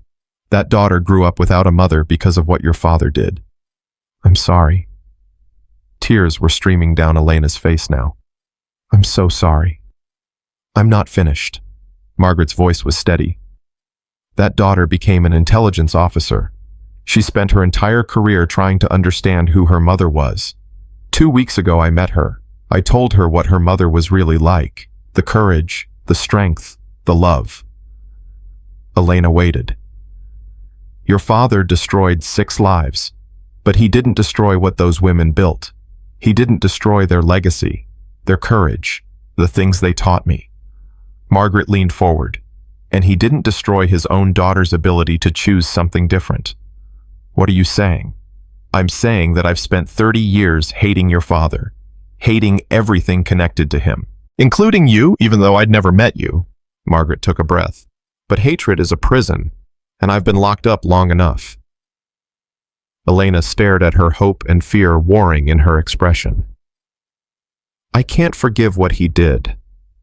That daughter grew up without a mother because of what your father did." "I'm sorry." Tears were streaming down Elena's face now. "I'm so sorry." "I'm not finished." Margaret's voice was steady. "That daughter became an intelligence officer. She spent her entire career trying to understand who her mother was. 2 weeks ago I met her. I told her what her mother was really like, the courage, the strength, the love." Elena waited. "Your father destroyed 6 lives, but he didn't destroy what those women built. He didn't destroy their legacy, their courage, the things they taught me." Margaret leaned forward. And he didn't destroy his own daughter's ability to choose something different. What are you saying? I'm saying that I've spent 30 years hating your father, hating everything connected to him, including you, even though I'd never met you. Margaret took a breath. But hatred is a prison, and I've been locked up long enough. Elena stared at her, hope and fear warring in her expression. I can't forgive what he did.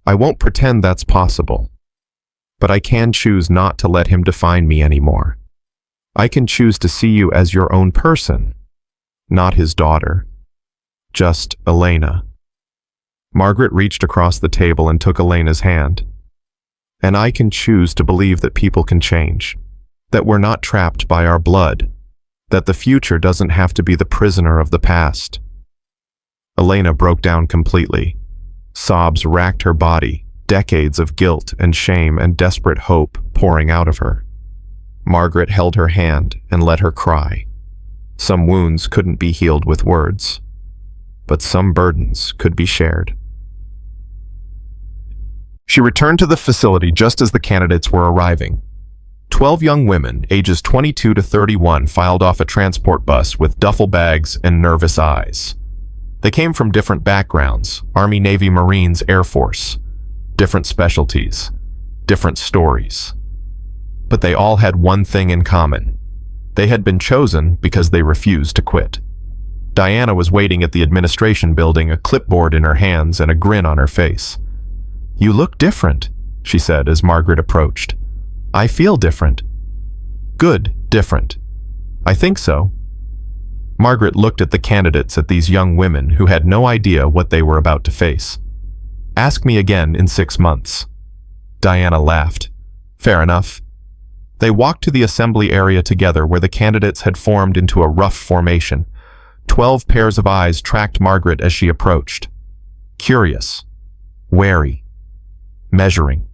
I won't pretend that's possible. But I can choose not to let him define me anymore. I can choose to see you as your own person, not his daughter. Just Elena. Margaret reached across the table and took Elena's hand. And I can choose to believe that people can change, that we're not trapped by our blood, that the future doesn't have to be the prisoner of the past. Elena broke down completely. Sobs racked her body, decades of guilt and shame and desperate hope pouring out of her. Margaret held her hand and let her cry. Some wounds couldn't be healed with words, but some burdens could be shared. She returned to the facility just as the candidates were arriving. 12 young women, ages 22 to 31, filed off a transport bus with duffel bags and nervous eyes. They came from different backgrounds: Army, Navy, Marines, Air Force. Different specialties, different stories. But they all had one thing in common. They had been chosen because they refused to quit. Diana was waiting at the administration building, a clipboard in her hands and a grin on her face. You look different, she said as Margaret approached. I feel different. Good, different. I think so. Margaret looked at the candidates, at these young women who had no idea what they were about to face. Ask me again in 6 months. Diana laughed. Fair enough. They walked to the assembly area together where the candidates had formed into a rough formation. 12 pairs of eyes tracked Margaret as she approached. Curious. Wary. Measuring.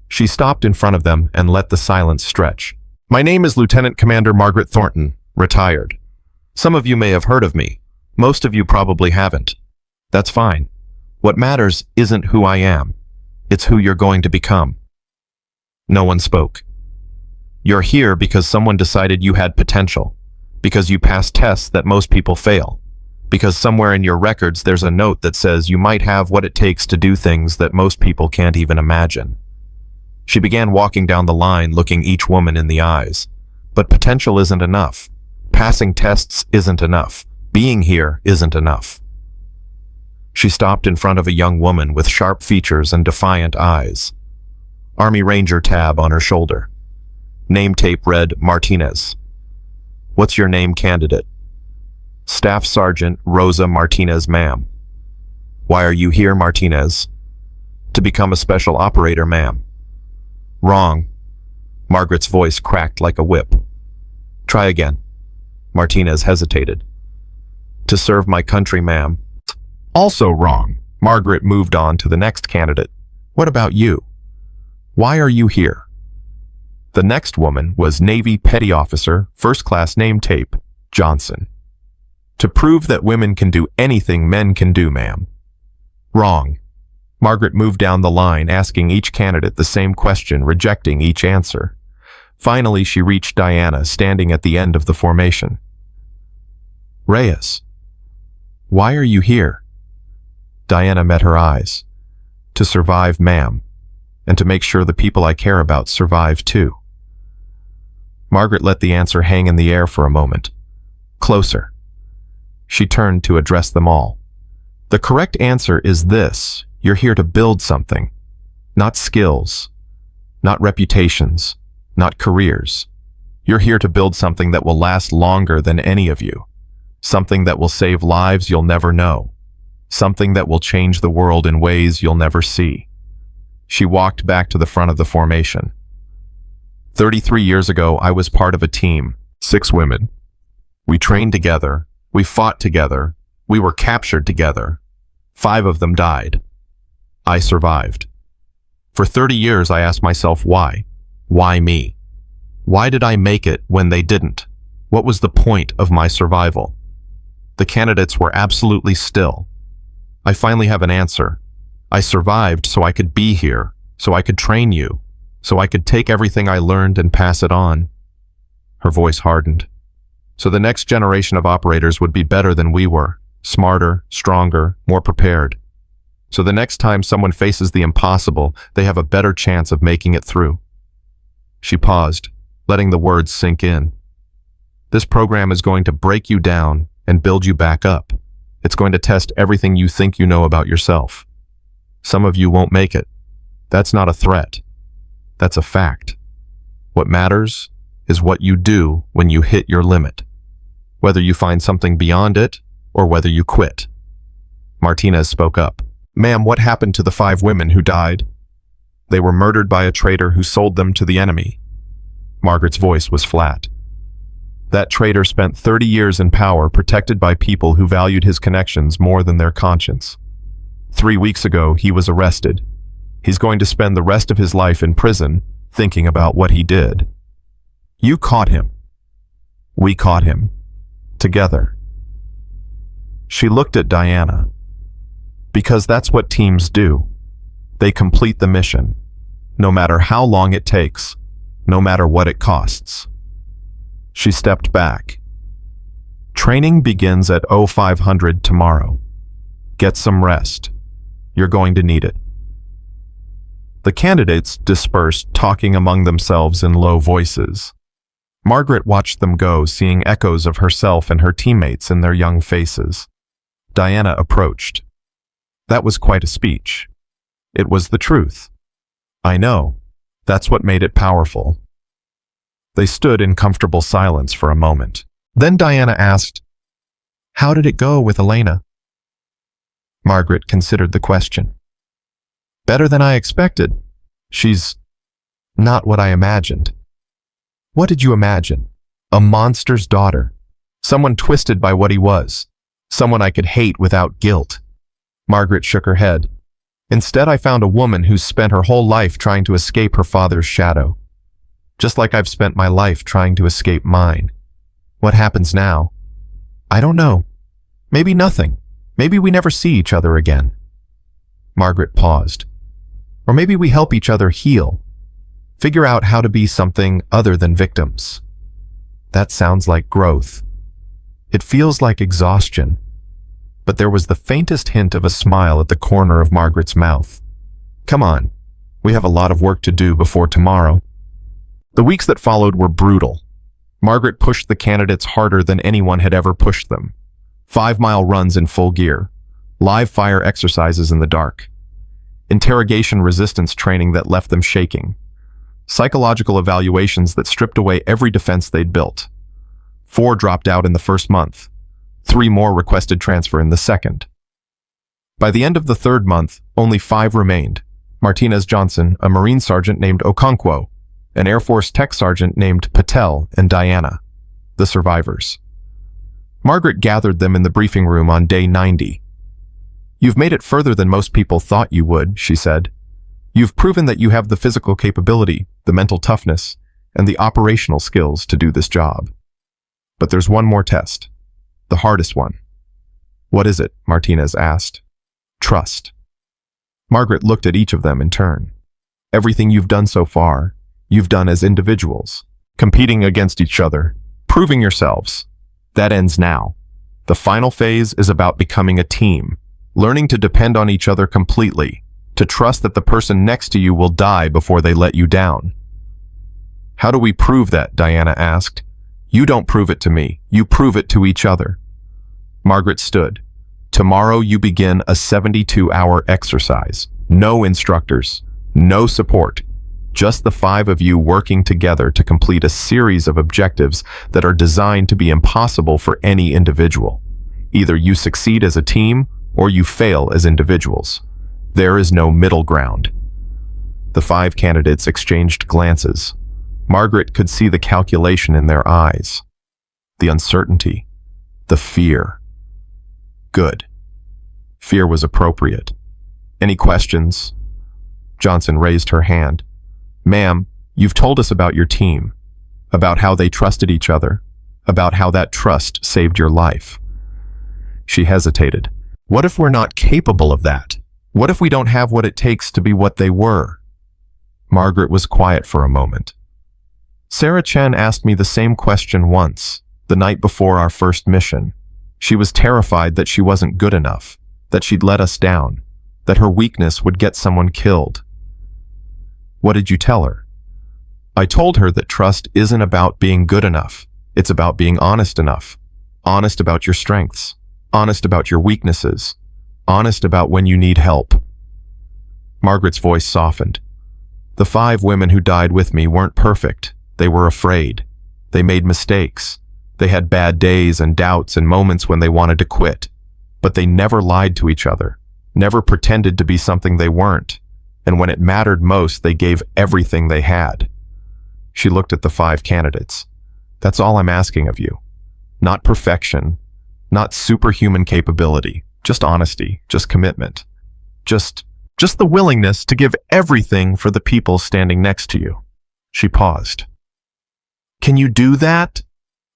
She stopped in front of them and let the silence stretch. My name is Lieutenant Commander Margaret Thornton, retired. Some of you may have heard of me. Most of you probably haven't. That's fine. What matters isn't who I am. It's who you're going to become. No one spoke. You're here because someone decided you had potential, because you passed tests that most people fail, because somewhere in your records there's a note that says you might have what it takes to do things that most people can't even imagine. She began walking down the line, looking each woman in the eyes. But potential isn't enough. Passing tests isn't enough. Being here isn't enough. She stopped in front of a young woman with sharp features and defiant eyes. Army Ranger tab on her shoulder. Name tape read Martinez. What's your name, candidate? Staff Sergeant Rosa Martinez, ma'am. Why are you here, Martinez? To become a special operator, ma'am. Wrong. Margaret's voice cracked like a whip. Try again. Martinez hesitated. To serve my country, ma'am. Also wrong. Margaret moved on to the next candidate. What about you? Why are you here? The next woman was Navy Petty Officer, First Class Name Tape, Johnson. To prove that women can do anything men can do, ma'am. Wrong. Margaret moved down the line, asking each candidate the same question, rejecting each answer. Finally, she reached Diana, standing at the end of the formation. Reyes, why are you here? Diana met her eyes. To survive, ma'am, and to make sure the people I care about survive too. Margaret let the answer hang in the air for a moment. Closer. She turned to address them all. The correct answer is this. You're here to build something. Not skills. Not reputations. Not careers. You're here to build something that will last longer than any of you. Something that will save lives you'll never know. Something that will change the world in ways you'll never see. She walked back to the front of the formation. 33 years ago, I was part of a team, 6 women. We trained together, we fought together, we were captured together. 5 of them died. I survived. For 30 years, I asked myself why. Why me? Why did I make it when they didn't? What was the point of my survival? The candidates were absolutely still. I finally have an answer. I survived so I could be here, so I could train you, so I could take everything I learned and pass it on. Her voice hardened. So the next generation of operators would be better than we were, smarter, stronger, more prepared. So the next time someone faces the impossible, they have a better chance of making it through. She paused, letting the words sink in. This program is going to break you down and build you back up. It's going to test everything you think you know about yourself. Some of you won't make it. That's not a threat. That's a fact. What matters is what you do when you hit your limit, whether you find something beyond it or whether you quit. Martinez spoke up. Ma'am, what happened to the 5 women who died? They were murdered by a traitor who sold them to the enemy. Margaret's voice was flat. That traitor spent 30 years in power protected by people who valued his connections more than their conscience. 3 weeks ago, he was arrested. He's going to spend the rest of his life in prison thinking about what he did. You caught him. We caught him. Together. She looked at Diana. Because that's what teams do. They complete the mission, no matter how long it takes, no matter what it costs. She stepped back. Training begins at 0500 tomorrow. Get some rest. You're going to need it. The candidates dispersed, talking among themselves in low voices. Margaret watched them go, seeing echoes of herself and her teammates in their young faces. Diana approached. That was quite a speech. It was the truth. I know. That's what made it powerful. They stood in comfortable silence for a moment. Then Diana asked, "How did it go with Elena?" Margaret considered the question. Better than I expected. She's not what I imagined. What did you imagine? A monster's daughter. Someone twisted by what he was. Someone I could hate without guilt. Margaret shook her head. Instead, I found a woman who's spent her whole life trying to escape her father's shadow. Just like I've spent my life trying to escape mine. What happens now? I don't know. Maybe nothing. Maybe we never see each other again. Margaret paused. Or maybe we help each other heal. Figure out how to be something other than victims. That sounds like growth. It feels like exhaustion. But there was the faintest hint of a smile at the corner of Margaret's mouth. Come on. We have a lot of work to do before tomorrow. The weeks that followed were brutal. Margaret pushed the candidates harder than anyone had ever pushed them. 5-mile runs in full gear. Live fire exercises in the dark. Interrogation resistance training that left them shaking. Psychological evaluations that stripped away every defense they'd built. 4 dropped out in the first month. 3 more requested transfer in the second. By the end of the 3rd month, only 5 remained. Martinez Johnson, a Marine Sergeant named Okonkwo, an Air Force Tech Sergeant named Patel, and Diana, the survivors. Margaret gathered them in the briefing room on day 90. You've made it further than most people thought you would, she said. You've proven that you have the physical capability, the mental toughness, and the operational skills to do this job. But there's one more test. The hardest one. What is it? Martinez asked. Trust. Margaret looked at each of them in turn. Everything you've done so far, you've done as individuals, competing against each other, proving yourselves. That ends now. The final phase is about becoming a team, learning to depend on each other completely, to trust that the person next to you will die before they let you down. How do we prove that? Diana asked. You don't prove it to me. You prove it to each other. Margaret stood. Tomorrow you begin a 72-hour exercise. No instructors. No support. Just the 5 of you working together to complete a series of objectives that are designed to be impossible for any individual. Either you succeed as a team or you fail as individuals. There is no middle ground. The 5 candidates exchanged glances. Margaret could see the calculation in their eyes. The uncertainty. The fear. Good. Fear was appropriate. Any questions? Johnson raised her hand. Ma'am, you've told us about your team, about how they trusted each other, about how that trust saved your life. She hesitated. What if we're not capable of that? What if we don't have what it takes to be what they were? Margaret was quiet for a moment. Sarah Chen asked me the same question once, the night before our first mission. She was terrified that she wasn't good enough, that she'd let us down, that her weakness would get someone killed. What did you tell her? I told her that trust isn't about being good enough. It's about being honest enough. Honest about your strengths. Honest about your weaknesses. Honest about when you need help. Margaret's voice softened. The 5 women who died with me weren't perfect. They were afraid. They made mistakes. They had bad days and doubts and moments when they wanted to quit. But they never lied to each other, never pretended to be something they weren't. And when it mattered most, they gave everything they had. She looked at the 5 candidates. That's all I'm asking of you. Not perfection, not superhuman capability, just honesty, just commitment. Just the willingness to give everything for the people standing next to you. She paused. Can you do that?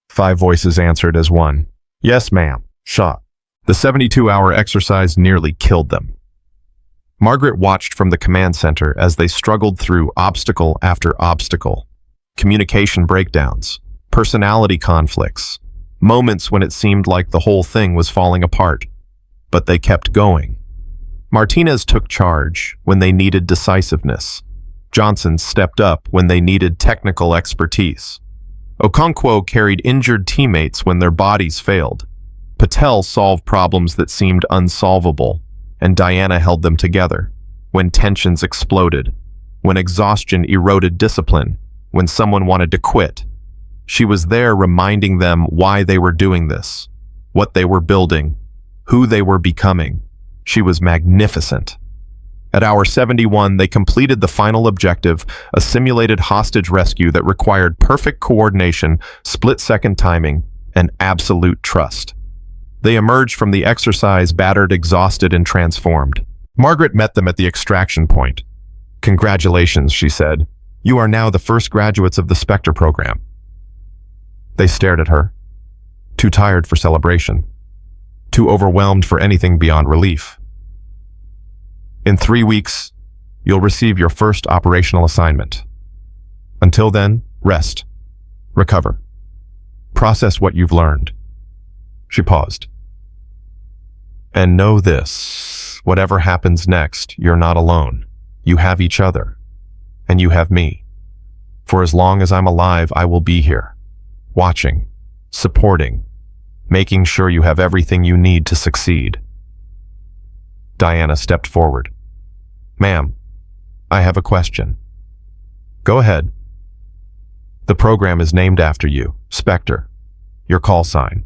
5 voices answered as one. Yes, ma'am. Shot. The 72-hour exercise nearly killed them. Margaret watched from the command center as they struggled through obstacle after obstacle. Communication breakdowns, personality conflicts, moments when it seemed like the whole thing was falling apart. But they kept going. Martinez took charge when they needed decisiveness. Johnson stepped up when they needed technical expertise. Okonkwo carried injured teammates when their bodies failed. Patel solved problems that seemed unsolvable, and Diana held them together. When tensions exploded, when exhaustion eroded discipline, when someone wanted to quit, she was there reminding them why they were doing this, what they were building, who they were becoming. She was magnificent. At hour 71, they completed the final objective, a simulated hostage rescue that required perfect coordination, split-second timing, and absolute trust. They emerged from the exercise battered, exhausted, and transformed. Margaret met them at the extraction point. Congratulations, she said. You are now the first graduates of the Spectre program. They stared at her, too tired for celebration, too overwhelmed for anything beyond relief. In 3 weeks, you'll receive your first operational assignment. Until then, rest, recover, process what you've learned. She paused. And know this, whatever happens next, you're not alone. You have each other, and you have me. For as long as I'm alive, I will be here, watching, supporting, making sure you have everything you need to succeed. Diana stepped forward. Ma'am, I have a question. Go ahead. The program is named after you, Spectre, your call sign.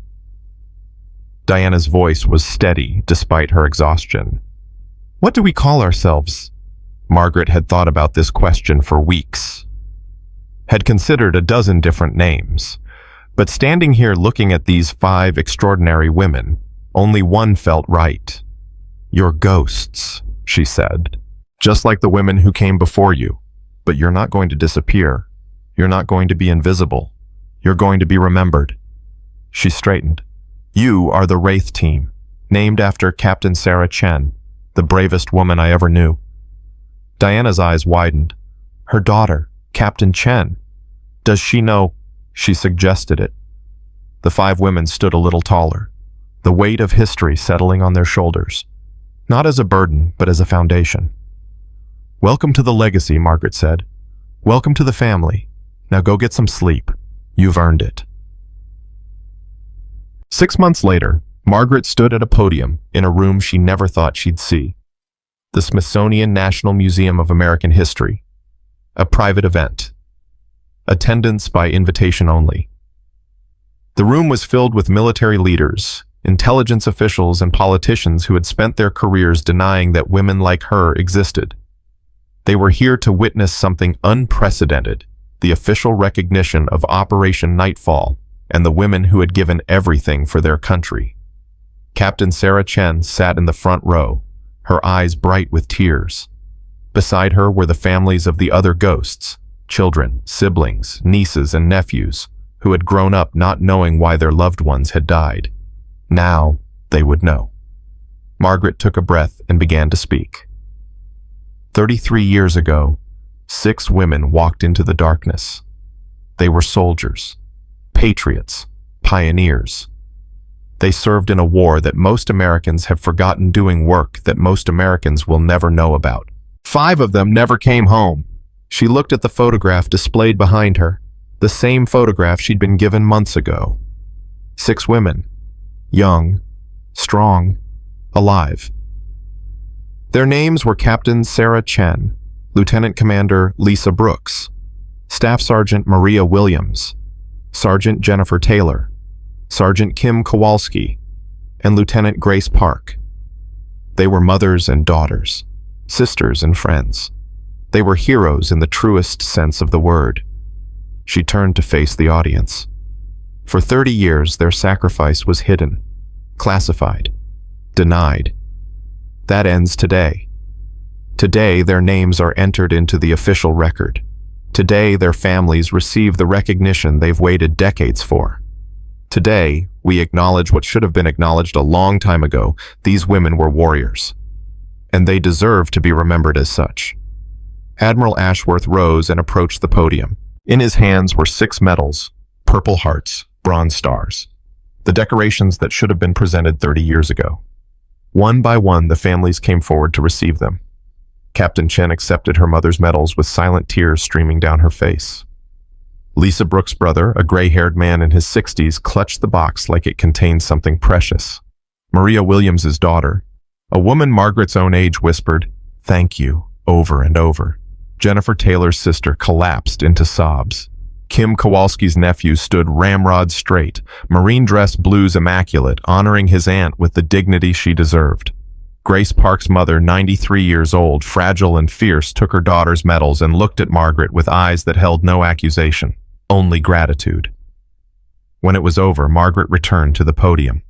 Diana's voice was steady despite her exhaustion. What do we call ourselves? Margaret had thought about this question for weeks, had considered a dozen different names, but standing here looking at these 5 extraordinary women, only one felt right. You're ghosts, she said, just like the women who came before you, but you're not going to disappear. You're not going to be invisible. You're going to be remembered. She straightened. You are the Wraith team, named after Captain Sarah Chen, the bravest woman I ever knew. Diana's eyes widened. Her daughter, Captain Chen. Does she know? She suggested it. The 5 women stood a little taller, the weight of history settling on their shoulders, not as a burden, but as a foundation. Welcome to the legacy, Margaret said. Welcome to the family. Now go get some sleep. You've earned it. 6 months later, Margaret stood at a podium in a room she never thought she'd see. The Smithsonian National Museum of American History. A private event. Attendance by invitation only. The room was filled with military leaders, intelligence officials, and politicians who had spent their careers denying that women like her existed. They were here to witness something unprecedented, the official recognition of Operation Nightfall and the women who had given everything for their country. Captain Sarah Chen sat in the front row, her eyes bright with tears. Beside her were the families of the other ghosts, children, siblings, nieces, and nephews, who had grown up not knowing why their loved ones had died. Now they would know. Margaret took a breath and began to speak. 33 years ago, 6 women walked into the darkness. They were soldiers, patriots, pioneers. They served in a war that most Americans have forgotten, doing work that most Americans will never know about. 5 of them never came home. She looked at the photograph displayed behind her, the same photograph she'd been given months ago. 6 women, young, strong, alive. Their names were Captain Sarah Chen, Lieutenant Commander Lisa Brooks, Staff Sergeant Maria Williams, Sergeant Jennifer Taylor, Sergeant Kim Kowalski, and Lieutenant Grace Park. They were mothers and daughters, sisters and friends. They were heroes in the truest sense of the word. She turned to face the audience. For 30 years, their sacrifice was hidden, classified, denied. That ends today. Today, their names are entered into the official record. Today, their families receive the recognition they've waited decades for. Today, we acknowledge what should have been acknowledged a long time ago. These women were warriors, and they deserve to be remembered as such. Admiral Ashworth rose and approached the podium. In his hands were 6 medals, Purple Hearts, Bronze Stars, the decorations that should have been presented 30 years ago. One by one, the families came forward to receive them. Captain Chen accepted her mother's medals with silent tears streaming down her face. Lisa Brooks' brother, a gray-haired man in his 60s, clutched the box like it contained something precious. Maria Williams' daughter, a woman Margaret's own age, whispered, "Thank you," over and over. Jennifer Taylor's sister collapsed into sobs. Kim Kowalski's nephew stood ramrod straight, marine dress blues immaculate, honoring his aunt with the dignity she deserved. Grace Park's mother, 93 years old, fragile and fierce, took her daughter's medals and looked at Margaret with eyes that held no accusation, only gratitude. When it was over, Margaret returned to the podium.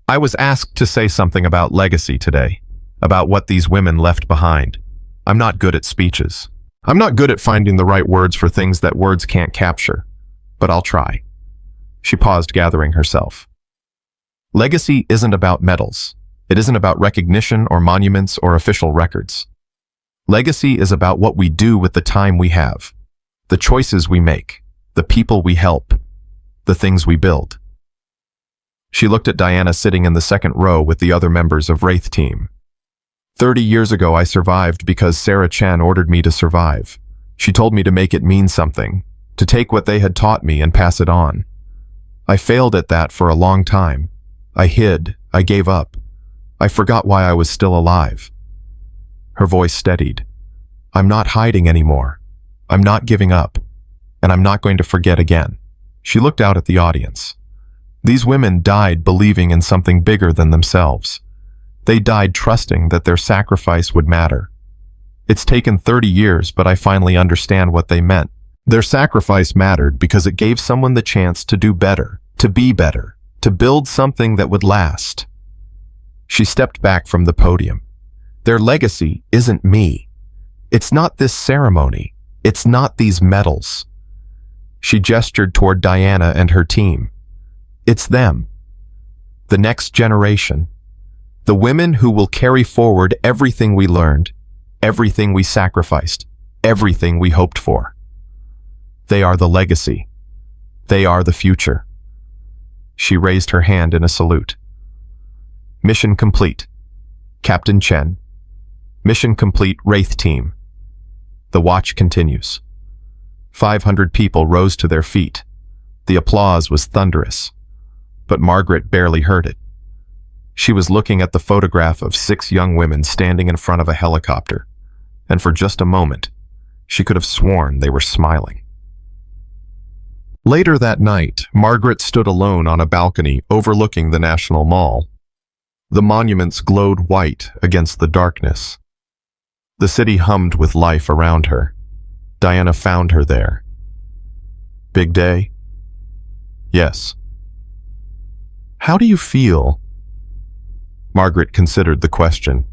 I was asked to say something about legacy today, about what these women left behind. I'm not good at speeches. I'm not good at finding the right words for things that words can't capture, but I'll try. She paused, gathering herself. Legacy isn't about medals. It isn't about recognition or monuments or official records. Legacy is about what we do with the time we have, the choices we make, the people we help, the things we build. She looked at Diana sitting in the second row with the other members of Wraith Team. 30 years ago, I survived because Sarah Chen ordered me to survive. She told me to make it mean something, to take what they had taught me and pass it on. I failed at that for a long time. I hid, I gave up. I forgot why I was still alive. Her voice steadied. I'm not hiding anymore. I'm not giving up. And I'm not going to forget again. She looked out at the audience. These women died believing in something bigger than themselves. They died trusting that their sacrifice would matter. It's taken 30 years, but I finally understand what they meant. Their sacrifice mattered because it gave someone the chance to do better, to be better, to build something that would last. She stepped back from the podium. Their legacy isn't me. It's not this ceremony. It's not these medals. She gestured toward Diana and her team. It's them. The next generation. The women who will carry forward everything we learned, everything we sacrificed, everything we hoped for. They are the legacy. They are the future. She raised her hand in a salute. Mission complete. Captain Chen. Mission complete, Wraith Team. The watch continues. 500 people rose to their feet. The applause was thunderous, but Margaret barely heard it. She was looking at the photograph of 6 young women standing in front of a helicopter, and for just a moment, she could have sworn they were smiling. Later that night, Margaret stood alone on a balcony overlooking the National Mall. The monuments glowed white against the darkness. The city hummed with life around her. Diana found her there. Big day? Yes. How do you feel? Margaret considered the question.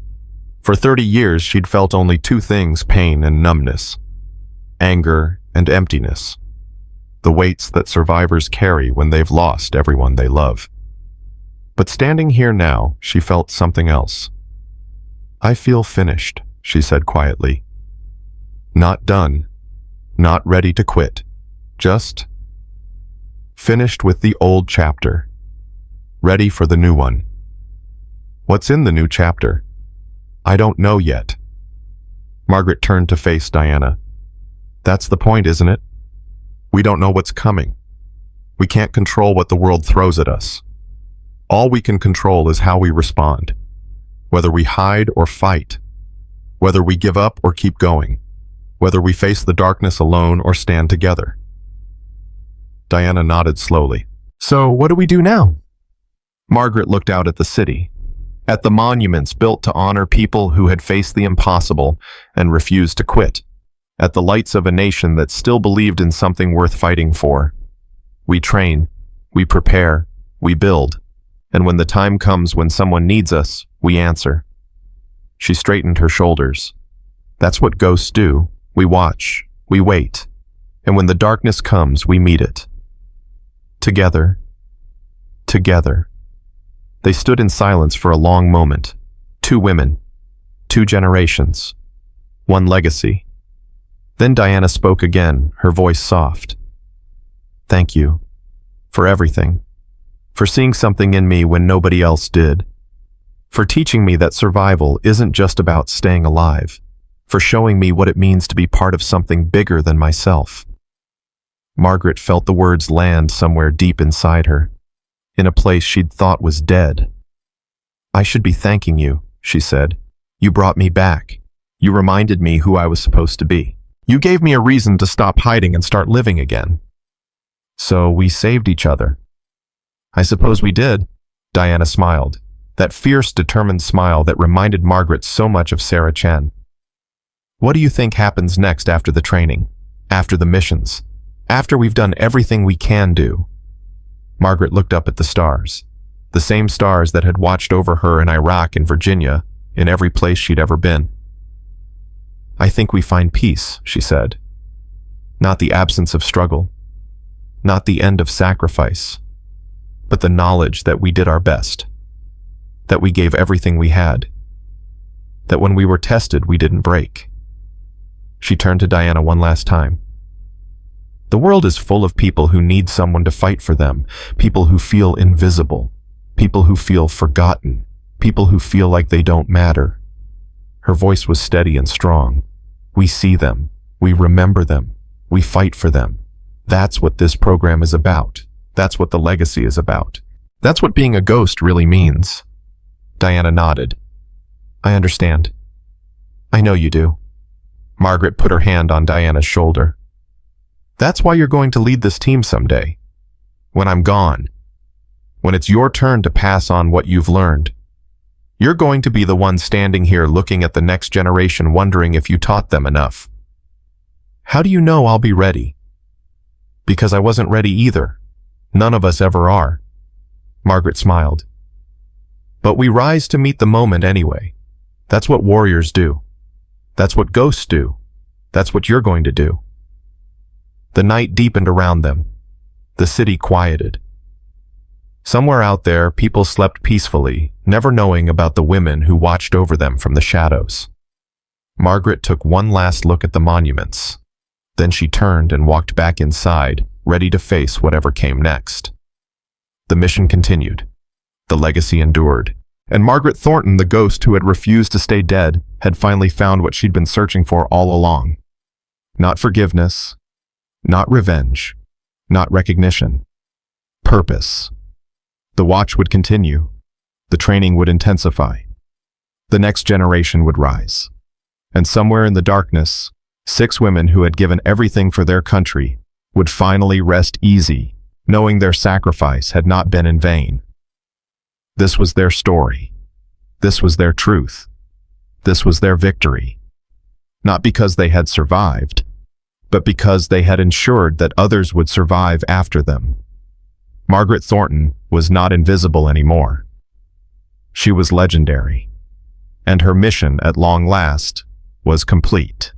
For 30 years, she'd felt only 2 things, pain and numbness. Anger and emptiness. The weights that survivors carry when they've lost everyone they love. But standing here now, she felt something else. I feel finished, she said quietly. Not done. Not ready to quit. Just finished with the old chapter. Ready for the new one. What's in the new chapter? I don't know yet. Margaret turned to face Diana. That's the point, isn't it? We don't know what's coming. We can't control what the world throws at us. All we can control is how we respond. Whether we hide or fight. Whether we give up or keep going. Whether we face the darkness alone or stand together. Diana nodded slowly. So what do we do now? Margaret looked out at the city, at the monuments built to honor people who had faced the impossible and refused to quit, at the lights of a nation that still believed in something worth fighting for. We train, we prepare, we build, and when the time comes when someone needs us, we answer. She straightened her shoulders. That's what ghosts do. We watch, we wait, and when the darkness comes, we meet it. Together. Together. They stood in silence for a long moment. 2 women. 2 generations. 1 legacy. Then Diana spoke again, her voice soft. Thank you. For everything. For seeing something in me when nobody else did. For teaching me that survival isn't just about staying alive. For showing me what it means to be part of something bigger than myself. Margaret felt the words land somewhere deep inside her, in a place she'd thought was dead. I should be thanking you, she said. You brought me back. You reminded me who I was supposed to be. You gave me a reason to stop hiding and start living again. So we saved each other. I suppose we did, Diana smiled, that fierce, determined smile that reminded Margaret so much of Sarah Chen. What do you think happens next after the training, after the missions, after we've done everything we can do? Margaret looked up at the stars, the same stars that had watched over her in Iraq and Virginia, in every place she'd ever been. I think we find peace, she said. Not the absence of struggle, not the end of sacrifice, but the knowledge that we did our best, that we gave everything we had, that when we were tested, we didn't break. She turned to Diana one last time. The world is full of people who need someone to fight for them, people who feel invisible, people who feel forgotten, people who feel like they don't matter. Her voice was steady and strong. We see them, we remember them, we fight for them. That's what this program is about. That's what the legacy is about. That's what being a ghost really means. Diana nodded. I understand. I know you do. Margaret put her hand on Diana's shoulder. That's why you're going to lead this team someday. When I'm gone. When it's your turn to pass on what you've learned. You're going to be the one standing here looking at the next generation wondering if you taught them enough. How do you know I'll be ready? Because I wasn't ready either. None of us ever are. Margaret smiled. But we rise to meet the moment anyway. That's what warriors do. That's what ghosts do. That's what you're going to do. The night deepened around them. The city quieted. Somewhere out there, people slept peacefully, never knowing about the women who watched over them from the shadows. Margaret took one last look at the monuments. Then she turned and walked back inside, ready to face whatever came next. The mission continued. The legacy endured. And Margaret Thornton, the ghost who had refused to stay dead, had finally found what she'd been searching for all along. Not forgiveness, not revenge, not recognition. Purpose. The watch would continue. The training would intensify. The next generation would rise. And somewhere in the darkness, 6 women who had given everything for their country would finally rest easy, knowing their sacrifice had not been in vain. This was their story. This was their truth. This was their victory. Not because they had survived, but because they had ensured that others would survive after them. Margaret Thornton was not invisible anymore. She was legendary, and her mission at long last was complete.